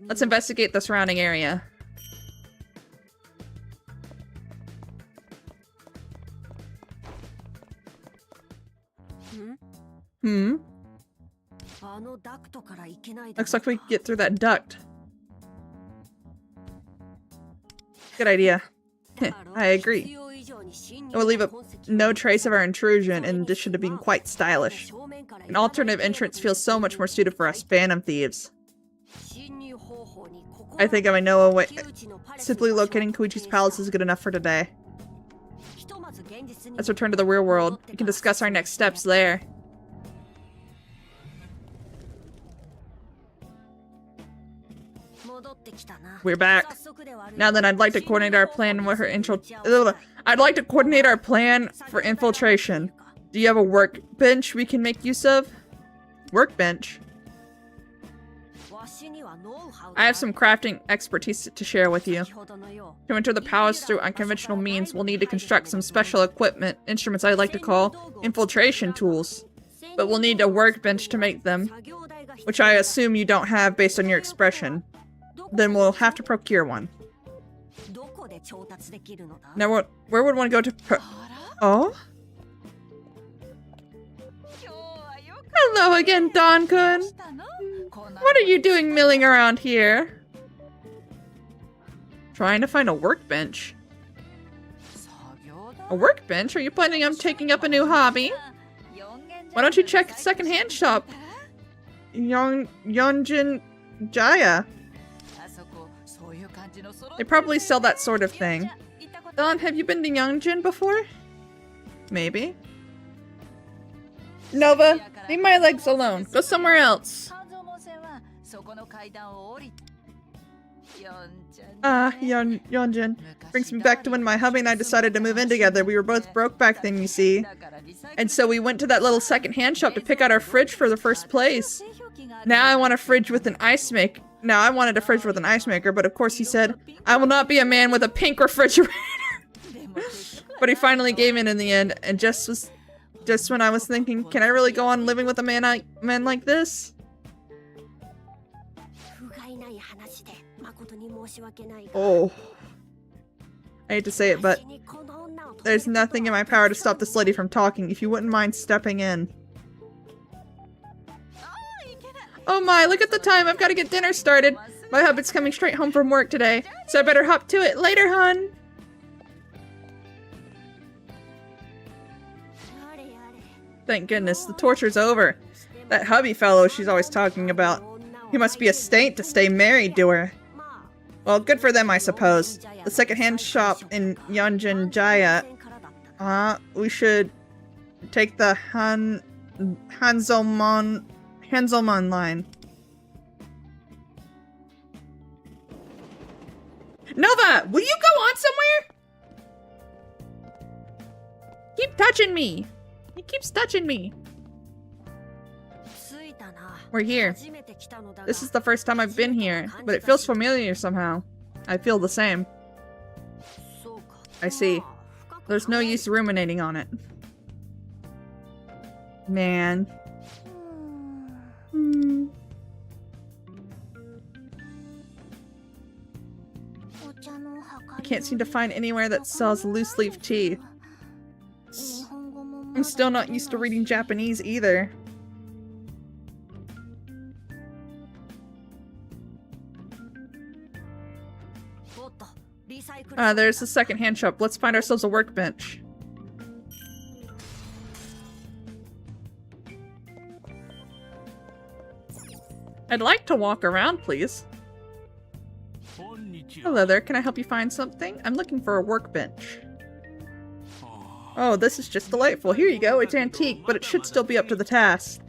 Let's investigate the surrounding area. Hmm? Looks like we can get through that duct. Good idea. I agree. It will leave no trace of our intrusion in addition to being quite stylish. An alternative entrance feels so much more suited for us phantom thieves. I think I know a way. Simply locating Koichi's palace is good enough for today. Let's return to the real world. We can discuss our next steps there. We're back. Now then, I'd like to coordinate our plan with her I'd like to coordinate our plan for infiltration. Do you have a workbench we can make use of? Workbench? I have some crafting expertise to share with you. To enter the palace through unconventional means, we'll need to construct some special equipment, instruments I like to call infiltration tools. But we'll need a workbench to make them, which I assume you don't have based on your expression. Then we'll have to procure one. Now, where would one go to Oh? Hello again, Don-kun. What are you doing milling around here? Trying to find a workbench. A workbench? Are you planning on taking up a new hobby? Why don't you check a second-hand shop? Yonjin Jaya. They probably sell that sort of thing. Don, have you been to Yonjin before? Maybe. Nova, leave my legs alone. Go somewhere else. Yonjin. Brings me back to when my hubby and I decided to move in together. We were both broke back then, you see. And so we went to that little second-hand shop to pick out our fridge for the first place. Now I want a fridge with an ice maker. Now I wanted a fridge with an ice maker, but of course he said, I will not be a man with a pink refrigerator. But he finally gave in the end, and just when I was thinking, can I really go on living with a man like this? Oh. I hate to say it, but there's nothing in my power to stop this lady from talking. If you wouldn't mind stepping in. Oh my, look at the time. I've got to get dinner started. My hubby's coming straight home from work today, so I better hop to it. Later, hun. Thank goodness, the torture's over. That hubby fellow she's always talking about. He must be a saint to stay married to her. Well, good for them, I suppose. The second-hand shop in Yonjin Jaya. We should take the Hanselman line. Nova, will you go on somewhere? Keep touching me. He keeps touching me. We're here. This is the first time I've been here, but it feels familiar somehow. I feel the same. I see. There's no use ruminating on it. Man. I can't seem to find anywhere that sells loose-leaf tea. I'm still not used to reading Japanese either. There's the second-hand shop. Let's find ourselves a workbench. I'd like to walk around, please. Hello there, can I help you find something? I'm looking for a workbench. Oh, this is just delightful. Here you go, it's antique, but it should still be up to the task.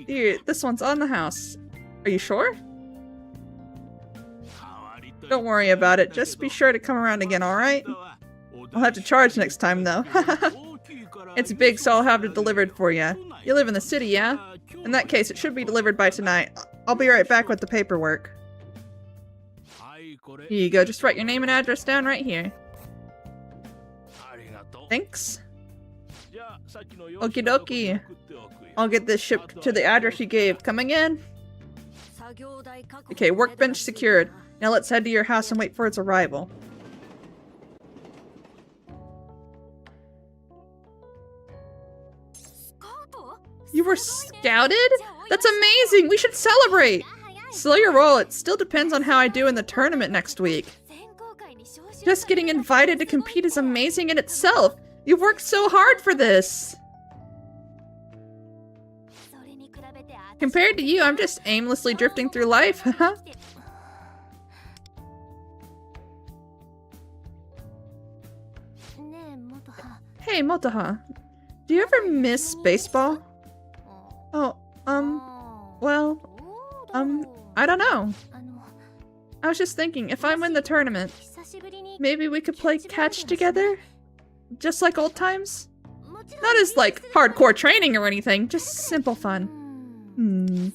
Here, this one's on the house. Are you sure? Don't worry about it, just be sure to come around again, alright? I'll have to charge next time, though. It's big, so I'll have it delivered for you. You live in the city, yeah? In that case, it should be delivered by tonight. I'll be right back with the paperwork. Here you go, just write your name and address down right here. Thanks. Okie dokie. I'll get this shipped to the address you gave. Coming in? Okay, workbench secured. Now let's head to your house and wait for its arrival. You were scouted? That's amazing! We should celebrate! Slow your roll, it still depends on how I do in the tournament next week. Just getting invited to compete is amazing in itself! You've worked so hard for this! Compared to you, I'm just aimlessly drifting through life, haha. Hey, Motoha. Do you ever miss baseball? Oh, well... I don't know. I was just thinking, if I win the tournament, maybe we could play catch together? Just like old times? Not as, like, hardcore training or anything, just simple fun.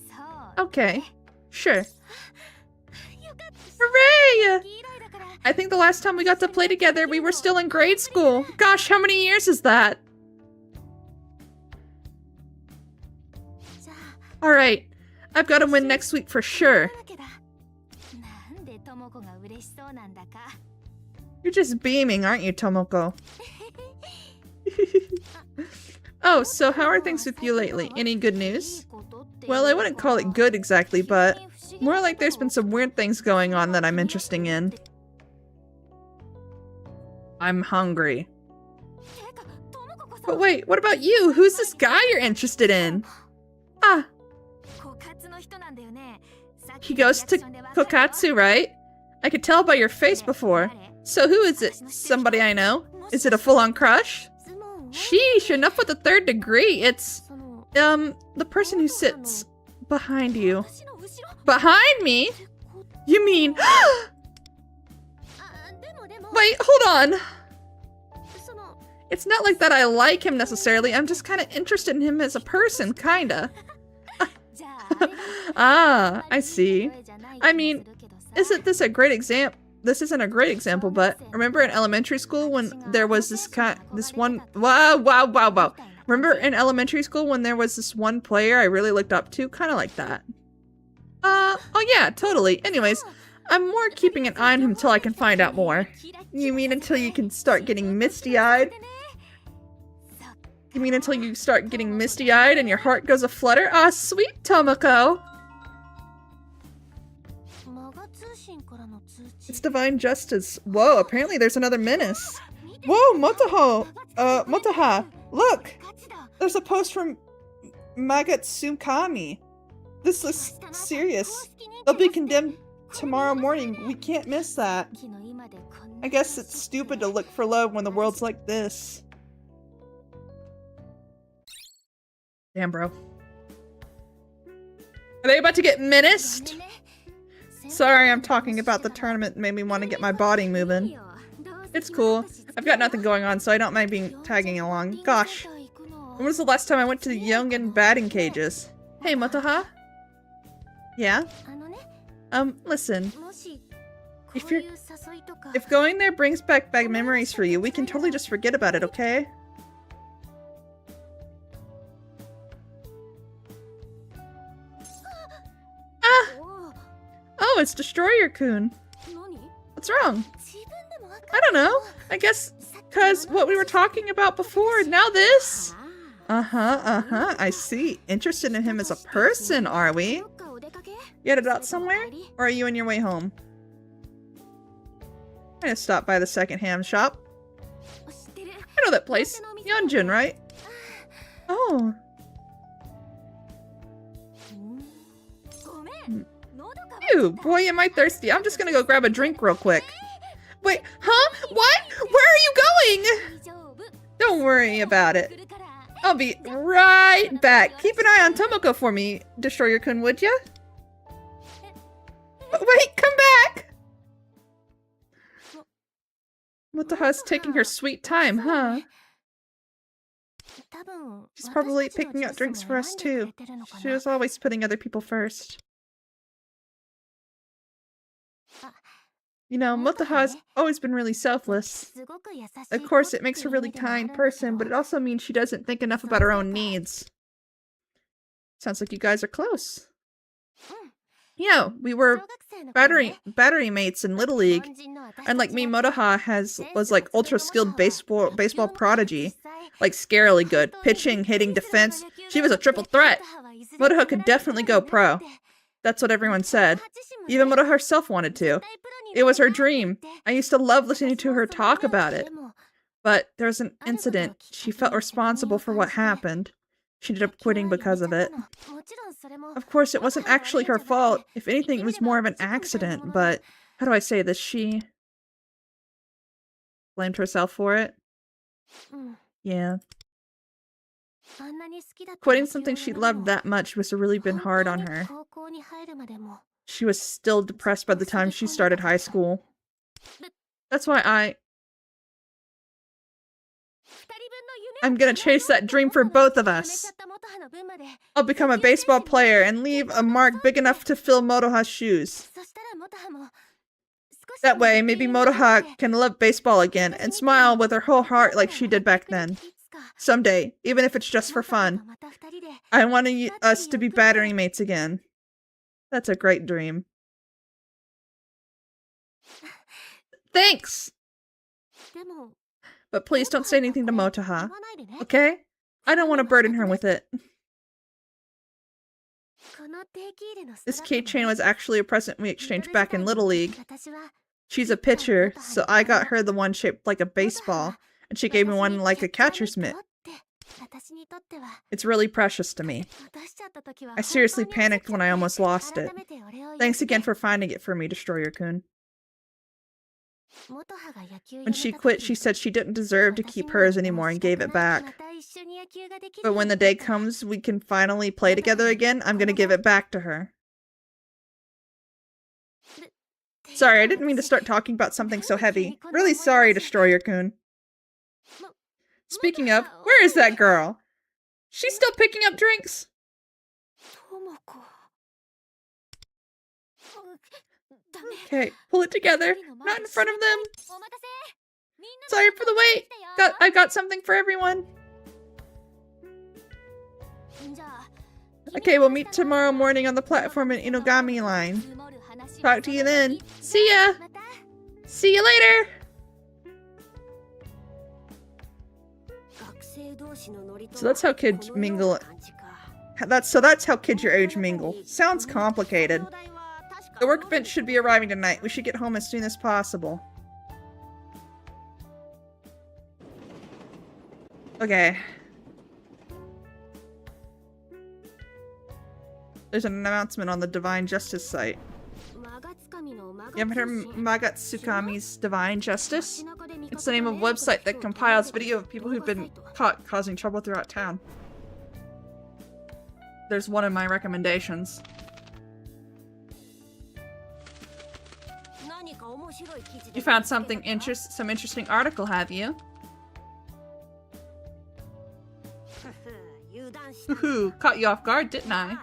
Okay. Sure. Hooray! I think the last time we got to play together, we were still in grade school. Gosh, how many years is that? Alright. I've got to win next week for sure. You're just beaming, aren't you, Tomoko? Oh, so how are things with you lately? Any good news? Well, I wouldn't call it good exactly, but more like there's been some weird things going on that I'm interested in. I'm hungry. But wait, what about you? Who's this guy you're interested in? Ah. He goes to Kokatsu, right? I could tell by your face before. So who is it? Somebody I know? Is it a full-on crush? Sheesh, enough with the third degree. It's, the person who sits behind you. Behind me? You mean... Wait, hold on. It's not like that I like him necessarily. I'm just kind of interested in him as a person, kinda. Ah, I see. I mean, isn't this a great example? This isn't a great example, but remember in elementary school when there was wow. Remember in elementary school when there was this one player I really looked up to? Kind of like that. Oh yeah, totally. Anyways, I'm more keeping an eye on him until I can find out more. You mean until you can start getting misty-eyed? You mean until you start getting misty-eyed and your heart goes aflutter? Ah, sweet Tomoko! It's divine justice. Whoa, apparently there's another menace. Whoa, Motoha! Look! There's a post from Magatsukami. This is serious. They'll be condemned tomorrow morning. We can't miss that. I guess it's stupid to look for love when the world's like this. Damn, bro. Are they about to get menaced? Sorry, I'm talking about the tournament. Made me want to get my body moving. It's cool. I've got nothing going on, so I don't mind being tagging along. Gosh. When was the last time I went to the Young batting cages? Hey, Motoha? Yeah? Listen. If going there brings back bad memories for you, we can totally just forget about it, okay? Ah! Oh, it's Destroyer-kun. What's wrong? I don't know. I guess because what we were talking about before, now this. I see. Interested in him as a person, are we? You headed out somewhere? Or are you on your way home? I'm gonna stop by the second-hand shop. I know that place. Yeonjun, right? Oh. Ew, boy, am I thirsty. I'm just gonna go grab a drink real quick. Wait, huh? What? Where are you going? Don't worry about it. I'll be right back. Keep an eye on Tomoko for me, Destroyer-kun, would ya? Wait, come back! Motoha's taking her sweet time, huh? She's probably picking out drinks for us too. She was always putting other people first. You know, Motoha's always been really selfless. Of course, it makes her a really kind person, but it also means she doesn't think enough about her own needs. Sounds like you guys are close. Yeah, we were battery mates in Little League. And like me, Motoha was like ultra skilled baseball prodigy. Like scarily good. Pitching, hitting, defense. She was a triple threat. Motoha could definitely go pro. That's what everyone said. Even Motoha herself wanted to. It was her dream. I used to love listening to her talk about it. But there was an incident. She felt responsible for what happened. She ended up quitting because of it. Of course, it wasn't actually her fault. If anything, it was more of an accident, but how do I say this? She blamed herself for it. Yeah. Quitting something she loved that much must have really been hard on her. She was still depressed by the time she started high school. That's why I'm gonna chase that dream for both of us. I'll become a baseball player and leave a mark big enough to fill Motoha's shoes. That way, maybe Motoha can love baseball again and smile with her whole heart like she did back then. Someday, even if it's just for fun. I want us to be battery mates again. That's a great dream. Thanks! But please don't say anything to Motoha, okay? I don't want to burden her with it. This keychain was actually a present we exchanged back in Little League. She's a pitcher, so I got her the one shaped like a baseball, and she gave me one like a catcher's mitt. It's really precious to me. I seriously panicked when I almost lost it. Thanks again for finding it for me, Destroyer-kun. When she quit, she said she didn't deserve to keep hers anymore and gave it back. But when the day comes we can finally play together again, I'm gonna give it back to her. Sorry, I didn't mean to start talking about something so heavy. Really sorry, Destroyer-kun. Speaking of, where is that girl? She's still picking up drinks? Okay, pull it together. Not in front of them. Sorry for the wait. I got something for everyone. Okay, we'll meet tomorrow morning on the platform in Inogami Line. Talk to you then. See ya! See you later! So that's how kids mingle. That's how kids your age mingle. Sounds complicated. The workbench should be arriving tonight. We should get home as soon as possible. Okay. There's an announcement on the Divine Justice site. You haven't heard Magatsukami's Divine Justice? It's the name of a website that compiles video of people who've been caught causing trouble throughout town. There's one of my recommendations. You found some interesting article, have you? Hoo-hoo, caught you off guard, didn't I?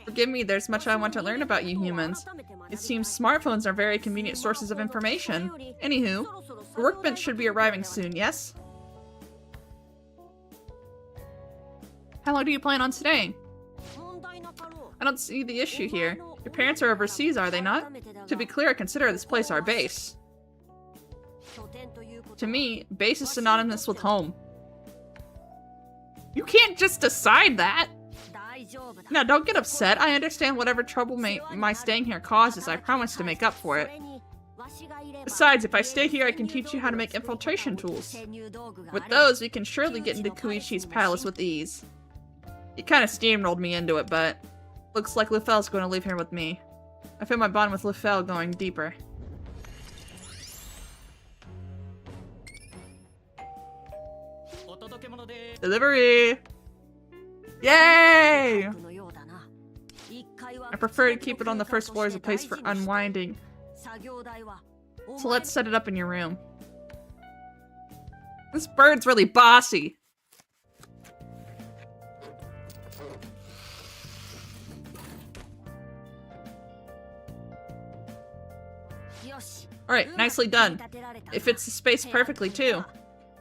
Forgive me, there's much I want to learn about you humans. It seems smartphones are very convenient sources of information. Anywho, the workbench should be arriving soon, yes? How long do you plan on staying? I don't see the issue here. Your parents are overseas, are they not? To be clear, I consider this place our base. To me, base is synonymous with home. You can't just decide that! Now, don't get upset. I understand whatever trouble my staying here causes. I promise to make up for it. Besides, if I stay here, I can teach you how to make infiltration tools. With those, we can surely get into Koichi's palace with ease. You kind of steamrolled me into it, but looks like Lufel's going to leave here with me. I feel my bond with Lufel going deeper. Delivery! Yay! I prefer to keep it on the first floor as a place for unwinding. So let's set it up in your room. This bird's really bossy. Alright, nicely done. It fits the space perfectly too.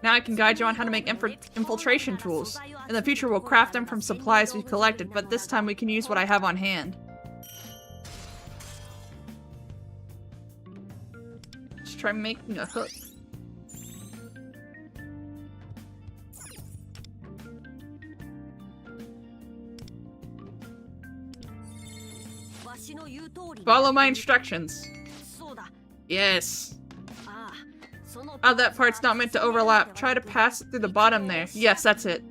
Now I can guide you on how to make infiltration tools. In the future we'll craft them from supplies we've collected, but this time we can use what I have on hand. Let's try making a hook. Follow my instructions. Yes. Oh, that part's not meant to overlap. Try to pass it through the bottom there. Yes, that's it.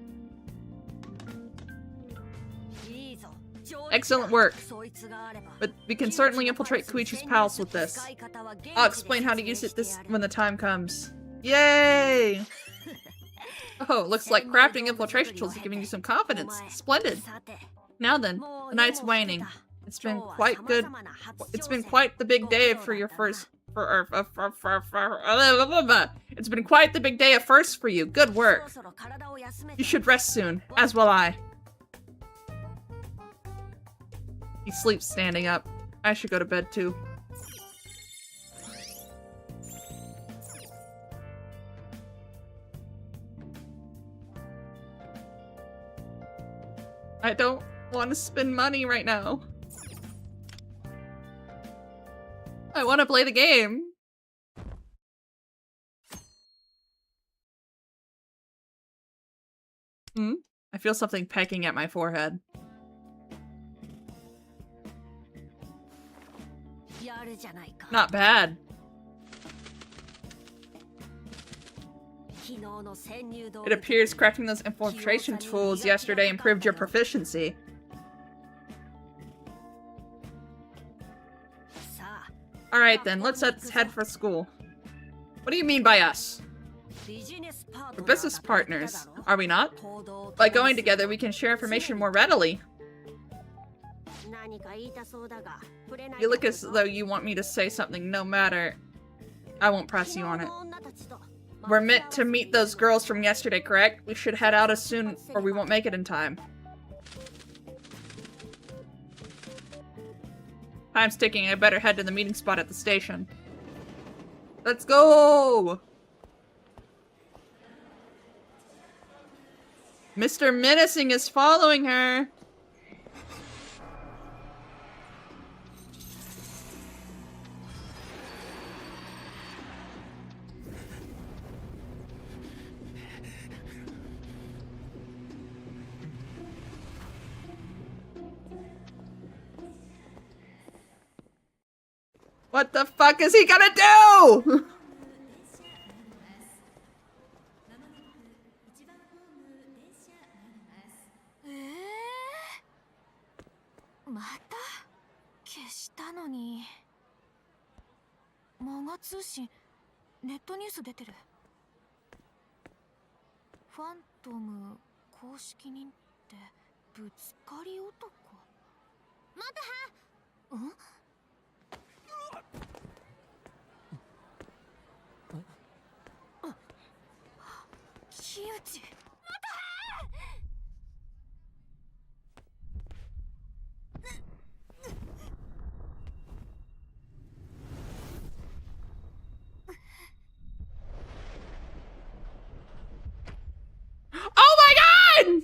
Excellent work. But we can certainly infiltrate Koichi's palace with this. I'll explain how to use it when the time comes. Yay! Oh, looks like crafting infiltration tools are giving you some confidence. Splendid. Now then, the night's waning. It's been quite good. It's been quite the big day for your first. It's been quite the big day of firsts for you. Good work. You should rest soon, as will I. He sleeps standing up. I should go to bed too. I don't want to spend money right now. I want to play the game. I feel something pecking at my forehead. Not bad. It appears crafting those infiltration tools yesterday improved your proficiency. Alright then, let's head for school. What do you mean by us? We're business partners, are we not? By going together, we can share information more readily. You look as though you want me to say something, no matter. I won't press you on it. We're meant to meet those girls from yesterday, correct? We should head out as soon, or we won't make it in time. Time's ticking. I better head to the meeting spot at the station. Let's go! Mr. Menacing is following her. What the fuck is he gonna do? Oh my god!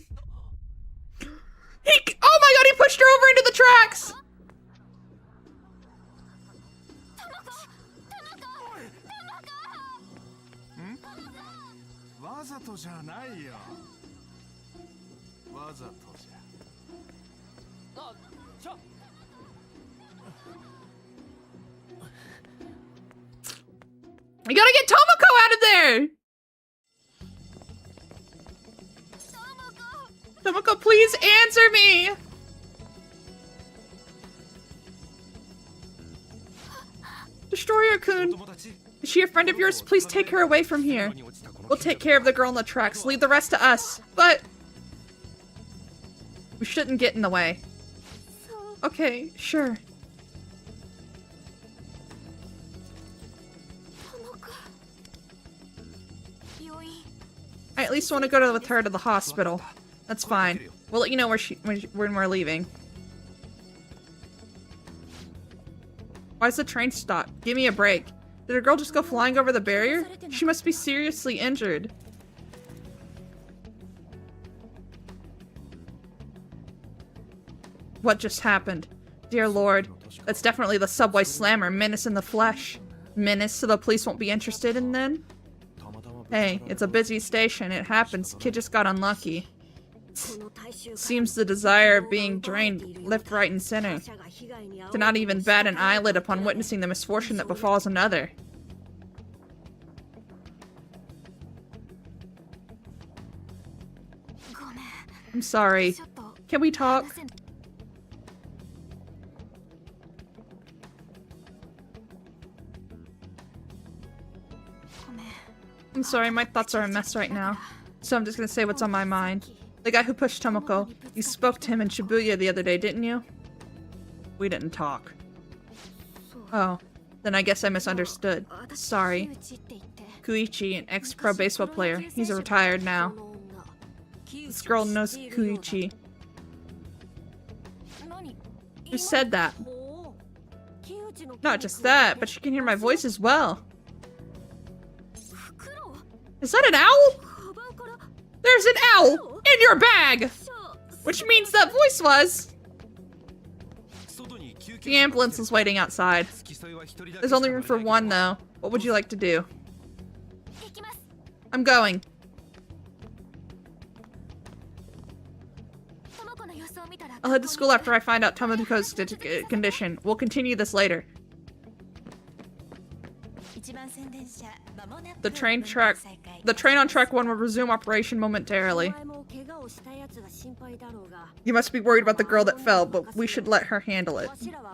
Oh my god, he pushed her over into the tracks! We gotta get Tomoko out of there! Tomoko, please answer me! Destroyer-kun! Is she a friend of yours? Please take her away from here. We'll take care of the girl on the tracks. Leave the rest to us. But... we shouldn't get in the way. Okay, sure. I at least want to go with her to the hospital. That's fine. We'll let you know when we're leaving. Why's the train stopped? Give me a break. Did a girl just go flying over the barrier? She must be seriously injured. What just happened? Dear Lord, that's definitely the subway slammer, Menace in the flesh. Menace so the police won't be interested in then? Hey, it's a busy station. It happens. Kid just got unlucky. Seems the desire of being drained left, right, and center. To not even bat an eyelid upon witnessing the misfortune that befalls another. I'm sorry. Can we talk? I'm sorry, my thoughts are a mess right now. so I'm just gonna say what's on my mind. The guy who pushed Tomoko. You spoke to him in Shibuya the other day, didn't you? We didn't talk. Oh, then I guess I misunderstood. Sorry. Kuichi, an ex-pro baseball player. He's retired now. This girl knows Kuichi. Who said that? Not just that, but she can hear my voice as well. Is that an owl? There's an owl in your bag! Which means that voice was... The ambulance is waiting outside. There's only room for one, though. What would you like to do? I'm going. I'll head to school after I find out Tomoko's condition. We'll continue this later. The train on track 1 will resume operation momentarily. You must be worried about the girl that fell, but we should let her handle it.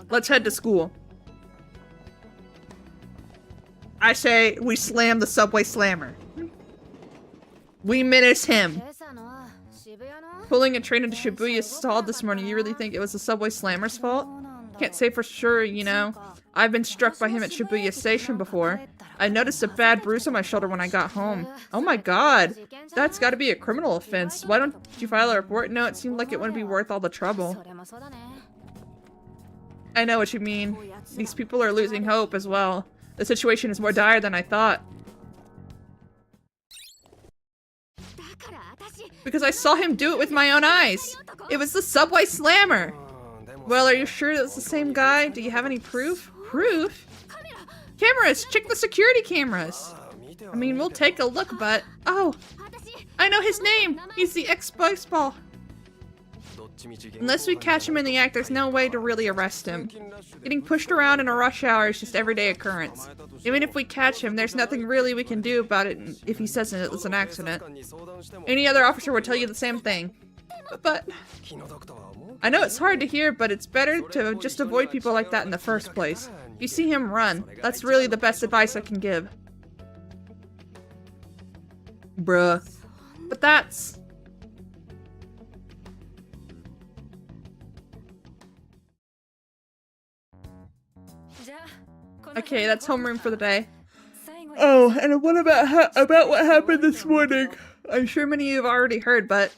Let's head to school. I say we slam the subway slammer. We menace him. Pulling a train into Shibuya stalled this morning. You really think it was the subway slammer's fault? Can't say for sure, you know. I've been struck by him at Shibuya Station before. I noticed a bad bruise on my shoulder when I got home. Oh my god. That's gotta be a criminal offense. Why don't you file a report? No, it seemed like it wouldn't be worth all the trouble. I know what you mean. These people are losing hope as well. The situation is more dire than I thought. Because I saw him do it with my own eyes. It was the subway slammer. Well, are you sure it was the same guy? Do you have any proof? Proof? Cameras! Check the security cameras! I mean, we'll take a look, but... Oh! I know his name! He's the ex-baseball. Unless we catch him in the act, there's no way to really arrest him. Getting pushed around in a rush hour is just everyday occurrence. Even if we catch him, there's nothing really we can do about it if he says it was an accident. Any other officer would tell you the same thing. But... I know it's hard to hear, but it's better to just avoid people like that in the first place. You see him run. That's really the best advice I can give. Bruh. But that's... Okay, that's homeroom for the day. Oh, and what about what happened this morning? I'm sure many of you have already heard, but...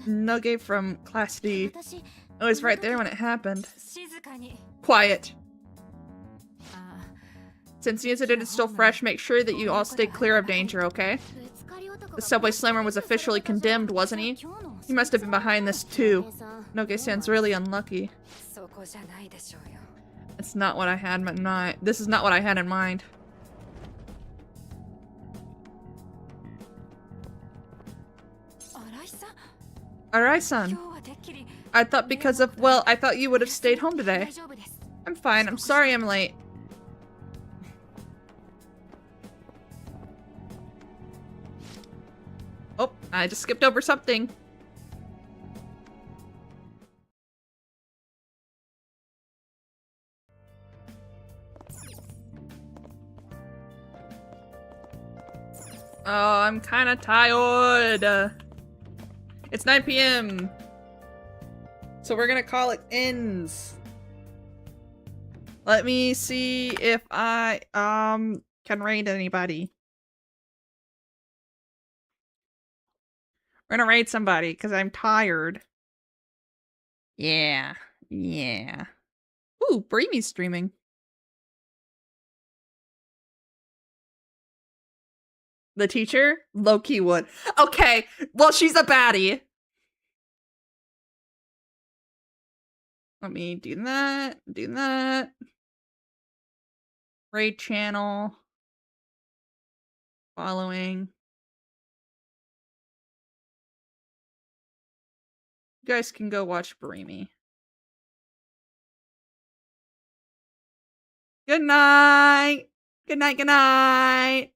Noge from Class D. I was right there when it happened. Quiet. Since the incident is still fresh, make sure that you all stay clear of danger, okay? The subway slammer was officially condemned, wasn't he? He must have been behind this too. Noge-san's really unlucky. It's not what I had in mind. This is not what I had in mind. Arai-san. I thought because of, well, I thought you would have stayed home today. I'm fine. I'm sorry I'm late. Oh, I just skipped over something. Oh, I'm kind of tired. It's 9 p.m. So we're gonna call it ends. Let me see if I can raid anybody. We're gonna raid somebody because I'm tired. Yeah. Yeah. Ooh, Breamy's streaming. The teacher? Low-key would. Okay, well, she's a baddie. Let me do that. Do that. Raid channel. Following. You guys can go watch Breamy. Good night. Good night. Good night.